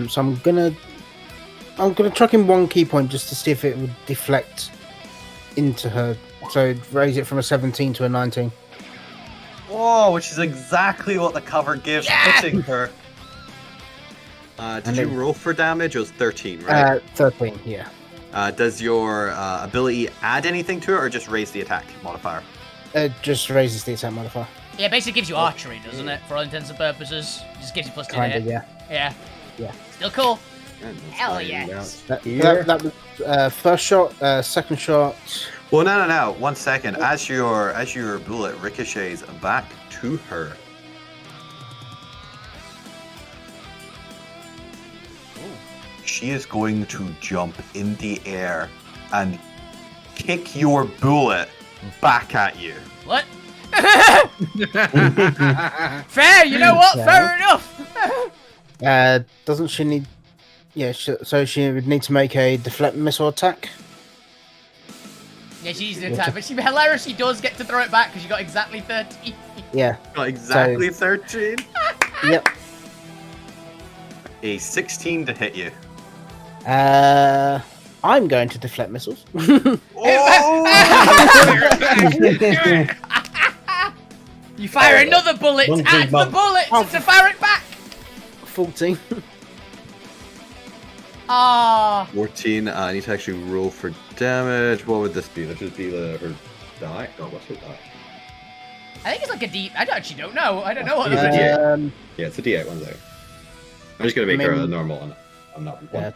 So I'm gonna chuck in 1 key point just to see if it would deflect into her. So raise it from a 17 to a 19. Whoa, which is exactly what the cover gives, hitting her. Did And you it- roll for damage? It was 13, right? 13, yeah. Does your ability add anything to it, or just raise the attack modifier? It just raises the attack modifier. Yeah, basically gives you archery, doesn't it? For all intents and purposes. Just gives you +2 to Kinda, hit. yeah. Yeah. Yeah. Still cool. Yeah, that's Hell fine. yes. That Here. was first shot, second shot. Well, no. 1 second. As your bullet ricochets back to her, she is going to jump in the air and kick your bullet back at you. What? Fair, you know what? Okay. Fair enough. Doesn't she need? Yeah, so she would need to make a deflect missile attack. Yeah, she needs an attack, but she hilariously does get to throw it back because she got exactly 30. Yeah. Got exactly 13. Yep. A 16 to hit you. I'm going to deflect missiles. You fire another bullet at the bullet to fire it back. 14. Ah. 14. I need to actually roll for damage. What would this be? This would be her die. No, what's her die? I think it's like a D. I actually don't know. I don't know what It's a it is. D8. Yeah, it's a D8 one there. I'm just gonna make her a normal one. I'm not one. Yeah.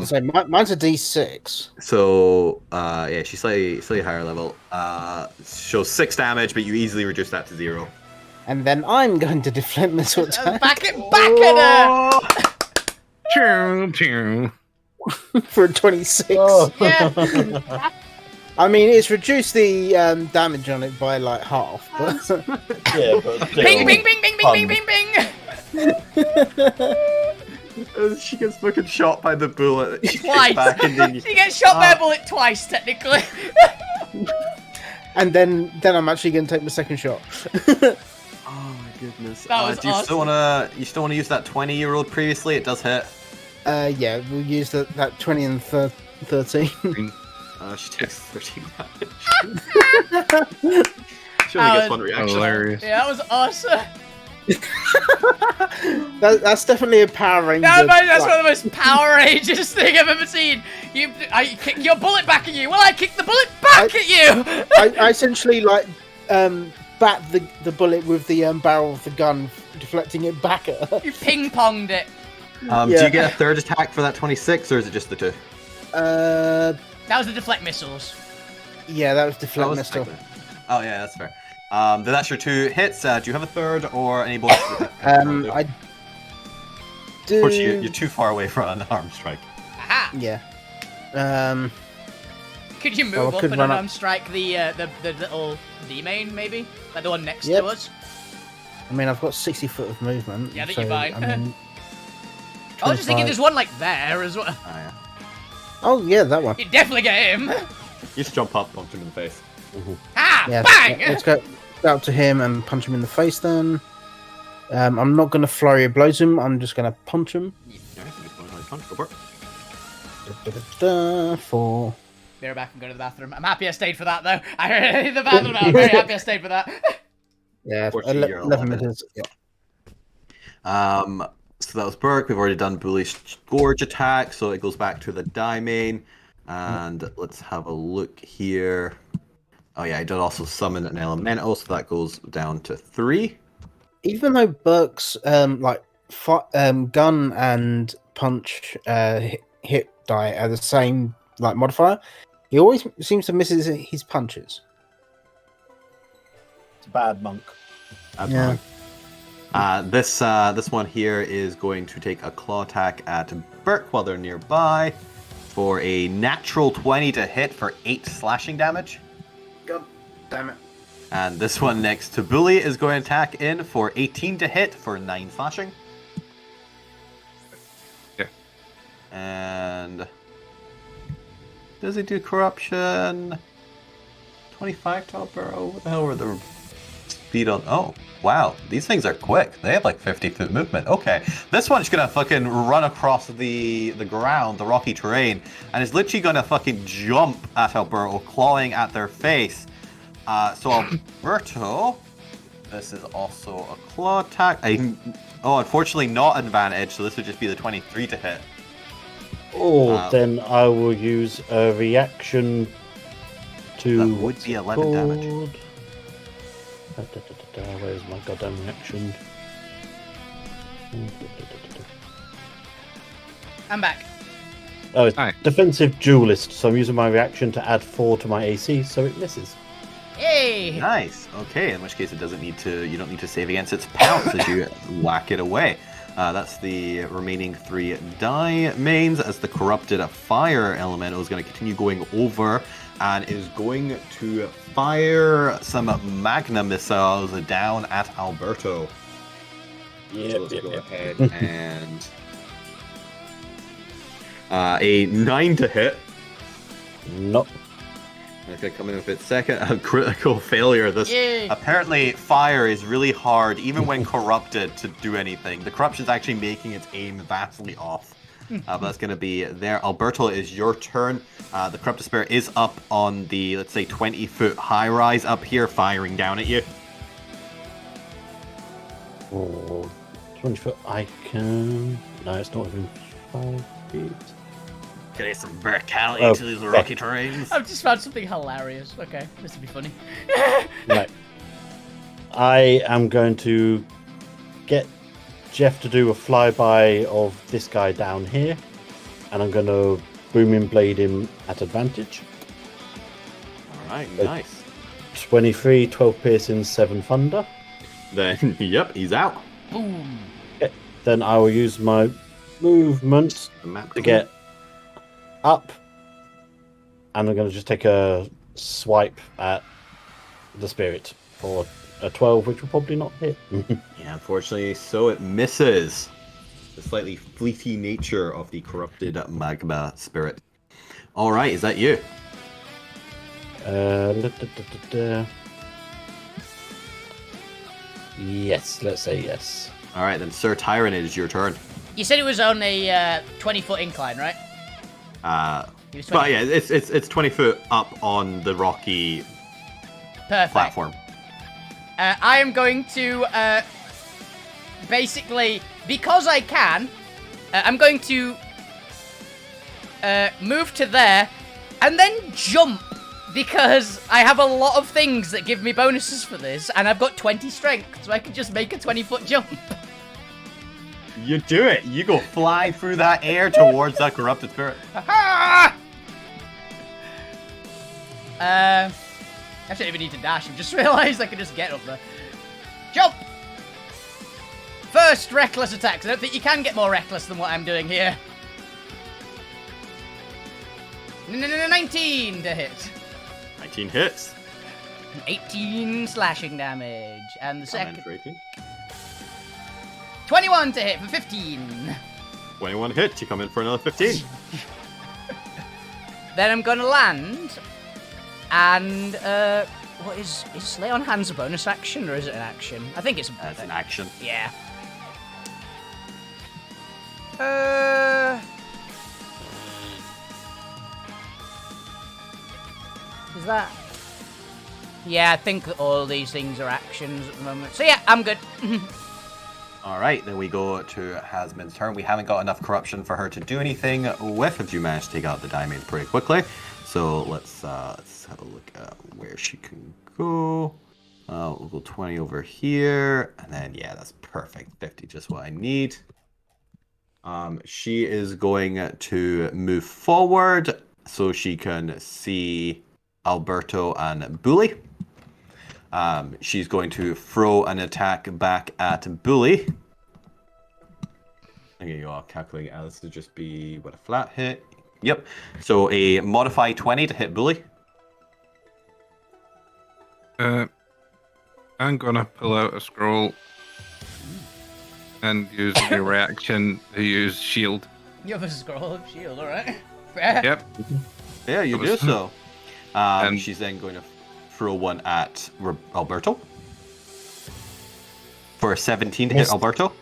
So mine's a D6. So yeah, she's slightly higher level. Shows 6 damage, but you easily reduce that to 0. And then I'm going to deflect missile attack. Back at her. Choo, choo. For a 26. Yeah. I mean, it's reduced the damage on it by like half. But Yeah, but still. Bing, bing, bing, bing, bing, bing, bing, bing. She gets fucking shot by the bullet. Twice. She gets shot by a bullet twice, technically. and then I'm actually going to take the second shot. Oh my goodness. That was do you still wanna use that 20 you rolled previously? It does hit. Yeah, we'll use that 20 and 13. She takes 13 damage. She only gets one reaction. Hilarious. Yeah, that was awesome. That's definitely a Power Ranger. That's one of the most Power Rangers thing I've ever seen. I kick your bullet back at you. Well, I kick the bullet back at you. I essentially like bat the bullet with the barrel of the gun, deflecting it back at her. You ping-ponged it. Do you get a third attack for that 26, or is it just the 2? That was the deflect missiles. Yeah, that was deflect missile. Oh yeah, that's fair. Then that's your 2 hits. Do you have a third or any bonus? I do. Unfortunately, you're too far away from an arm strike. Aha. Yeah. Could you move I up could and run up. unstrike the little D-main, maybe? Like the one next Yep. to us? I mean, I've got 60 foot of movement. Yeah, I think so, you're fine. I mean, I was just thinking 25. there's one like there as well. Oh yeah. Oh yeah, that one. You definitely get him. You just jump up, punch him in the face. Ah, Yeah, bang! let's go up to him and punch him in the face then. I'm not going to flurry of blows him, I'm just going to punch him. For... Be right back and go to the bathroom. I'm happy I stayed for that, though. I'm very happy I stayed for that. Yeah, Unfortunately, you're 11 11. minutes. Yeah. So that was Burke. We've already done Bully's Gorge attack, so it goes back to the die main. And let's have a look here. Oh yeah, I did also summon an elemental, so that goes down to 3. Even though Burke's gun and punch hit die are the same like modifier, he always seems to miss his punches. It's a bad monk. Yeah. This one here is going to take a claw attack at Burke while they're nearby for a natural 20 to hit for 8 slashing damage. God damn it. And this one next to Bully is going to attack in for 18 to hit for 9 slashing. Yeah. And does he do corruption? 25 to Alberto? What the hell were the speed on? Oh, wow. These things are quick. They have like 50-foot movement. Okay. This one's gonna fucking run across the ground, the rocky terrain, and is literally gonna fucking jump at Alberto, clawing at their face. So Alberto, this is also a claw attack. Unfortunately not advantage, so this would just be the 23 to hit. Oh, then I will use a reaction to... That would be 11 damage. Where's my goddamn reaction? I'm back. Oh, it's Hi. defensive duelist, so I'm using my reaction to add 4 to my AC, so it misses. Hey! Nice. Okay, in which case you don't need to save against its pounce as you whack it away. That's the remaining 3 die mains, as the corrupted fire elemental is going to continue going over and is going to fire some magna missiles down at Alberto. So let's go ahead and A 9 to hit. Nope. That's going to come in with its second. A critical failure. This Yay. apparently fire is really hard, even when corrupted, to do anything. The corruption's actually making its aim vastly off. But that's going to be there. Alberto, it is your turn. The corrupted spirit is up on the, let's say, 20-foot high rise up here, firing down at you. Oh, 20 foot. I can. No, it's not even 5 feet. Getting some verticality Oh, to these rocky terrains. I've just found something hilarious. Okay, this would be funny. Right. I am going to get Jeff to do a flyby of this guy down here, and I'm going to booming blade him at advantage. Alright, nice. 23, 12 piercing, 7 thunder. Then, yep, he's out. Boom. Then I will use my movement The map to get up, and I'm going to just take a swipe at the spirit for a 12, which will probably not hit. Yeah, unfortunately, so it misses. The slightly fleety nature of the corrupted magma spirit. Alright, is that you? Yes, let's say yes. Alright, then Sir Tyrant, it is your turn. You said it was on a 20-foot incline, right? He was 20. But yeah, it's 20 foot up on the rocky Perfect. platform. I am going to basically, because I can, I'm going to move to there and then jump, because I have a lot of things that give me bonuses for this, and I've got 20 strength, so I can just make a 20-foot jump. You do it. You go fly through that air towards that corrupted spirit. I don't even need to dash. I just realised I can just get up there. Jump! First reckless attacks. I don't think you can get more reckless than what I'm doing here. 19 to hit. 19 hits. 18 slashing damage. And the second... For 18. 21 to hit for 15. 21 hits. You come in for another 15. Then I'm going to land. And, what is Lay on Hands a bonus action, or is it an action? I think it's That's an action. Yeah. Is that... Yeah, I think that all these things are actions at the moment. So yeah, I'm good. Alright, then we go to Hasmin's turn. We haven't got enough corruption for her to do anything with if you manage to take out the diamonds pretty quickly. So let's have a look at where she can go. We'll go 20 over here. And then, yeah, that's perfect. 50, just what I need. She is going to move forward so she can see Alberto and Bully. She's going to throw an attack back at Bully. Okay, you are calculating Alice to just be, what, a flat hit? Yep. So a modified 20 to hit Bully. I'm gonna pull out a scroll and use a reaction to use shield. You have a scroll of shield, alright? Fair. Yep. Yeah, you do so. And- She's then going to throw one at Alberto. For a 17 to hit Miss. Alberto.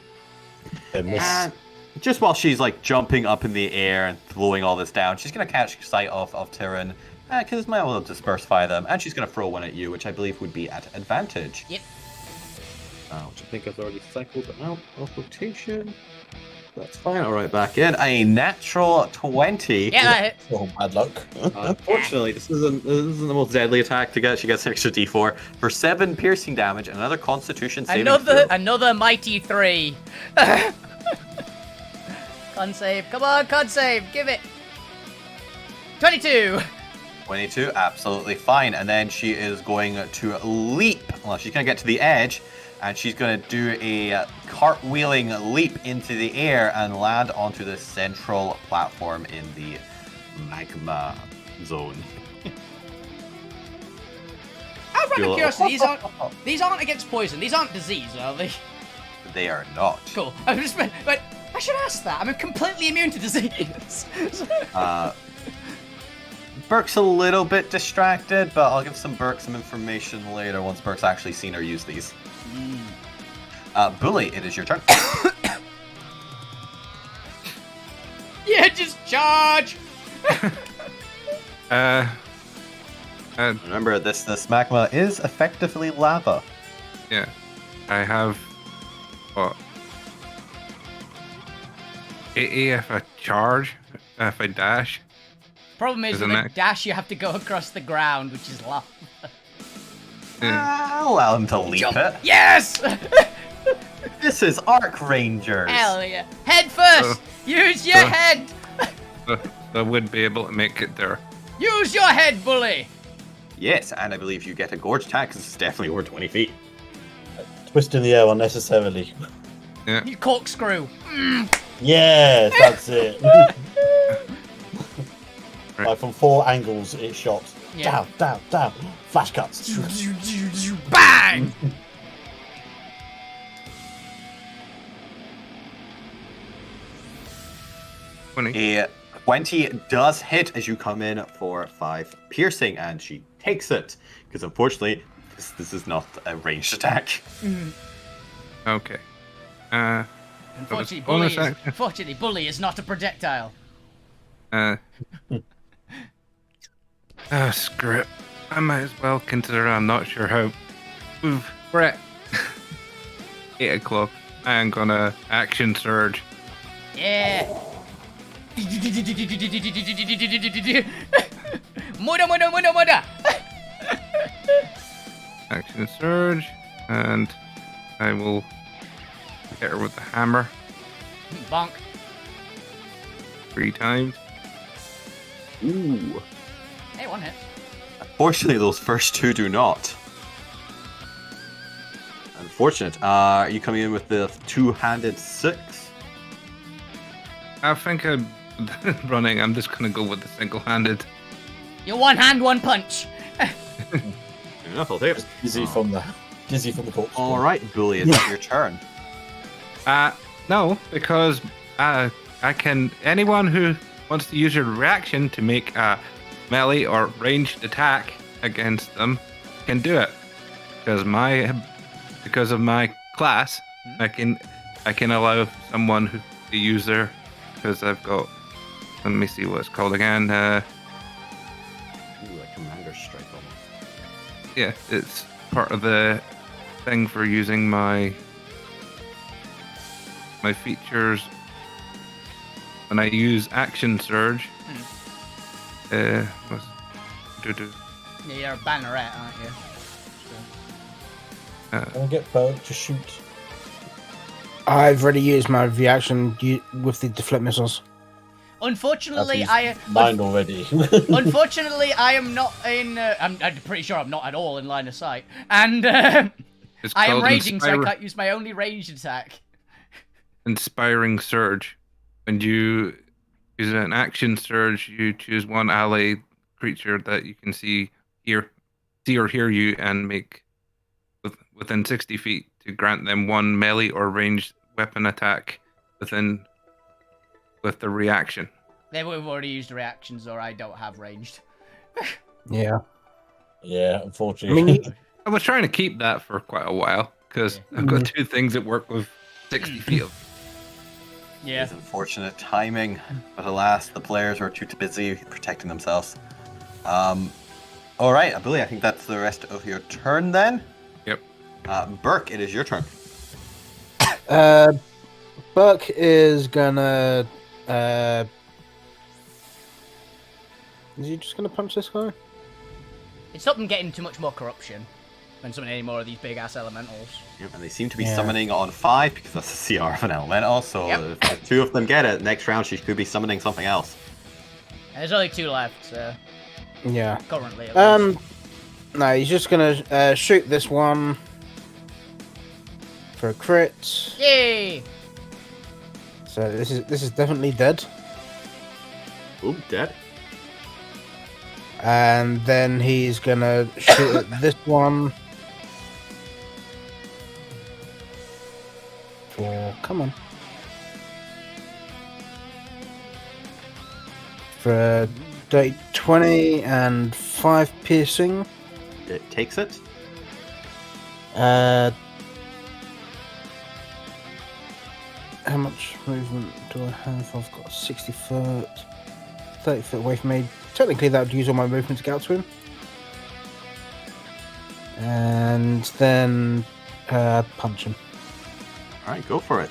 Miss. And just while she's like jumping up in the air and throwing all this down, she's going to catch sight of Tyrion, because might well dispersify them, and she's going to throw one at you, which I believe would be at advantage. Yep. Which I think I've already cycled out of rotation. That's fine. All right, back in. A natural 20. Yeah, that hit. Oh, bad luck. Unfortunately, this isn't the most deadly attack to get. She gets an extra D4 for 7 piercing damage and another Constitution saving throw. Another mighty 3. Con save. Come on, con save. Give it. 22. 22, absolutely fine. And then she is going to leap. Well, she's going to get to the edge, and she's going to do a cartwheeling leap into the air and land onto the central platform in the magma zone. Out of curiosity, these aren't against poison. These aren't disease, are they? They are not. Cool. I just but should ask that. I'm completely immune to disease. Burke's a little bit distracted, but I'll give Burke some information later once Burke's actually seen her use these. Bully, it is your turn. Yeah, just charge. Remember, this magma is effectively lava. Yeah. I have what? 80 if I charge, if I dash. Problem is, Isn't with a that- dash, you have to go across the ground, which is lava. I'll allow him to leap it. Yes! This is Arc Rangers. Hell yeah. Head first! Use your head! I would be able to make it there. Use your head, Bully! Yes, and I believe you get a gorge attack because it's definitely over 20 feet. Twist in the air unnecessarily. You corkscrew. Yes, that's it. Right. Like from 4 angles, it shot. Yeah. Down. Flash cuts. Bang! A 20 does hit as you come in for 5 piercing, and she takes it. Because unfortunately, this is not a ranged attack. Okay. Unfortunately, Bully is not a projectile. Screw it. I might as well consider I'm not sure how. We're at 8 o'clock. I'm gonna action surge. Yeah. Muda. Action surge. And I will hit her with the hammer Bonk. 3 times. Ooh. Hey, one hit. Unfortunately, those first 2 do not. Unfortunate. Are you coming in with the 2-handed 6? I think I'm running. I'm just gonna go with the single-handed. You're one hand, one punch. Enough, I'll take it. Dizzy from the corpse. Alright, Bully, it's your turn. No, because I can. Anyone who wants to use a reaction to make a melee or ranged attack against them can do it. Because of my class, I can allow someone to use their. Because I've got. Let me see what it's called again. Ooh, a commander strike almost. Yeah, it's part of the thing for using my features when I use action surge. What's Yeah, you're a banneret, aren't you? I'll get Burke to shoot. I've already used my reaction with the deflect missiles. Unfortunately, Mine already. Unfortunately, I am not in. I'm pretty sure I'm not at all in line of sight, and It's I am called raging, so I can't use my only ranged attack. Inspiring surge. When you use an action surge, you choose one ally creature that you can see or hear you, and make within 60 feet to grant them one melee or ranged weapon attack with the reaction. They would have already used reactions, or I don't have ranged. Yeah. Yeah, unfortunately. I was trying to keep that for quite a while because I've got 2 things that work with 60 feet. Yeah. It's unfortunate timing, but alas, the players were too busy protecting themselves. Alright, Bully, I think that's the rest of your turn then. Yep. Burke, it is your turn. Burke is gonna. Is he just gonna punch this guy? It's stopped them getting too much more corruption when summoning any more of these big ass elementals. Yep, and they seem to be summoning on 5 because that's the CR of an elemental, so if the 2 of them get it, next round she could be summoning something else. There's only 2 left, so Yeah. currently. At least. No, he's just gonna shoot this one for a crit. Yay! So this is definitely dead. Ooh, dead. And then he's gonna shoot at this one. Come on. for a dirty 20 and 5 piercing. It takes it. How much movement do I have? I've got 60 foot, 30 foot away from me. Technically, that would use all my movement to get out to him. And then punch him. Alright, go for it.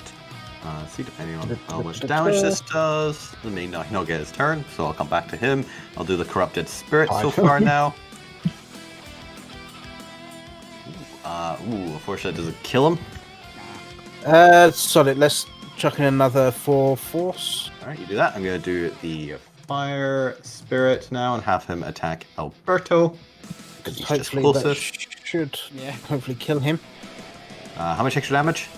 See, depending on how much damage this does. Let me know he'll get his turn, so I'll come back to him. I'll do the Corrupted Spirit so far now. Unfortunately, it doesn't kill him. Solid. Let's chuck in another 4 force. Alright, you do that. I'm going to do the Fire Spirit now and have him attack Alberto. Because he's just Hopefully that closest. should hopefully kill him. How much extra damage?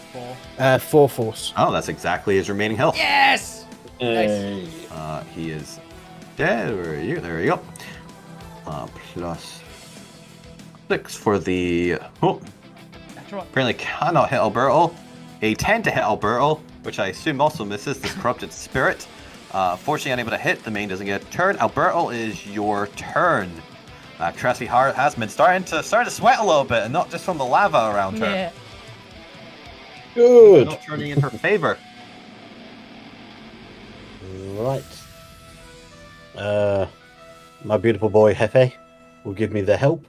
4. 4 force. Oh, that's exactly his remaining health. Yes! Hey. He is dead. Where are you? There you go. Plus 6 for the... Oh, That's right. apparently cannot hit Alberto. A 10 to hit Alberto, which I assume also misses this Corrupted Spirit. Fortunately unable to hit. The main doesn't get a turn. Alberto, is your turn. Trashy Heart has been starting to sweat a little bit, and not just from the lava around her. Yeah. Good. Not turning in her favor. Right. My beautiful boy Hefe will give me the help.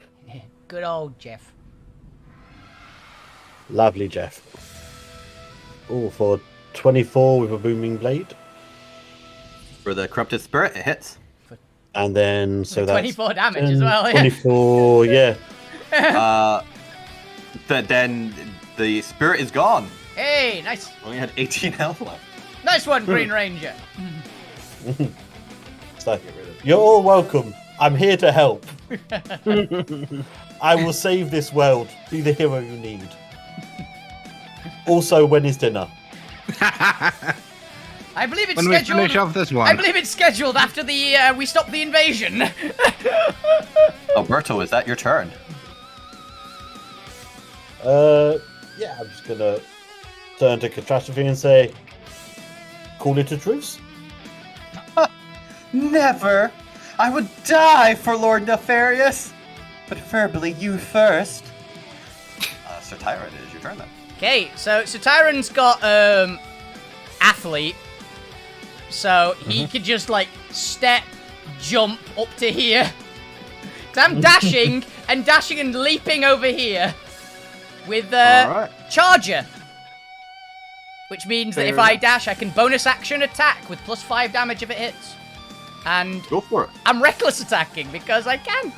Good old Jeff. Lovely Jeff. Oh, for 24 with a booming blade. For the Corrupted Spirit, it hits. And then, so that's 24 damage as well, yeah. 24, yeah. Then the spirit is gone. Hey, nice. Only had 18 health left. Nice one, Green Ranger. So, you're all welcome. I'm here to help. I will save this world. Be the hero you need. Also, when is dinner? I believe it's When we scheduled. finish off this one. I believe it's scheduled after the we stop the invasion. Alberto, is that your turn? Yeah, I'm just gonna turn to Catastrophe and say, call it a truce. Never! I would die for Lord Nefarious! But preferably you first. Sir Tyra, it is your turn then. Okay, so Tyron's got athlete, so he could just like step, jump up to here. Cause I'm dashing and leaping over here with Alright. Charger, which means that Fair if I enough. dash, I can bonus action attack with +5 damage if it hits, and Go for it. I'm reckless attacking because I can.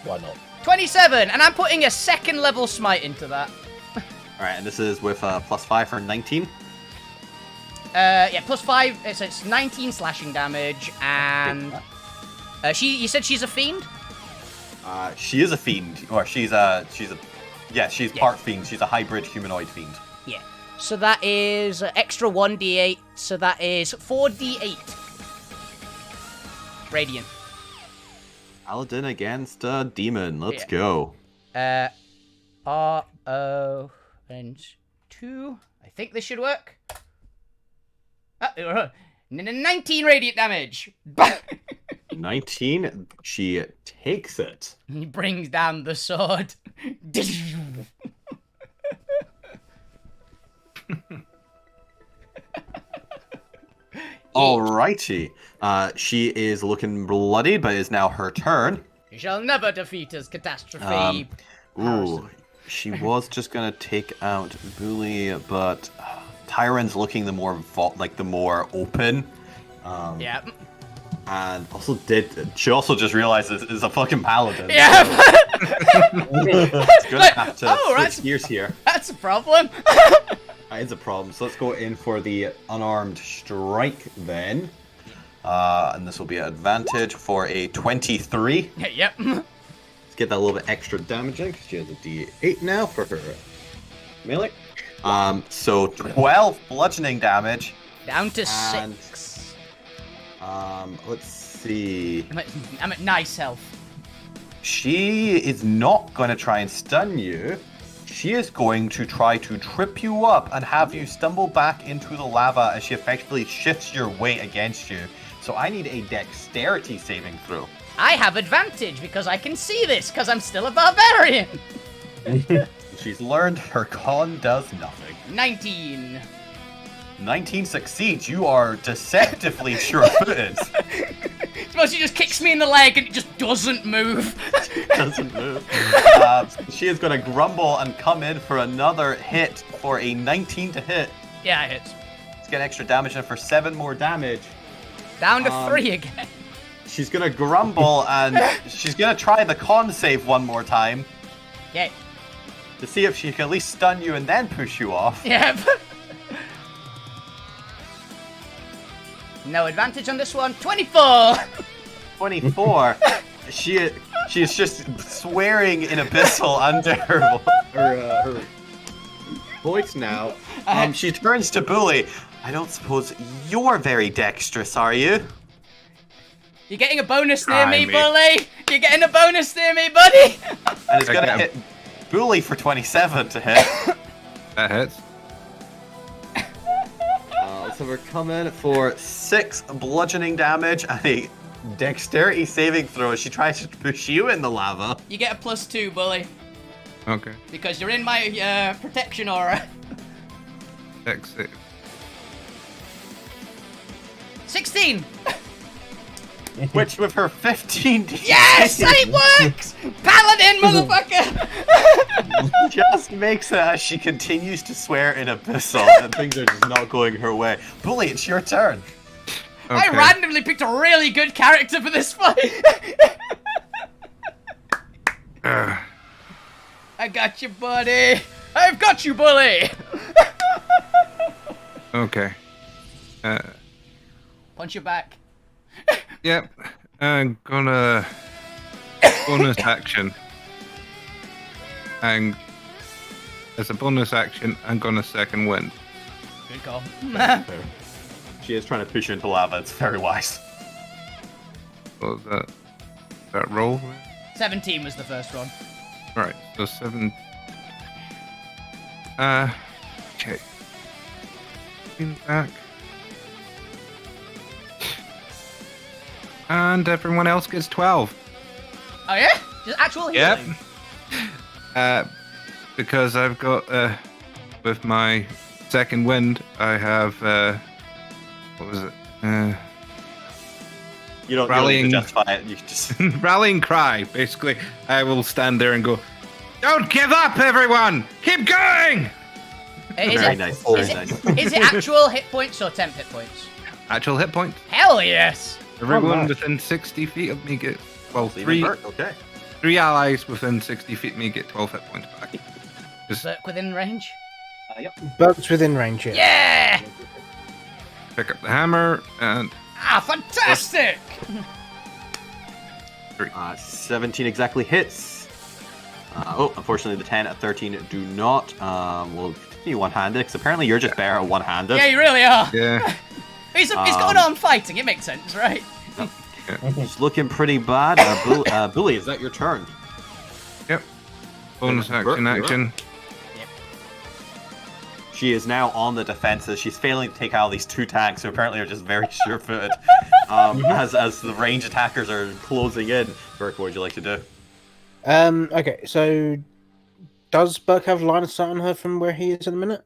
Why not? 27, and I'm putting a second level smite into that. Alright, and this is with +5 for 19. Yeah, +5, so it's 19 slashing damage, and you said she's a fiend? She is a fiend, or she's part fiend. She's a hybrid humanoid fiend. Yeah. So that is extra 1d8, so that is 4d8. Radiant. Paladin against a demon. Let's Yeah. go. R-O and 2. I think this should work. 19 radiant damage. 19. She takes it. He brings down the sword. Alrighty. She is looking bloody, but it's now her turn. You shall never defeat us, Catastrophe. Ooh, she was just gonna take out Bully, but Tyron's looking the more open. Yeah. And she also just realized this is a fucking paladin. Yeah. It's gonna have to Oh, switch gears here. That's a problem. That is a problem. So let's go in for the unarmed strike then. And this will be an advantage for a 23. Yep. Let's get that little bit extra damage in because she has a D8 now for her melee. So 12 bludgeoning damage. Down to And- 6. Let's see. I'm at nice health. She is not going to try and stun you. she is going to try to trip you up and have you stumble back into the lava as she effectively shifts your weight against you. So I need a dexterity saving throw. I have advantage because I can see this because I'm still a barbarian. She's learned her con does nothing. 19. 19 succeeds. You are deceptively sure-footed. Suppose she just kicks me in the leg and it just doesn't move. Doesn't move. She is going to grumble and come in for another hit for a 19 to hit. Yeah, it hits. Let's get extra damage in for 7 more damage. Down to 3 again. She's going to grumble and she's going to try the con save one more time Okay. to see if she can at least stun you and then push you off. Yep. No advantage on this one. 24. 24. She is just swearing in abyssal under her voice now. She turns to Bully. I don't suppose you're very dexterous, are you? You're getting a bonus near me, me. Bully. You're getting a bonus near me, buddy. And it's going to Okay. hit Bully for 27 to hit. That hits. So we're coming for 6 bludgeoning damage and a dexterity saving throw. She tries to push you in the lava. You get a +2, Bully, Okay. because you're in my protection aura. Dex save. 16. Which with her 15 Yes, it works. Paladin, motherfucker. just makes it as she continues to swear in abyssal and things are just not going her way. Bully, it's your turn. I Okay. randomly picked a really good character for this fight. Ugh. I got you, buddy. I've got you, Bully. Okay. Punch your back. Yep. I'm gonna bonus action. And as a bonus action, I'm gonna second wind. Good call. She is trying to push you into lava. It's very wise. So that roll. 17 was the first one. Right. So 7. Okay. Back. And everyone else gets 12. Oh yeah? Just actual healing. Yep. Because I've got with my second wind, I have what was it? You don't Rallying- need to justify it. You can just Rallying cry. Basically, I will stand there and go, "Don't give up, everyone! Keep going!" Is very it, nice. is Very is, nice. it, is it actual hit points or temp hit points? Actual hit points. Hell yes. Everyone nice. within 60 feet of me get Even Bert, okay. three allies within 60 feet of me get 12 hit points back. Just Berk within range. Burke's within range, yeah. Yeah. pick up the hammer and Ah, fantastic. 17 exactly hits. Unfortunately, the 10 at 13 do not. We'll continue one-handed, because apparently you're just better at one-handed. Yeah, you really are. yeah. He's got an arm fighting. It makes sense, right? It's looking pretty bad. Bully, is that your turn? Yep. Bonus Bert, action, you're up. action. She is now on the defenses. She's failing to take out these 2 tanks, who apparently are just very sure-footed. As the range attackers are closing in. Burke, what would you like to do? Okay, so does Burke have line of sight on her from where he is in a minute?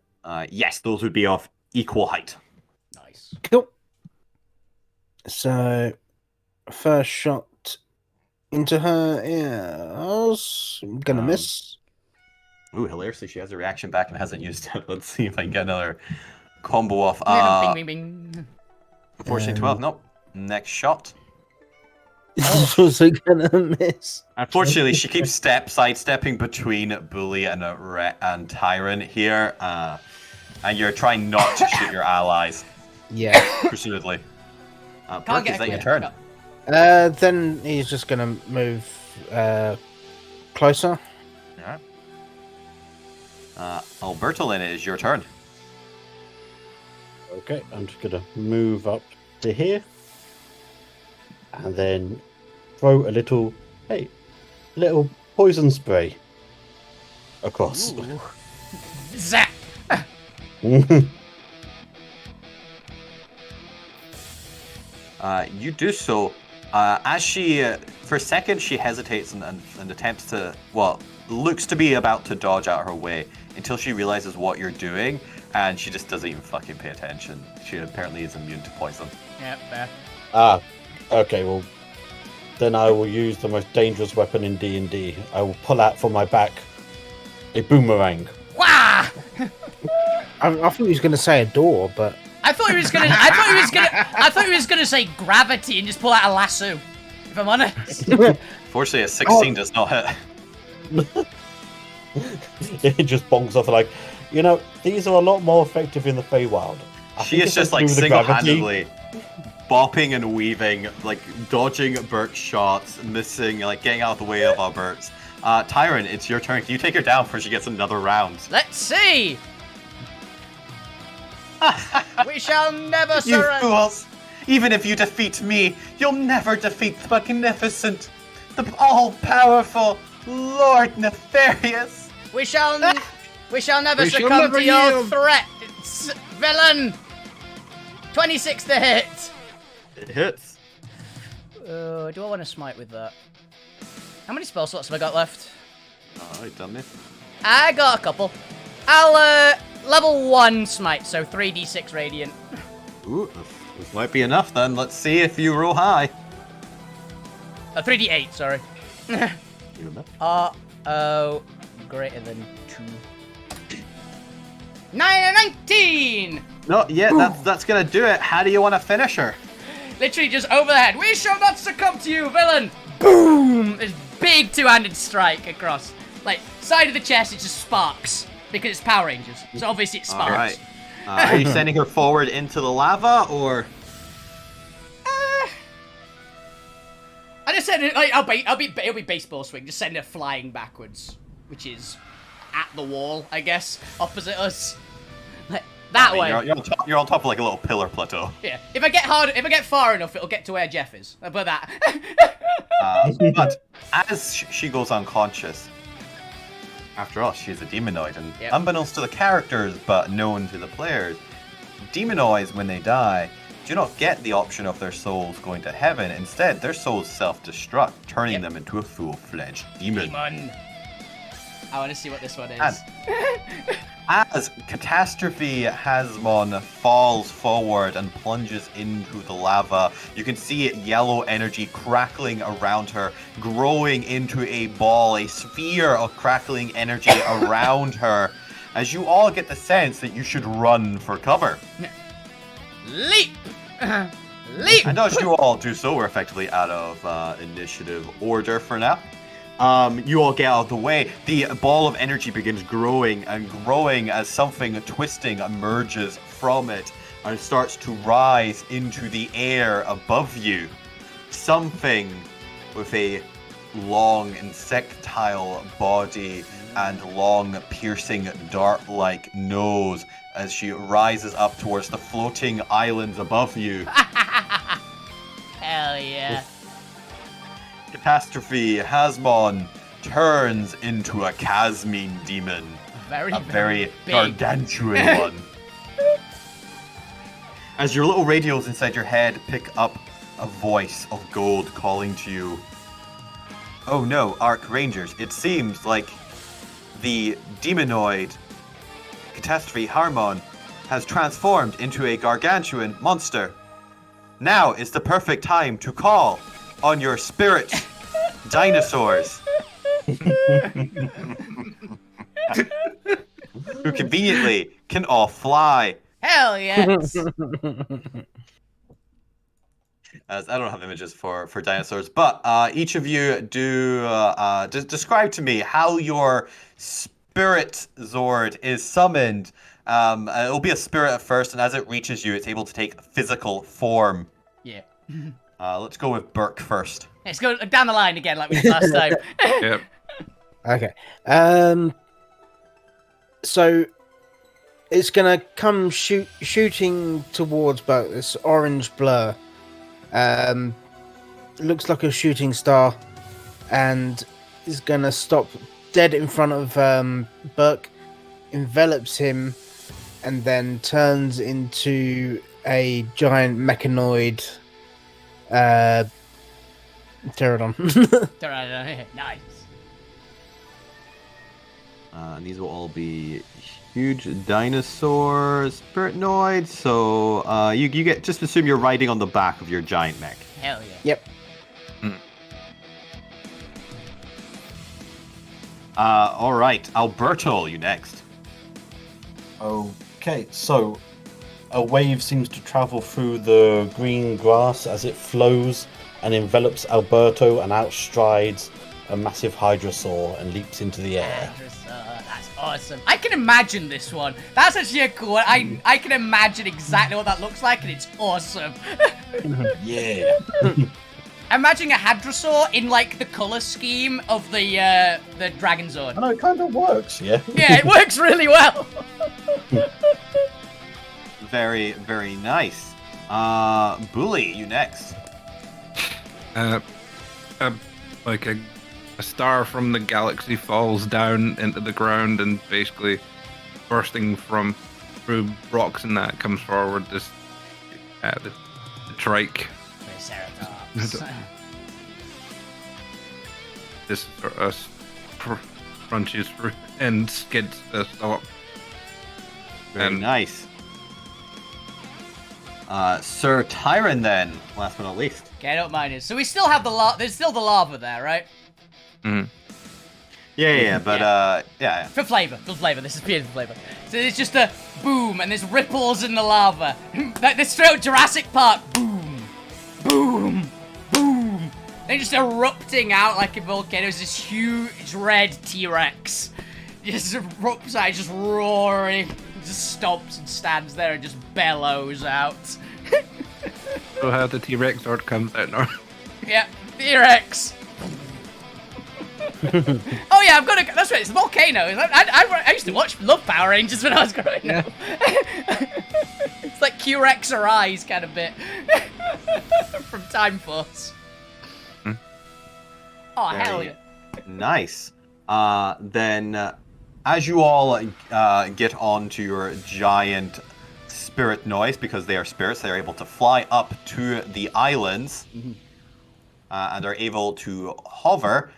Yes, those would be of equal height. Nice. Cool. So, first shot into her ears. I'm gonna miss. Ooh, hilariously, she has a reaction back and hasn't used it. Let's see if I can get another combo off. Bing, bing, bing. Unfortunately, 12. Nope. Next shot. She's also gonna miss. Unfortunately, she keeps sidestepping between Bully and Tyron here. And you're trying not to shoot your allies, Yeah. presumably. Can't Burke, get is a that your clear turn? shot. Then he's just gonna move closer. Alright. Albertolin, it is your turn. Okay, I'm just gonna move up to here, and then throw a little poison spray across. Ooh. Zap! You do so. As she, for a second, she hesitates and attempts to, well, looks to be about to dodge out her way until she realizes what you're doing, and she just doesn't even fucking pay attention. She apparently is immune to poison. Yeah, fair. Ah, okay. Well, then I will use the most dangerous weapon in D&D. I will pull out from my back a boomerang. Wah! I thought he was going to say a door, but I thought he was gonna say gravity and just pull out a lasso. If I'm honest. Fortunately, a 16 does not hit. It just bonks off like, these are a lot more effective in the Feywild. She is just like single-handedly bopping and weaving, like dodging Bert's shots, missing, like getting out of the way of our Berts. Tyron, it's your turn. Can you take her down before she gets another round? Let's see. We shall never You surrender. fools! Even if you defeat me, you'll never defeat the magnificent, the all-powerful Lord Nefarious. We shall never We shall succumb never to your yield. threats, villain. 26 to hit. It hits. Do I want to smite with that? How many spell slots have I got left? Alright, dummy. I got a couple. I'll level 1 smite, so 3d6 radiant. Ooh, this might be enough then. Let's see if you roll high. 3d8, sorry. You know. Oh, greater than 2. 19! No, yeah, that's gonna do it. How do you want to finish her? Literally just over the head. We shall not succumb to you, villain! Boom! This big two-handed strike across. Like, side of the chest, it just sparks. Because it's Power Rangers. So obviously it sparks. Alright. Are you sending her forward into the lava, or...? I just said it, like, it'll be baseball swing. Just send her flying backwards. Which is at the wall, I guess. Opposite us. Like, that way. You're on top of like a little pillar plateau. Yeah. If I get far enough, it'll get to where Jeff is. I'll put that. But as she goes unconscious, after all, she's a demonoid, and Yep. unbeknownst to the characters, but known to the players, demonoids, when they die, do not get the option of their souls going to heaven. Instead, their souls self-destruct, turning Yep. them into a full-fledged demon. Demon. I want to see what this one is. And as Catastrophe Hasmon falls forward and plunges into the lava, you can see yellow energy crackling around her, growing into a ball, a sphere of crackling energy around her, as you all get the sense that you should run for cover. Leap! Leap! And as you all do so, we're effectively out of initiative order for now. You all get out of the way. The ball of energy begins growing and growing as something twisting emerges from it and starts to rise into the air above you. Something with a long insectile body and long piercing dart-like nose as she rises up towards the floating islands above you. Hell yeah. Catastrophe Hasmon turns into a Casmine demon. Very, A very big. gargantuan one. As your little radios inside your head pick up a voice of gold calling to you. Oh no, Arc Rangers, it seems like the demonoid Catastrophe Harmon has transformed into a gargantuan monster. Now is the perfect time to call on your spirit dinosaurs. Who conveniently can all fly. Hell yes. As I don't have images for dinosaurs, but each of you do describe to me how your spirit Zord is summoned. It'll be a spirit at first, and as it reaches you, it's able to take physical form. Yeah. Let's go with Burke first. Let's go down the line again like we did last time. Yep. okay. So it's gonna come shooting towards both this orange blur. Looks like a shooting star, and is gonna stop dead in front of Burke, envelops him, and then turns into a giant mechanoid pterodon. Nice. And these will all be huge dinosaur spiritnoids. So you get, just assume you're riding on the back of your giant mech. Hell yeah. Yep. All right, Alberto, you next. Okay, so a wave seems to travel through the green grass as it flows and envelops Alberto and outstrides a massive Hydrasaur and leaps into the air. That's awesome. I can imagine this one. That's actually a cool one. I can imagine exactly what that looks like, and it's awesome. Yeah. Imagine a Hadrosaur in like the color scheme of the Dragon Zord. I know, it kind of works, yeah. Yeah, it works really well. Very, very nice. Bully, you next. Like a star from the galaxy falls down into the ground and basically bursting through rocks and that comes forward. The trike. Triceratops. This sort of crunches through and skids to stop. Very nice. Sir Tyron, then, last but not least. Okay, don't mind it. So we still have there's still the lava there, right? Mm. Yeah, but yeah. For flavor, this is pure for flavor. So there's just a boom, and there's ripples in the lava. Like this straight out Jurassic Park. Boom, boom, boom. Then just erupting out like a volcano is this huge red T-Rex. Just erupts out, just roaring. Just stops and stands there and just bellows out. So how the T-Rex sword comes out now. Yeah, T-Rex. Oh yeah, that's right, it's a volcano. I used to love Power Rangers when I was growing up. It's like Q-Rex or Eyes kind of bit. From Time Force. Oh, hell yeah. Nice. Then, as you all get onto your giant spirit noise, because they are spirits, they are able to fly up to the islands, and are able to hover.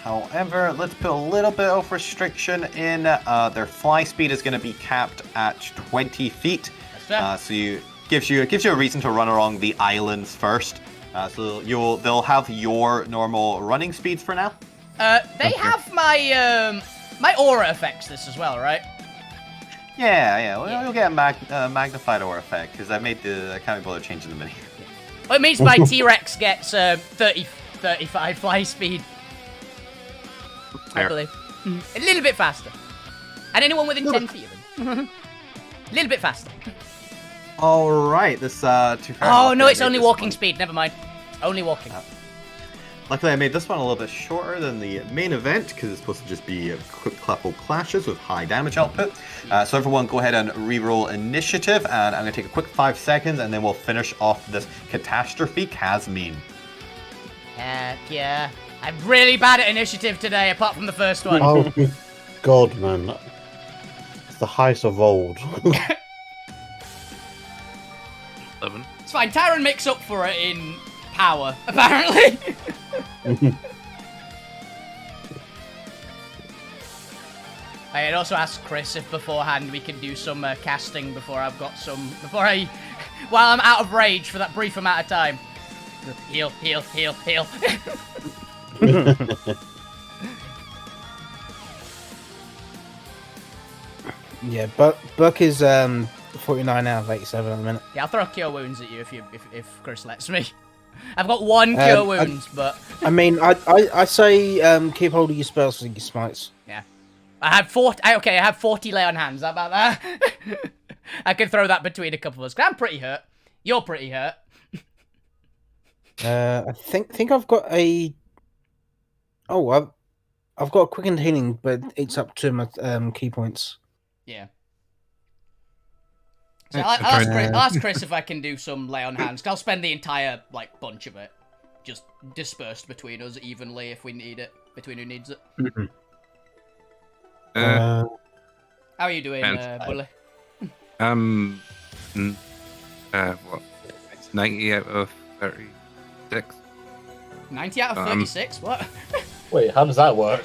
However, let's put a little bit of restriction in. Their fly speed is going to be capped at 20 feet. So gives you a reason to run along the islands first. So they'll have your normal running speeds for now. They have my my aura affects this as well, right? Yeah. Well, you'll get a magnified aura effect because I can't be bothered changing the mini. Well, it means my T-Rex gets 35 fly speed. I believe. A little bit faster. And anyone within 10 feet of him. A little bit faster. All right, this Oh no, it's only walking speed. Never mind. Only walking. Luckily, I made this one a little bit shorter than the main event because it's supposed to just be quick clapple clashes with high damage output. So everyone, go ahead and re-roll initiative, and I'm gonna take a quick 5 seconds, and then we'll finish off this catastrophe Kazmin. Heck yeah. I'm really bad at initiative today, apart from the first one. Oh, good God, man. It's the highest of old. 11. It's fine. Tyron makes up for it in power, apparently. I had also asked Chris if beforehand we can do some casting while I'm out of rage for that brief amount of time. Heal. Yeah, Buck is 49 out of 87 at the minute. Yeah, I'll throw cure wounds at you if Chris lets me. I've got one cure wounds, but I mean, I say keep hold of your spells for your smites. yeah, I have 40. I have 40 lay on hands. How about that? I can throw that between a couple of us. 'Cause I'm pretty hurt. You're pretty hurt. I think I've got a. Oh, I've got a quickened healing, but it's up to my key points. Yeah. So I'll ask Chris if I can do some lay on hands. 'Cause I'll spend the entire bunch of it just dispersed between us evenly if we need it. between who needs it. Uh, How are you doing, Depends. Bully? What? 90 out of 36. 90 out of 36? What? Wait, how does that work?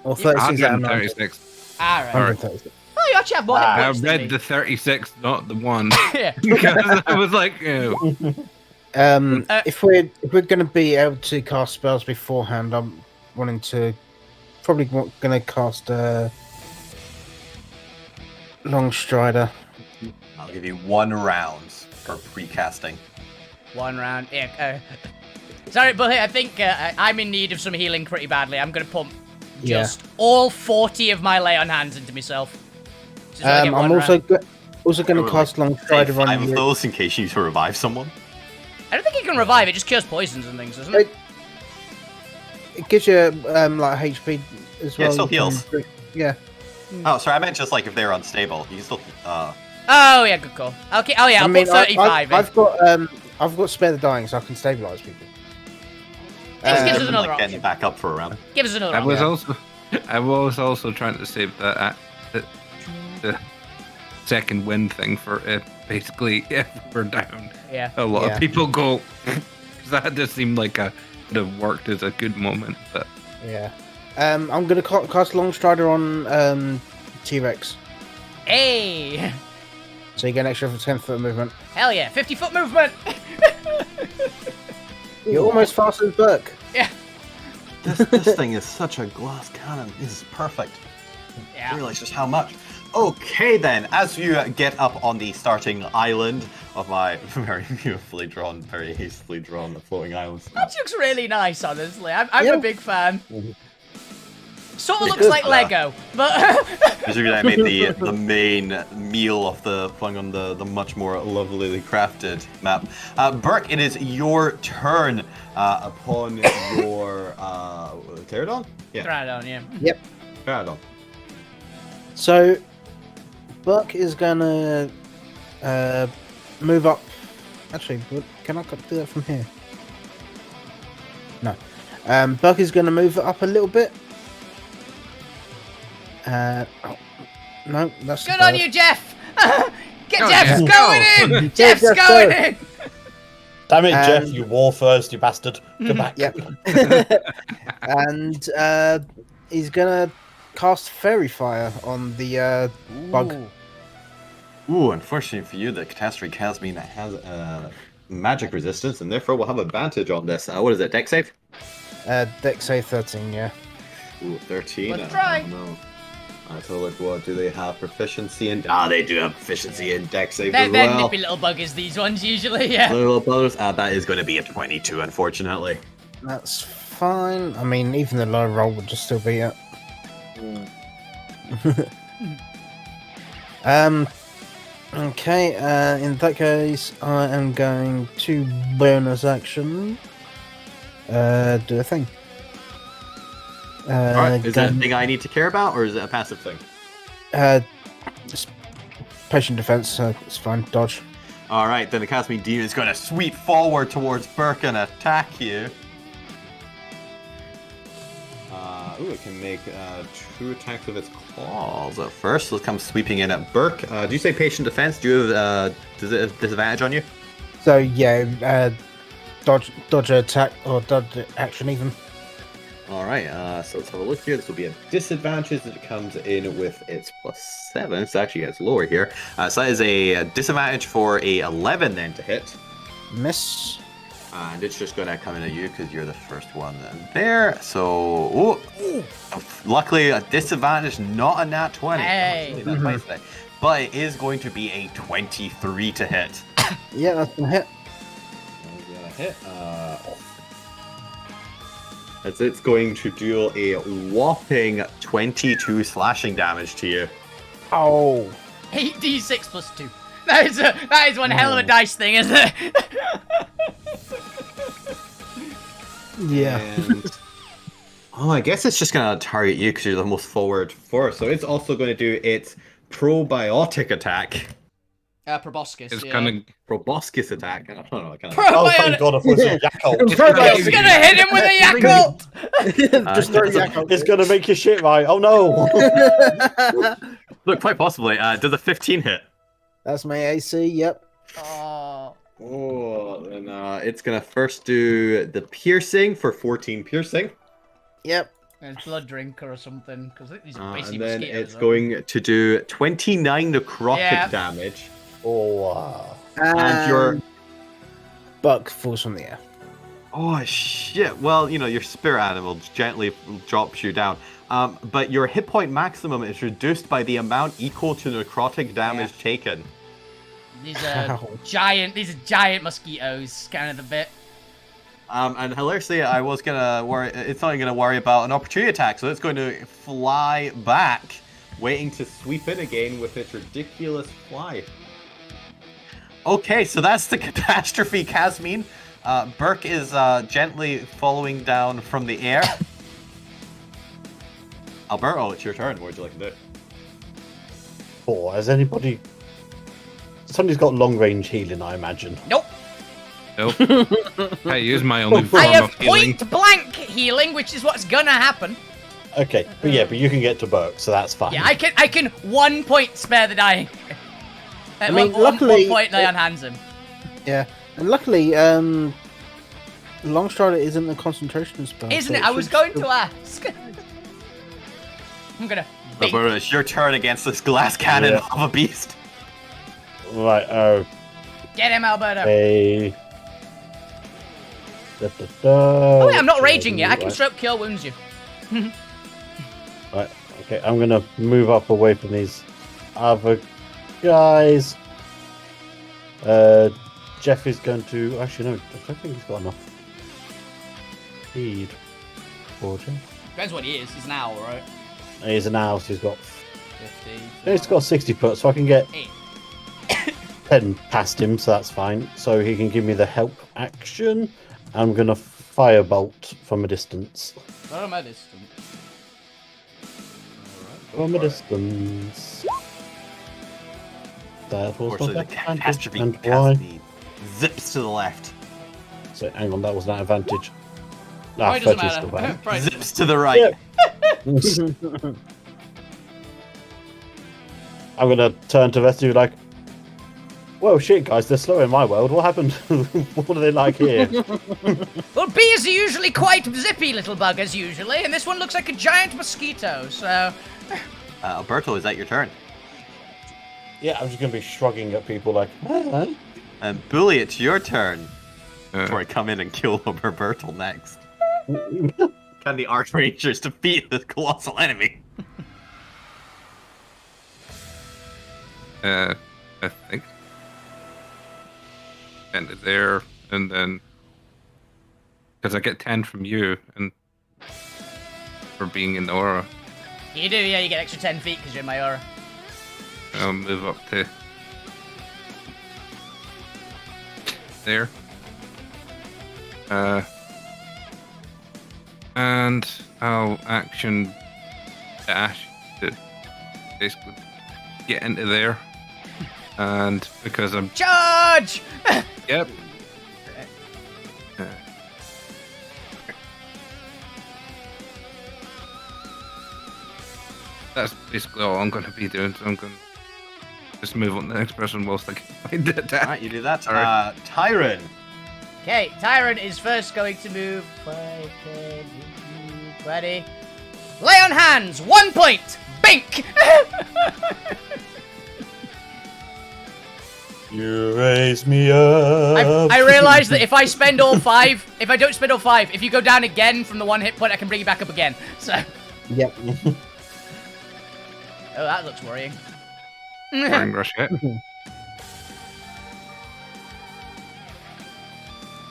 Or 36 out of 90. 136. Alright. 136. Oh, you actually have more hit I points than read me. the 36, not the 1. Yeah. Because I was like, oh. If we're going to be able to cast spells beforehand, I'm wanting to probably going to cast Long Strider. I'll give you 1 round for pre-casting. 1 round. Yeah. Sorry, Bully, I think I'm in need of some healing pretty badly. I'm going to pump just all 40 of my lay on hands into myself. Just so I get I'm one also round. also going to cast Long Strider Save 5 on of you. those in case you need to revive someone. I don't think it can revive. It just cures poisons and things, doesn't it? It gives you like HP as Yeah, well. it still You can heals. drink- Yeah. Oh, sorry, I meant just like if they're unstable. You can still. Oh, yeah, good call. Okay. Oh, yeah, I'll put 35 in. I've got Spare the Dying, so I can stabilize people. Just gives us like another getting option. back up for a round. Give us another I option. was also trying to save the second win thing for basically if we're down. Yeah. A lot Yeah. of people go. That just seemed like would have worked as a good moment, but Yeah. I'm going to cast Long Strider on T-Rex. Hey! So you get an extra 10-foot movement. Hell yeah, 50-foot movement! You're almost faster than Burke. Yeah. This thing is such a glass cannon. This is perfect. I Yeah. realize just how much. Okay then, as you get up on the starting island of my very beautifully drawn, very hastily drawn floating islands. That looks really nice, honestly. I'm Yeah. a big fan. Sort of It's looks good. like Lego, but... As I made the main meal of the flying on the much more lovelily crafted map. Burke, it is your turn upon your Pterodon? Yeah, Pterodon, yeah. Yep. Pterodon. So Burke is going to move up. Actually, can I do that from here? No. Burke is going to move it up a little bit. No, that's Good on you, Jeff! Get Oh, Jeff's yeah. going in! Jeff's Jeff, going go. in! Damn it, Jeff, Um, you war first, you bastard. Go back. Yep. And he's going to cast Fairy Fire on the bug. Ooh, unfortunately for you, the catastrophe has magic resistance, and therefore will have advantage on this. What is it, dex save? Dex save 13, yeah. Ooh, 13. Let's try. No. So like, what do they have proficiency in? They do have proficiency in dex save They're as well. nippy little buggers, these ones, usually, yeah. Little brothers. That is going to be a 22, unfortunately. That's fine. I mean, even the low roll would just still be it. Okay, in that case, I am going to bonus action. Do a thing. Alright, is that a gun- thing I need to care about, or is it a passive thing? Just patient defense, so it's fine. Dodge. Alright, then the Casting Demon is going to sweep forward towards Burke and attack you. It can make 2 attacks with its claws at first. It'll come sweeping in at Burke. Do you say patient defense? Do you have disadvantage on you? So yeah, dodge attack or dodge action even. Alright, so let's have a look here. This will be a disadvantage that comes in with its +7. So actually it's lower here. So that is a disadvantage for a 11 then to hit. Miss. And it's just going to come in at you because you're the first one there. So, luckily a disadvantage, not a nat 20. Hey. That's nice today. But it is going to be a 23 to hit. Yeah, that's gonna hit. As it's going to deal a whopping 22 slashing damage to you. Oh. 8d6 plus 2. That is one hell of a dice thing, isn't it? Yeah. And, I guess it's just going to target you because you're the most forward first. So it's also going to do its probiotic attack. Proboscis. It's yeah. gonna. Proboscis attack. I don't know. I kind of. Oh, thank God, I thought it was a Yakult. It's gonna hit him with a Yakult! Just throw Yak out. It's going to make your shit right. Oh, no. Look, quite possibly. Does a 15 hit? That's my AC. Yep. Oh. Oh, then it's gonna first do the piercing for 14 piercing. Yep. It's blood drinker or something, because these are And basically then mosquitoes. it's going to do 29 necrotic Yeah. damage. Oh, wow. And your Buck falls from the air. oh shit! Well, you know your spirit animal gently drops you down, but your hit point maximum is reduced by the amount equal to necrotic damage taken. These are Ow. giant mosquitoes, kind of the bit. And hilariously, I was gonna worry. It's not gonna worry about an opportunity attack, so it's going to fly back, waiting to sweep in again with its ridiculous fly. Okay, so that's the catastrophe, Casmine. Burke is gently following down from the air. Alberto, it's your turn. What would you like to do? Oh, has anybody... Somebody's got long-range healing, I imagine. Nope. Nope. I use my only I form have of healing. point blank healing, which is what's gonna happen. Okay, but you can get to Burke, so that's fine. Yeah, I can 1 point spare the dying. I mean, one luckily- point lay on hands him. Yeah, and luckily, Longstrider isn't a concentration spell. Isn't so it? I was should going still- to ask. I'm gonna. beat- Alberto, it's your turn against this glass cannon Yeah. of a beast. Right, Get him, Alberto. okay. Oh wait, I'm not raging yet. I can Right. stroke cure wounds you. Right, okay, I'm gonna move up away from these other guys. Jeff is going to... Actually, no, I don't think he's got enough speed for Jeff. Depends what he is. He's an owl, right? He's an owl, so he's got... 50. He's got 60 foot, so I can get 8. 10 past him, so that's fine. So he can give me the help action. I'm gonna firebolt from a distance. From a distance. From a distance. That was Unfortunately, the not advantage. catastrophe And why? Casmine zips to the left, So hang on, that was not advantage. Oh, Ah, it doesn't 30 is still matter. bad. Right. zips to the right. Yep. I'm gonna turn to the rest of you like, whoa, shit, guys, they're slow in my world. What happened? What are they like here? Well, bees are usually quite zippy little buggers, usually, and this one looks like a giant mosquito, so... Alberto, is that your turn? Yeah, I'm just gonna be shrugging at people like, "Huh?" And Bully, it's your turn. Uh, Before I come in and kill Alberto next. Can the Archrangers defeat this colossal enemy? I think. And there, and then because I get 10 from you, and for being in the aura, You do, yeah, you get extra 10 feet because you're in my aura. I'll move up to there. And I'll action dash to basically get into there. And because I'm Charge! yep. That's basically all I'm going to be doing. So I'm going to just move on to the next person whilst I can find the attack. Alright, you do that. Alright. Tyron. Okay, Tyrant is first going to move 5, 10, 20. Lay on hands, 1 point! Bink! You raise me up. I realised that if I spend all 5, if I don't spend all 5, if you go down again from the 1 hit point, I can bring you back up again. So, Yep. oh, that looks worrying. Burning rush hit.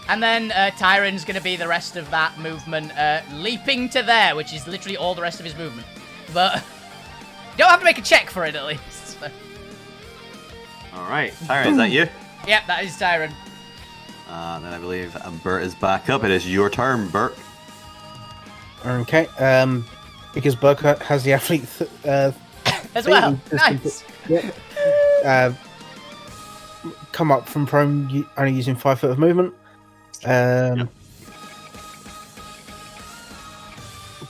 And then Tyron's going to be the rest of that movement, leaping to there, which is literally all the rest of his movement. But you don't have to make a check for it, at least. So. Alright, Tyron, is that you? Yep, that is Tyron. Then I believe Bert is back up. It is your turn, Bert. Okay. Because Burke has the athlete As well. thing, Nice. Yep. come up from prone only using 5 foot of movement.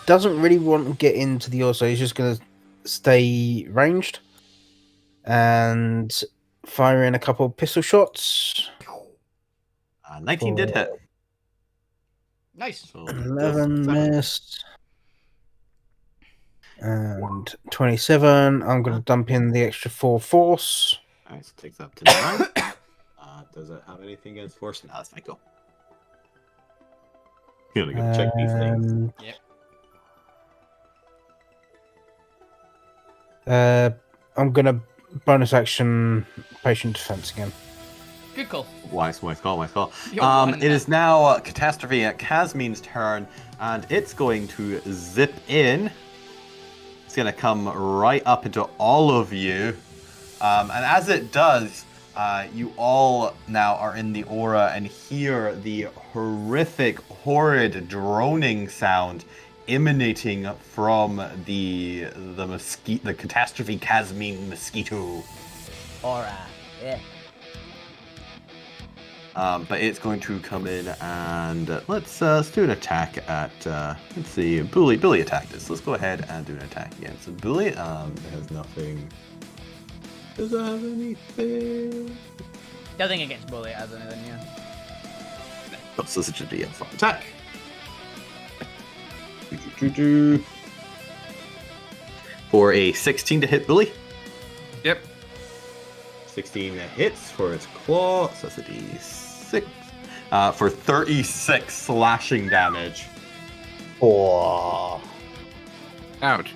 Doesn't really want to get into the so he's just going to stay ranged and fire in a couple of pistol shots. 19 did hit. Nice. So 11 missed. And 27. I'm going to dump in the extra 4 force. Alright, so takes up to 9. Does it have anything against force? No, that's fine. Go. Gotta check these things. I'm going to bonus action patient defense again. Good call. Wise call. You're It is now Catastrophe at Casmin's turn, and it's going to zip in. It's going to come right up into all of you. And as it does, you all now are in the aura and hear the horrific, horrid droning sound emanating from the Catastrophe Casmin mosquito. Aura. Yeah. But it's going to come in and let's do an attack at let's see, Bully attacked us. Let's go ahead and do an attack again. So Bully has nothing. Does it have anything? Nothing against Bully has anything, yeah. Oh, so this should be a fun attack. For a 16 to hit Bully. Yep. 16 hits for its claw, so that's a d6. For 36 slashing damage. Oh. Ouch.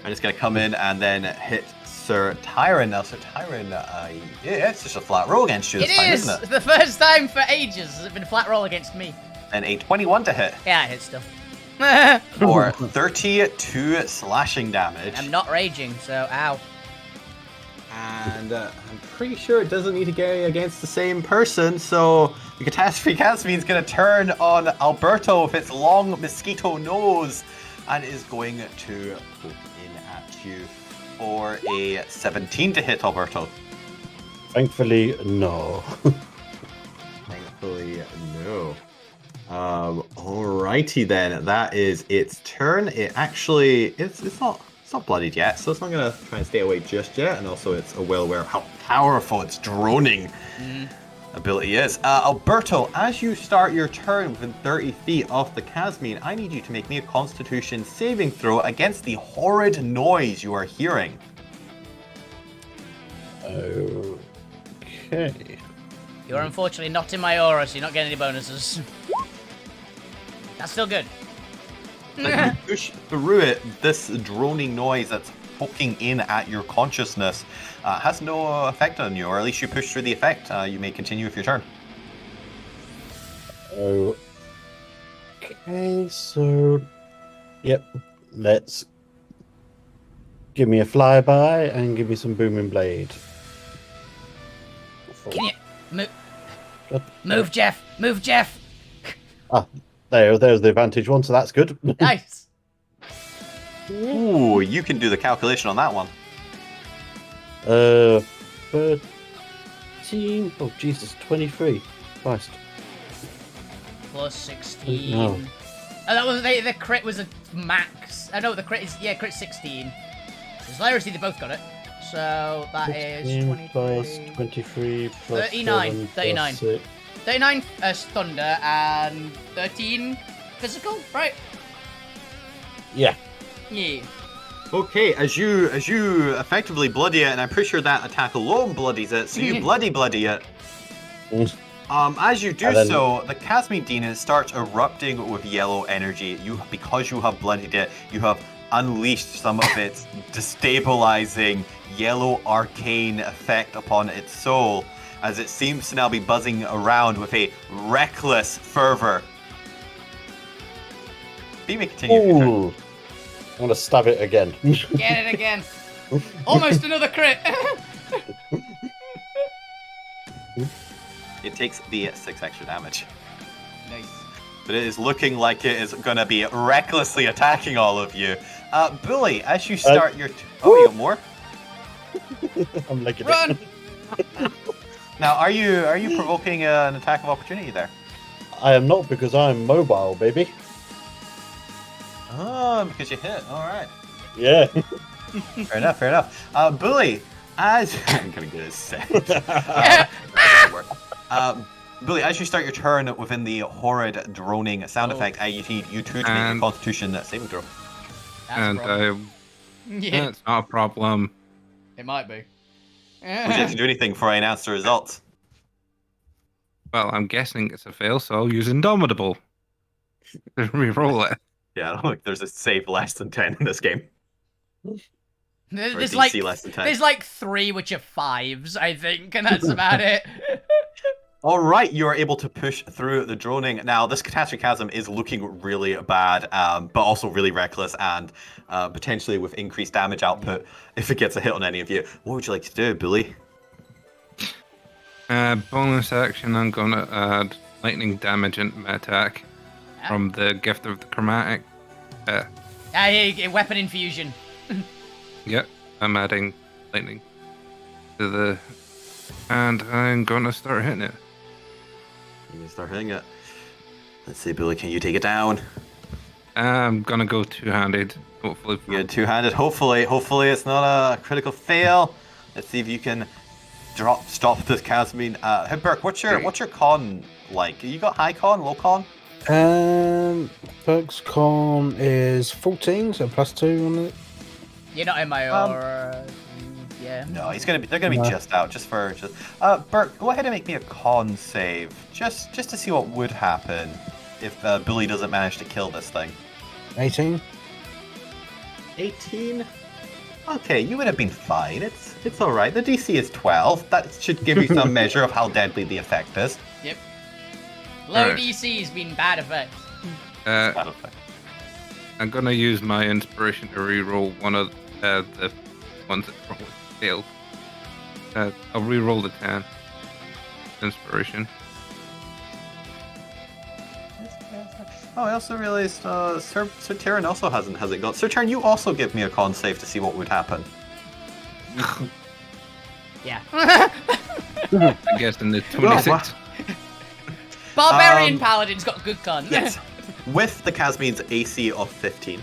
I'm just going to come in and then hit Sir Tyron. Now, Sir Tyron, yeah, it's just a flat roll against you this time, isn't it? The first time for ages has it been a flat roll against me. And a 21 to hit. Yeah, I hit still. For 32 slashing damage. I'm not raging, so ow. And I'm pretty sure it doesn't need to get against the same person, so the Catastrophe Casmin's going to turn on Alberto with its long mosquito nose and is going to poke in at you for a 17 to hit, Alberto. Thankfully, no. Thankfully, no. Alrighty then, that is its turn. It actually, it's not bloodied yet, so it's not going to try and stay away just yet, and also it's well aware of how powerful its droning ability is. Alberto, as you start your turn within 30 feet of the Casmin, I need you to make me a Constitution saving throw against the horrid noise you are hearing. Okay. You're unfortunately not in my aura, so you're not getting any bonuses. That's still good. As you push through it, this droning noise that's poking in at your consciousness has no effect on you, or at least you push through the effect. You may continue with your turn. Okay, so... Yep, let's... Give me a flyby and give me some booming blade. Can you move, Jeff? Move, Jeff! There's the advantage one, so that's good. Nice. Ooh, you can do the calculation on that one. 13. Oh, Jesus, 23. Christ. Plus 16. No. Oh, that was the crit was a max. I know the crit is crit 16. Hilariously, they both got it. So that is 16 plus 23. 23 plus 39. 7 39. plus 6. 39 thunder and 13 physical, right? Yeah. Yeah. Okay, as you effectively bloody it, and I'm pretty sure that attack alone bloodies it, so you bloody it. As you do so, the Casmin Demon starts erupting with yellow energy. Because you have bloodied it, you have unleashed some of its destabilizing yellow arcane effect upon its soul, as it seems to now be buzzing around with a reckless fervor. You may continue. Ooh. I'm gonna stab it again. Get it again. Almost another crit. It takes the 6 extra damage. Nice. But it is looking like it is going to be recklessly attacking all of you. Bully, as you start your... Oh, you got more? I'm licking Run! it. Now, are you provoking an attack of opportunity there? I am not because I'm mobile, baby. Oh, because you hit. All right. Yeah. Fair enough. Fair enough. Bully, as I'm gonna get a set. Bully, as you start your turn within the horrid droning sound effect, I need you two to make your Constitution saving throw. Yeah, That's not a problem. it might be. Would you like to do anything before I announce the results? Well, I'm guessing it's a fail, so I'll use Indomitable. Reroll it. Yeah, I don't think there's a save less than 10 in this game. There's DC less than 10. there's like 3 which are 5s, I think, and that's about it. All right, you are able to push through the droning. Now, this catastrophe chasm is looking really bad, but also really reckless, and potentially with increased damage output if it gets a hit on any of you. What would you like to do, Bully? Bonus action, I'm going to add lightning damage into my attack from the Gift of the Chromatic. Weapon infusion. Yep, I'm adding lightning to the... And I'm going to start hitting it. You can start hitting it. Let's see, Bully, can you take it down? I'm going to go two-handed, hopefully. You get two-handed. Hopefully it's not a critical fail. Let's see if you can stop this chasm. Hey, Burke, what's your con like? You got high con, low con? Burke's con is 14, so +2 on it. You're not in my aura. Yeah. No, they're gonna be just out, just. Burke, go ahead and make me a con save, just to see what would happen if Bully doesn't manage to kill this thing. 18. 18. Okay, you would have been fine. It's all right. The DC is 12. That should give you some measure of how deadly the effect is. Yep. Low Alright. DC's been bad effect. Bad effect. I'm going to use my inspiration to reroll one of the ones that probably failed. I'll reroll the 10. Inspiration. Oh, I also realized Sir Tyrion also hasn't got. Sir Tyrion, you also give me a con save to see what would happen. Yeah. I guess in the 26. Barbarian Paladin's got good con. Yes. With the Casmine's AC of 15,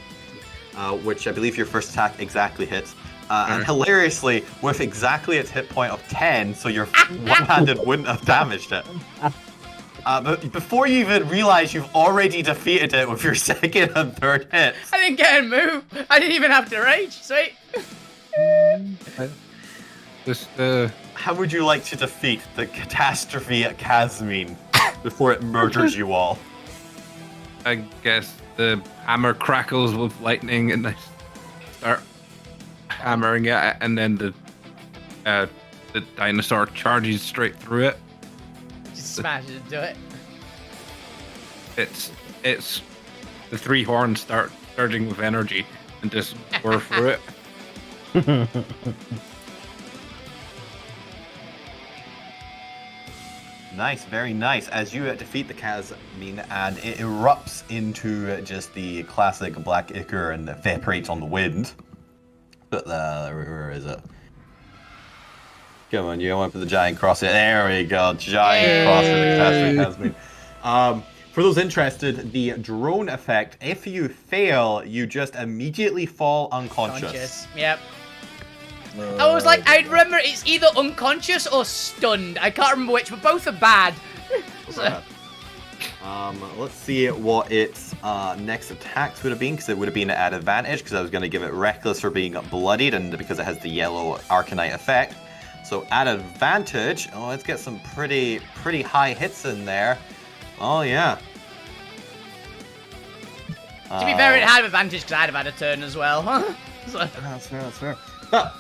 which I believe your first attack exactly hits. And hilariously, with exactly its hit point of 10, so your one-handed wouldn't have damaged it. But before you even realize you've already defeated it with your second and third hits. I didn't get a move. I didn't even have to rage. Sweet. Just, How would you like to defeat the catastrophe at Casmine before it murders you all? I guess the hammer crackles with lightning and I start hammering it, and then the dinosaur charges straight through it. Just smash it into it. It's the 3 horns start surging with energy and just pour through it. Nice, very nice. As you defeat the Casmine, and it erupts into just the classic black ichor and evaporates on the wind. But where is it? Come on, you went for the giant cross. There we go, giant cross in the Casmine. For those interested, the drone effect, if you fail, you just immediately fall unconscious. Yep. I was like, I remember it's either unconscious or stunned. I can't remember which, but both are bad. Let's see what its next attacks would have been, because it would have been at advantage, because I was going to give it reckless for being bloodied, and because it has the yellow Arcanite effect. So at advantage, let's get some pretty high hits in there. Oh yeah. To be fair, it had advantage because I'd have had a turn as well. That's fair. But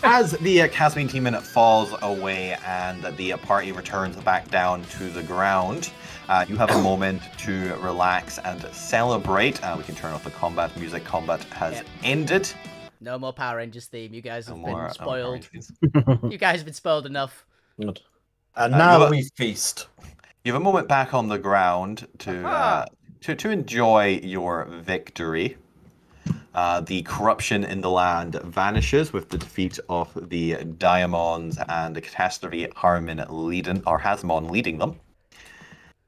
as the Casmine team falls away and the party returns back down to the ground, you have a moment to relax and celebrate. We can turn off the combat music. Combat has ended. No more Power Rangers theme. You guys have been Power spoiled. Rangers. You guys have been spoiled enough. Good. And now we feast. You have a moment back on the ground to enjoy your victory. The corruption in the land vanishes with the defeat of the Diamonds and the catastrophe Hasmon leading them.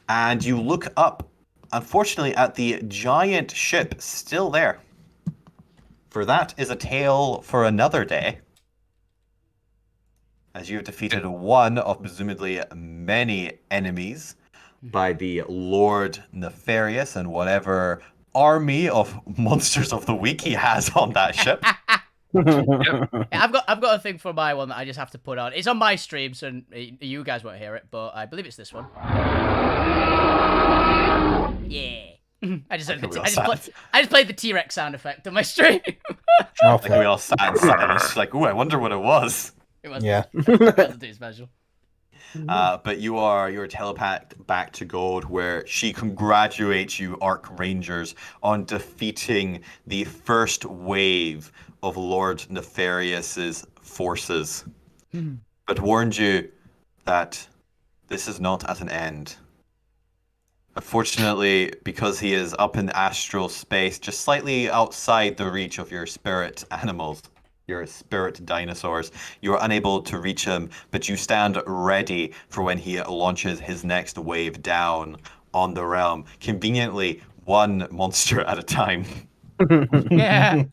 And you look up, unfortunately, at the giant ship still there. For that is a tale for another day. As you have defeated one of presumably many enemies by the Lord Nefarious and whatever army of monsters of the week he has on that ship. Yeah, I've got a thing for my one that I just have to put on. It's on my stream, so you guys won't hear it, but I believe it's this one. Yeah. I just played the T-Rex sound effect on my stream. Like we all sat and it's just like, ooh, I wonder what it was. It was Yeah. too special. But you're telepathed back to Gold, where she congratulates you, Arc Rangers, on defeating the first wave of Lord Nefarious's forces, but warned you that this is not at an end. Unfortunately, because he is up in astral space, just slightly outside the reach of your spirit animals, your spirit dinosaurs, you are unable to reach him, but you stand ready for when he launches his next wave down on the realm. Conveniently, one monster at a time. Yeah.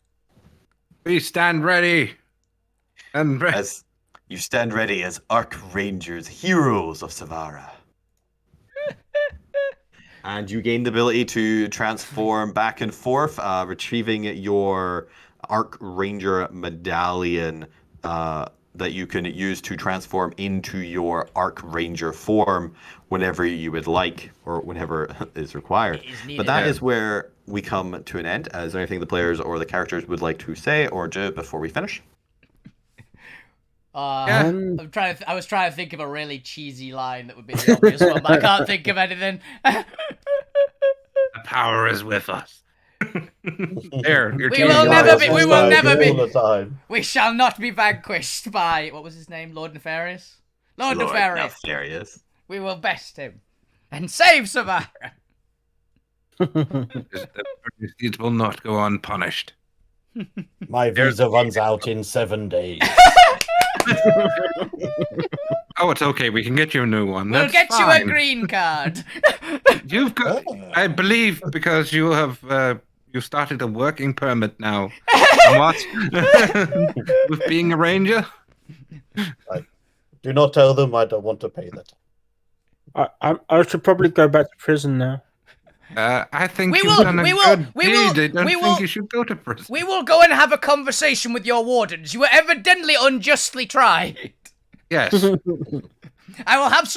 We stand ready. And As you stand ready as Arc Rangers, heroes of Savara. And you gain the ability to transform back and forth, retrieving your Arc Ranger medallion that you can use to transform into your Arc Ranger form whenever you would like, or whenever is required. But that is where we come to an end. Is there anything the players or the characters would like to say or do before we finish? I was trying to think of a really cheesy line that would be the obvious one, but I can't think of anything. the power is with us. There, you're We will never be. We will never be. All the time. We shall not be vanquished by what was his name, Lord Nefarious. Lord Nefarious. We will best him and save Savara. The proceeds will not go unpunished. My visa runs out in 7 days. Oh, it's okay. We can get you a new one. We'll That's get fine. you a green card. You've got, I believe, because you have you started a working permit now. What? With being a ranger? Do not tell them I don't want to pay that. I should probably go back to prison now. I think We you've will- done a we will- good we will- deed. I don't we think will- you should go to prison. We will go and have a conversation with your wardens. You were evidently unjustly tried. Yes. I will have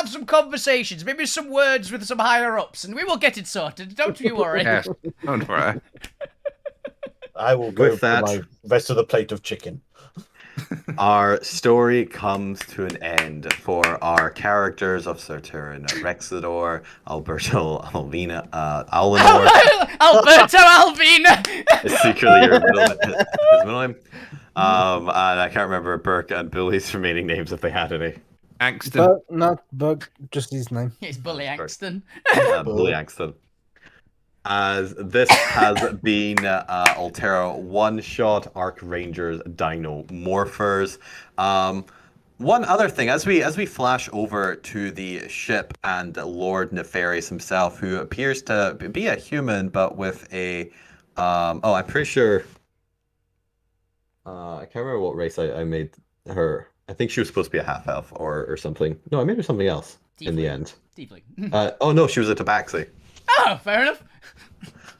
some conversations, maybe some words with some higher ups, and we will get it sorted. Don't you worry. Yes. Don't worry. I will go With for that- my rest of the plate of chicken. Our story comes to an end for our characters of Saturn, Rexador, Alberto, Alvina, Alinor. Alberto Alvina. Is secretly his middle name. And I can't remember Burke and Billy's remaining names if they had any. Axton. Not Bug, just his name. It's Bully Axton. Billy Axton. As this has been Alterra one-shot Arc Rangers Dino Morphers. One other thing, as we flash over to the ship and Lord Nefarious himself, who appears to be a human, but with a I'm pretty sure. I can't remember what race I made her. I think she was supposed to be a half elf or something. No, I made her something else in the end. Deeply. Oh no, she was a tabaxi. Oh, fair enough.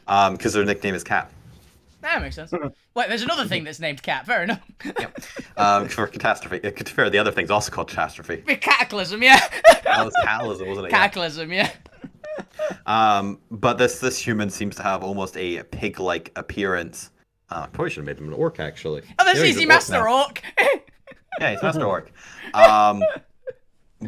Because her nickname is Cat. That makes sense. Wait, there's another thing that's named Cat. Fair enough. For catastrophe. To be fair, the other thing's also called catastrophe. Cataclysm, yeah. That was catalysm, wasn't it? Cataclysm, yeah. But this human seems to have almost a pig-like appearance. Probably should have made him an orc, actually. Oh, that's Yeah, he's easy, an Master now. Orc. Yeah, he's Master Orc.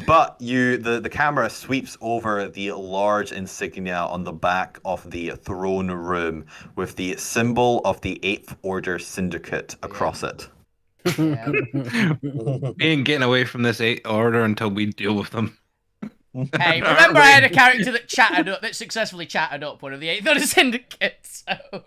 But the camera sweeps over the large insignia on the back of the throne room with the symbol of the 8th Order Syndicate across it. Yeah. We ain't getting away from this 8th order until we deal with them. Hey, remember I had a character that successfully chatted up one of the 8th Order syndicates. So.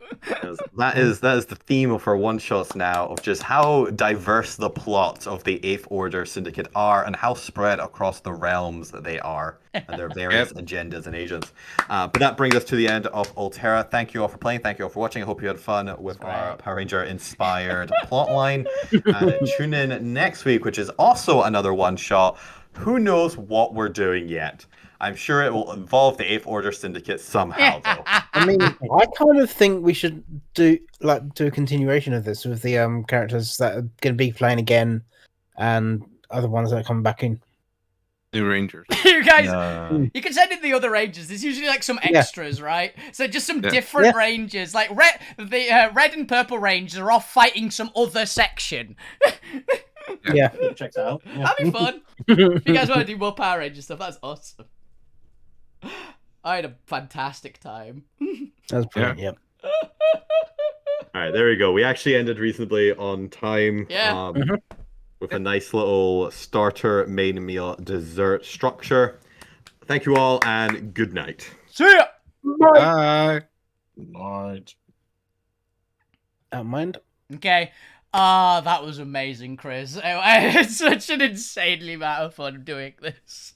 That is the theme of our one shots now, of just how diverse the plots of the 8th Order syndicate are and how spread across the realms that they are and their various agendas and agents. But that brings us to the end of Alterra. Thank you all for playing. Thank you all for watching. I hope you had fun with our Power Ranger inspired plotline. And tune in next week, which is also another one shot. Who knows what we're doing yet? I'm sure it will involve the 8th Order Syndicate somehow, though. I mean, I kind of think we should do a continuation of this with the characters that are going to be playing again, and other ones that are coming back in. New Rangers. You guys, you can send in the other Rangers. There's usually like some extras, right? So just some different Rangers, like red and purple Rangers are off fighting some other section. Yeah, checks out. Yeah. That'd be fun. If you guys want to do more Power Ranger stuff, that's awesome. I had a fantastic time. That's brilliant. Yep. All right, there we go. We actually ended reasonably on time. Yeah. With a nice little starter, main meal, dessert structure. Thank you all, and good night. See ya. Bye. Right. Don't mind. Okay. That was amazing, Chris. I had such an insanely amount of fun doing this.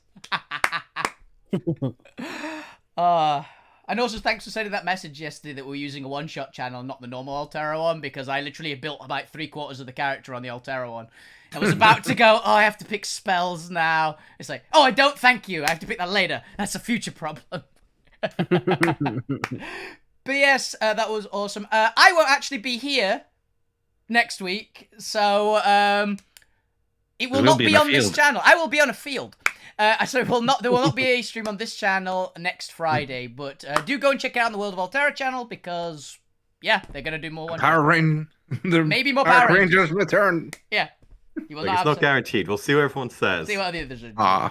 And also thanks for sending that message yesterday that we're using a one-shot channel, not the normal Alterra one, because I literally built about 3/4 of the character on the Alterra one. I was about to go, I have to pick spells now. It's like, I don't, thank you. I have to pick that later. That's a future problem. But yes, that was awesome. I won't actually be here next week, so it will not be on this channel. I will be on a field. So there will not be a stream on this channel next Friday, but do go and check out the World of Alterra channel because, yeah, they're going to do more one. Maybe more Power Rangers return. Yeah. You will it's not guaranteed. We'll see what everyone says. See what the others are doing.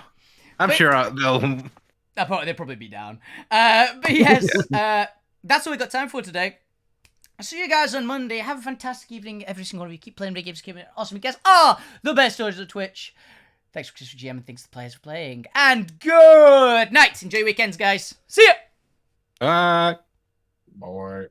I'm sure they'll probably be down. But yes, that's all we got time for today. I'll see you guys on Monday. Have a fantastic evening, every single one of you. Keep playing video games, keep it awesome. You guys are the best stories of Twitch. Thanks for Chris for GM and thanks to the players for playing. And good night. Enjoy your weekends, guys. See ya. Bye. Bye.